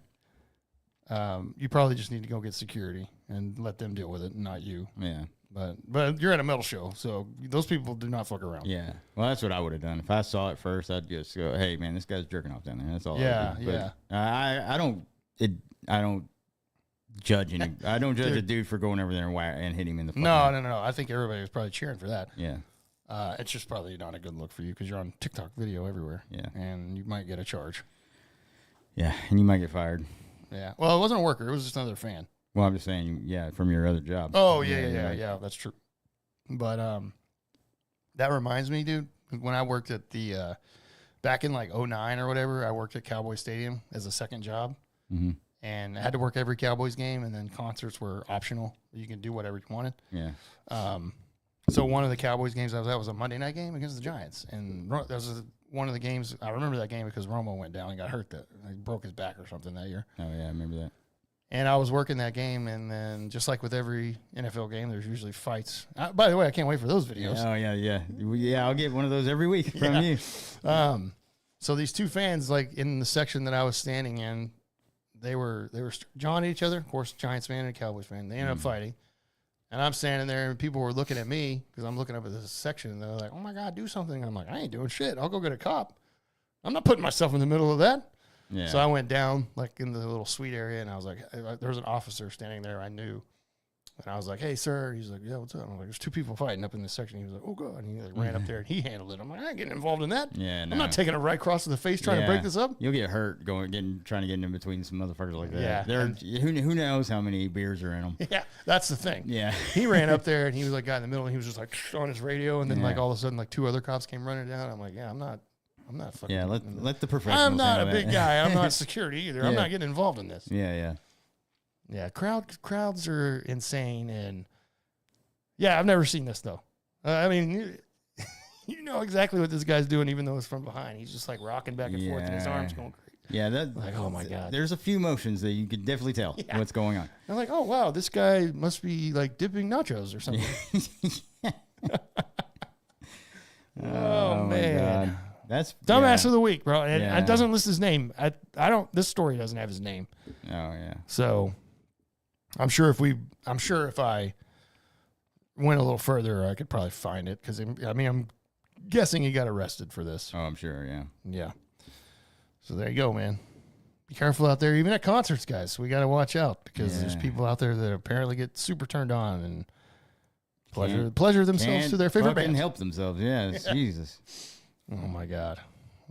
You probably just need to go get security and let them deal with it, not you. Yeah. But you're at a metal show, so those people do not fuck around. Yeah. Well, that's what I would have done. If I saw it first, I'd just go, hey, man, this guy's jerking off down there. That's all I would do. But I don't judge any. I don't judge a dude for going over there and hit him in the fucking head. No. I think everybody was probably cheering for that. Yeah. It's just probably not a good look for you because you're on TikTok video everywhere. Yeah. And you might get a charge. Yeah, and you might get fired. Yeah. Well, it wasn't a worker. It was just another fan. Well, I'm just saying, yeah, from your other job. Oh, yeah. That's true. But that reminds me, dude, when I worked at the back in like 2009 or whatever, I worked at Cowboys Stadium as a second job. Mm-hmm. And I had to work every Cowboys game, and then concerts were optional. You can do whatever you wanted. Yeah. So one of the Cowboys games I was at was a Monday night game against the Giants. And that was one of the games, I remember that game because Romo went down and got hurt. He broke his back or something that year. Oh, yeah, I remember that. And I was working that game, and then just like with every NFL game, there's usually fights. By the way, I can't wait for those videos. Oh, yeah. Yeah, I'll get one of those every week from you. So these two fans, like in the section that I was standing in, they were jawing at each other. Of course, Giants fan and Cowboys fan. They ended up fighting. And I'm standing there, and people were looking at me because I'm looking up at this section, and they're like, oh, my God, do something. And I'm like, I ain't doing shit. I'll go get a cop. I'm not putting myself in the middle of that. Yeah. So I went down, like, in the little suite area, and I was like, there was an officer standing there I knew. And I was like, hey, sir. He's like, yeah, what's up? I'm like, there's two people fighting up in this section. He was like, oh, God. And he like, ran up there and he handled it. I'm like, I ain't getting involved in that. Yeah, no. I'm not taking it right across the face trying to break this up. You'll get hurt trying to get in between some motherfuckers like that. Yeah. Who knows how many beers are in them. Yeah, that's the thing. Yeah. He ran up there and he was like, got in the middle and he was just like on his radio. And then like all of a sudden, like two other cops came running down. I'm like, yeah, I'm not fucking. Yeah, let the professionals. I'm not a handle big that. guy. I'm not security either. Yeah. I'm not getting involved in this. Yeah. Yeah, crowds are insane, and yeah, I've never seen this though. I mean, you know exactly what this guy's doing, even though it's from behind. He's just like rocking back and forth, and his arms going crazy. Yeah, like, oh my God. There's a few motions that you can definitely tell what's going on. I'm like, oh wow, this guy must be like dipping nachos or something. Oh man. God. That's Dumbass of the week, bro. And Yeah. it doesn't list his name. I don't. This story doesn't have his name. Oh yeah. So I'm sure if I went a little further, I could probably find it because I'm guessing he got arrested for this. Oh, I'm sure. Yeah. Yeah. So there you go, man. Be careful out there, even at concerts, guys. We got to watch out because there's people out there that apparently get super turned on and pleasure themselves to their favorite band. bands. Help themselves. Yeah. Jesus. Oh my God.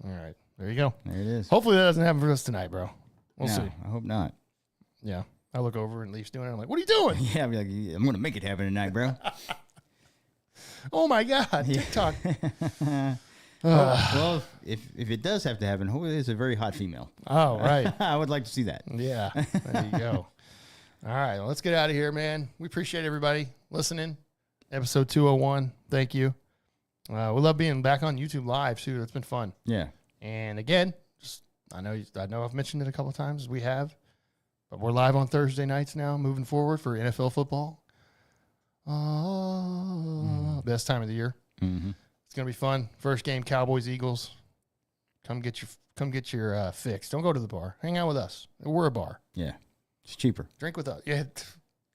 All right. There you go. There it is. Hopefully that doesn't happen for us tonight, bro. We'll see. I hope not. Yeah. I look over and Leaf's doing it. I'm like, what are you doing? Yeah, I'd be like, I'm going to make it happen tonight, bro. Oh my God. TikTok. Well, if it does have to happen, hopefully it's a very hot female. Oh, right. I would like to see that. Yeah. There you go. All right. Well, let's get out of here, man. We appreciate everybody listening. Episode 201. Thank you. We love being back on YouTube Live, too. It's been fun. Yeah. And again, I know I've mentioned it a couple of times. We have. But we're live on Thursday nights now, moving forward for NFL football. Best time of the year. Mm-hmm. It's gonna be fun. First game, Cowboys, Eagles. Come get your fix. Don't go to the bar. Hang out with us. We're a bar. Yeah. It's cheaper. Drink with us. Yeah,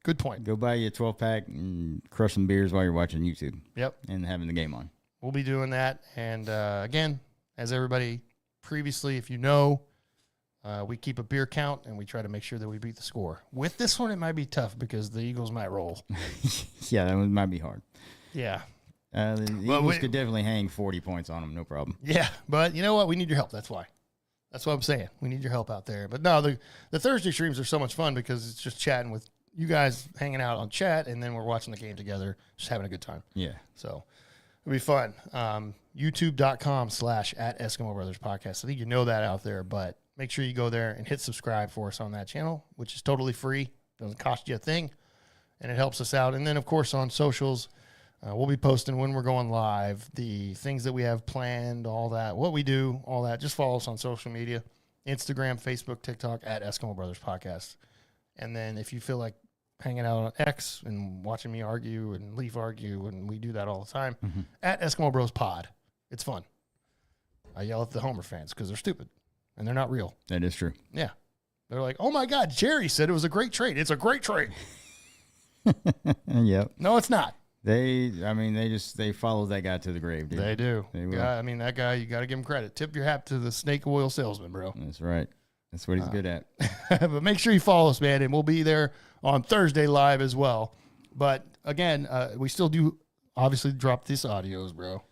good point. Go buy you a 12-pack and crush some beers while you're watching YouTube. Yep. And having the game on. We'll be doing that. And again, as everybody previously, if you know, we keep a beer count and we try to make sure that we beat the score. With this one, it might be tough because the Eagles might roll. Yeah, that one might be hard. Yeah. The Eagles could definitely hang 40 points on them, no problem. Yeah, but you know what? We need your help. That's why. That's what I'm saying. We need your help out there. But no, the Thursday streams are so much fun because it's just chatting with you guys, hanging out on chat, and then we're watching the game together, just having a good time. Yeah. So it'll be fun. YouTube.com/@Eskimo Brothers Podcast. I think you know that out there, but make sure you go there and hit subscribe for us on that channel, which is totally free. Doesn't cost you a thing, and it helps us out. And then, of course, on socials, we'll be posting when we're going live, the things that we have planned, all that, what we do, all that. Just follow us on social media, Instagram, Facebook, TikTok, @Eskimo Brothers Podcast. And then if you feel like hanging out on X and watching me argue and Leaf argue, and we do that all the time, @Eskimo Bros Pod. It's fun. I yell at the Homer fans because they're stupid and they're not real. That is true. Yeah. They're like, oh my God, Jerry said it was a great trade. It's a great trade. Yep. No, it's not. They follow that guy to the grave, dude. They do. They will. Yeah, I mean, that guy, you got to give him credit. Tip your hat to the snake oil salesman, bro. That's right. That's what he's good at. But make sure you follow us, man, and we'll be there on Thursday live as well. But again, we still do obviously drop these audios, bro.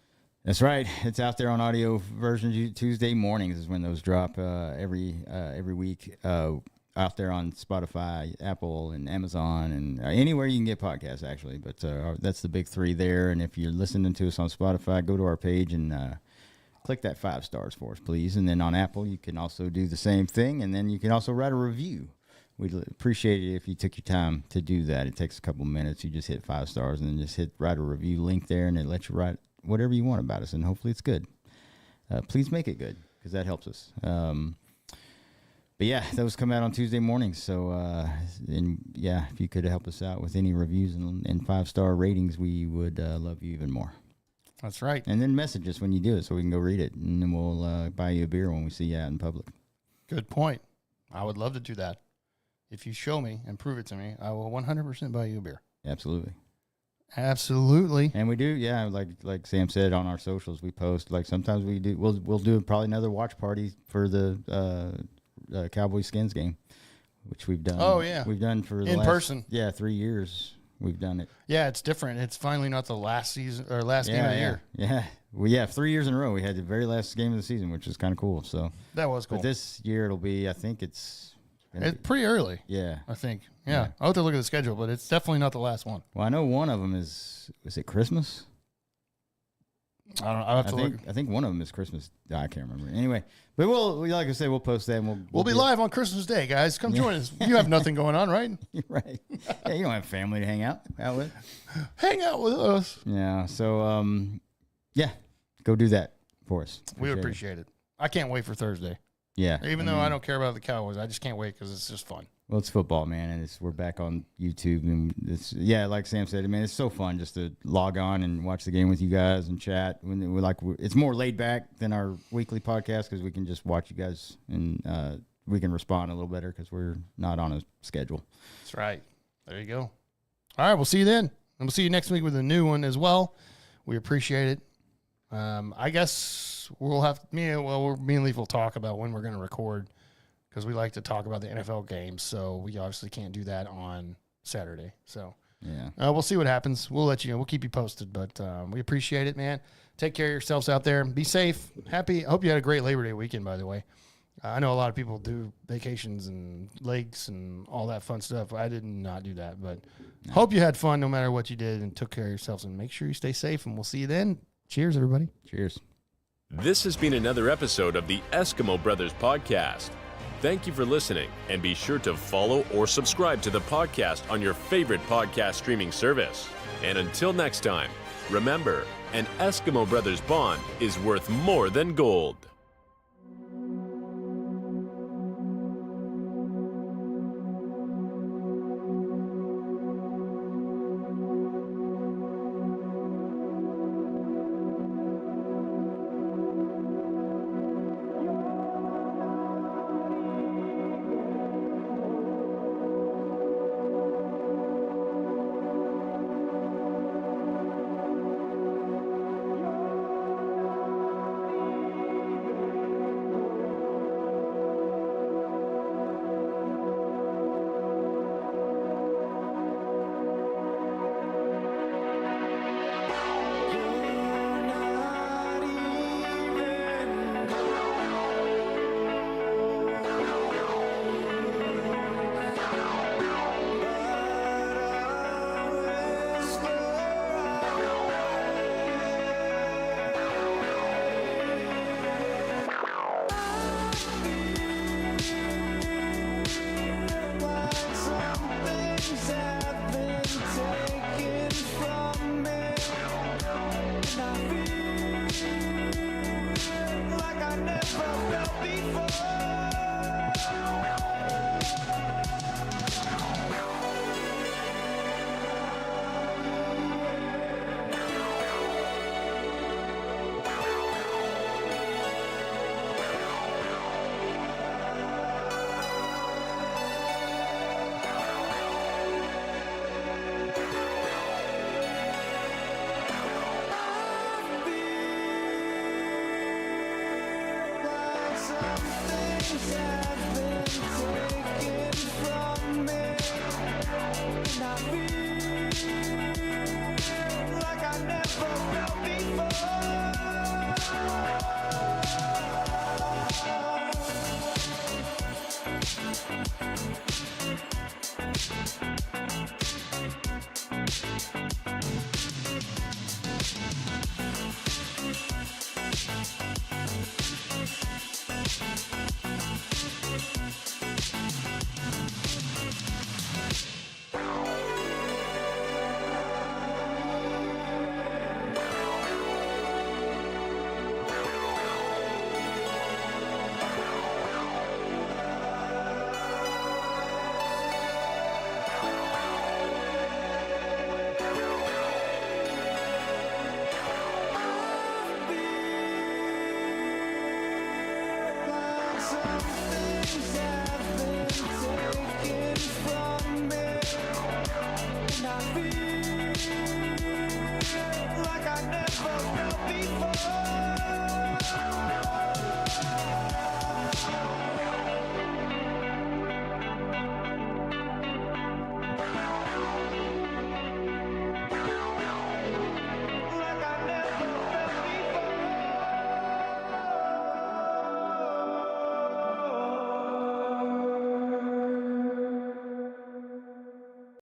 That's right. It's out there on audio versions. Tuesday mornings is when those drop every week. Out there on Spotify, Apple, and Amazon, and anywhere you can get podcasts, actually. But that's the big three there. And if you're listening to us on Spotify, go to our page and click that 5 stars for us, please. And then on Apple, you can also do the same thing. And then you can also write a review. We'd appreciate it if you took your time to do that. It takes a couple minutes. You just hit 5 stars and then just write a review link there, and it lets you write whatever you want about us. And hopefully it's good. Please make it good because that helps us. But yeah, those come out on Tuesday mornings. So, if you could help us out with any reviews and 5-star ratings, we would love you even more. That's right. And then message us when you do it so we can go read it. And then we'll buy you a beer when we see you out in public. Good point. I would love to do that. If you show me and prove it to me, I will 100% buy you a beer. Absolutely. Absolutely. And we do, yeah, like Sam said on our socials, we post. Like sometimes we'll do probably another watch party for the Cowboys Skins game, which we've done. Oh, yeah. We've done for the in last, person. Yeah, 3 years. we've done it. Yeah, it's different. It's finally not the last season or last game of the year. Yeah. Well, yeah, 3 years in a row. We had the very last game of the season, which is kind of cool. So That was cool. But this year it'll be, I think it's pretty early. Yeah. I think. Yeah. I'll have to look at the schedule, but it's definitely not the last one. Well, I know one of them is it Christmas? I don't know. I'll have to look. I think one of them is Christmas. I can't remember. Anyway, but like I said, we'll post that. And we'll be live on Christmas Day, guys. Come join us. You have nothing going on, right? You're right. Yeah, you don't have family to hang out with. Hang out with us. Yeah. So, yeah, go do that for us. We appreciate it. I can't wait for Thursday. Yeah. Even though I don't care about the Cowboys, I just can't wait because it's just fun. Well, it's football, man, and we're back on YouTube, and like Sam said, man, it's so fun just to log on and watch the game with you guys and chat. It's more laid back than our weekly podcast because we can just watch you guys and we can respond a little better because we're not on a schedule. That's right. There you go. All right, we'll see you then, and we'll see you next week with a new one as well. We appreciate it. I guess we'll have me and Leaf will talk about when we're going to record. Because we like to talk about the NFL games, so we obviously can't do that on Saturday. So yeah, we'll see what happens. We'll let you know. We'll keep you posted, but we appreciate it, man. Take care of yourselves out there. Be safe. Happy. I hope you had a great Labor Day weekend, by the way. I know a lot of people do vacations and lakes and all that fun stuff. I did not do that, but hope you had fun no matter what you did and took care of yourselves. And make sure you stay safe, and we'll see you then. Cheers, everybody. Cheers. This has been another episode of the Eskimo Brothers Podcast. Thank you for listening, and be sure to follow or subscribe to the podcast on your favorite podcast streaming service. And until next time, remember, an Eskimo Brothers bond is worth more than gold.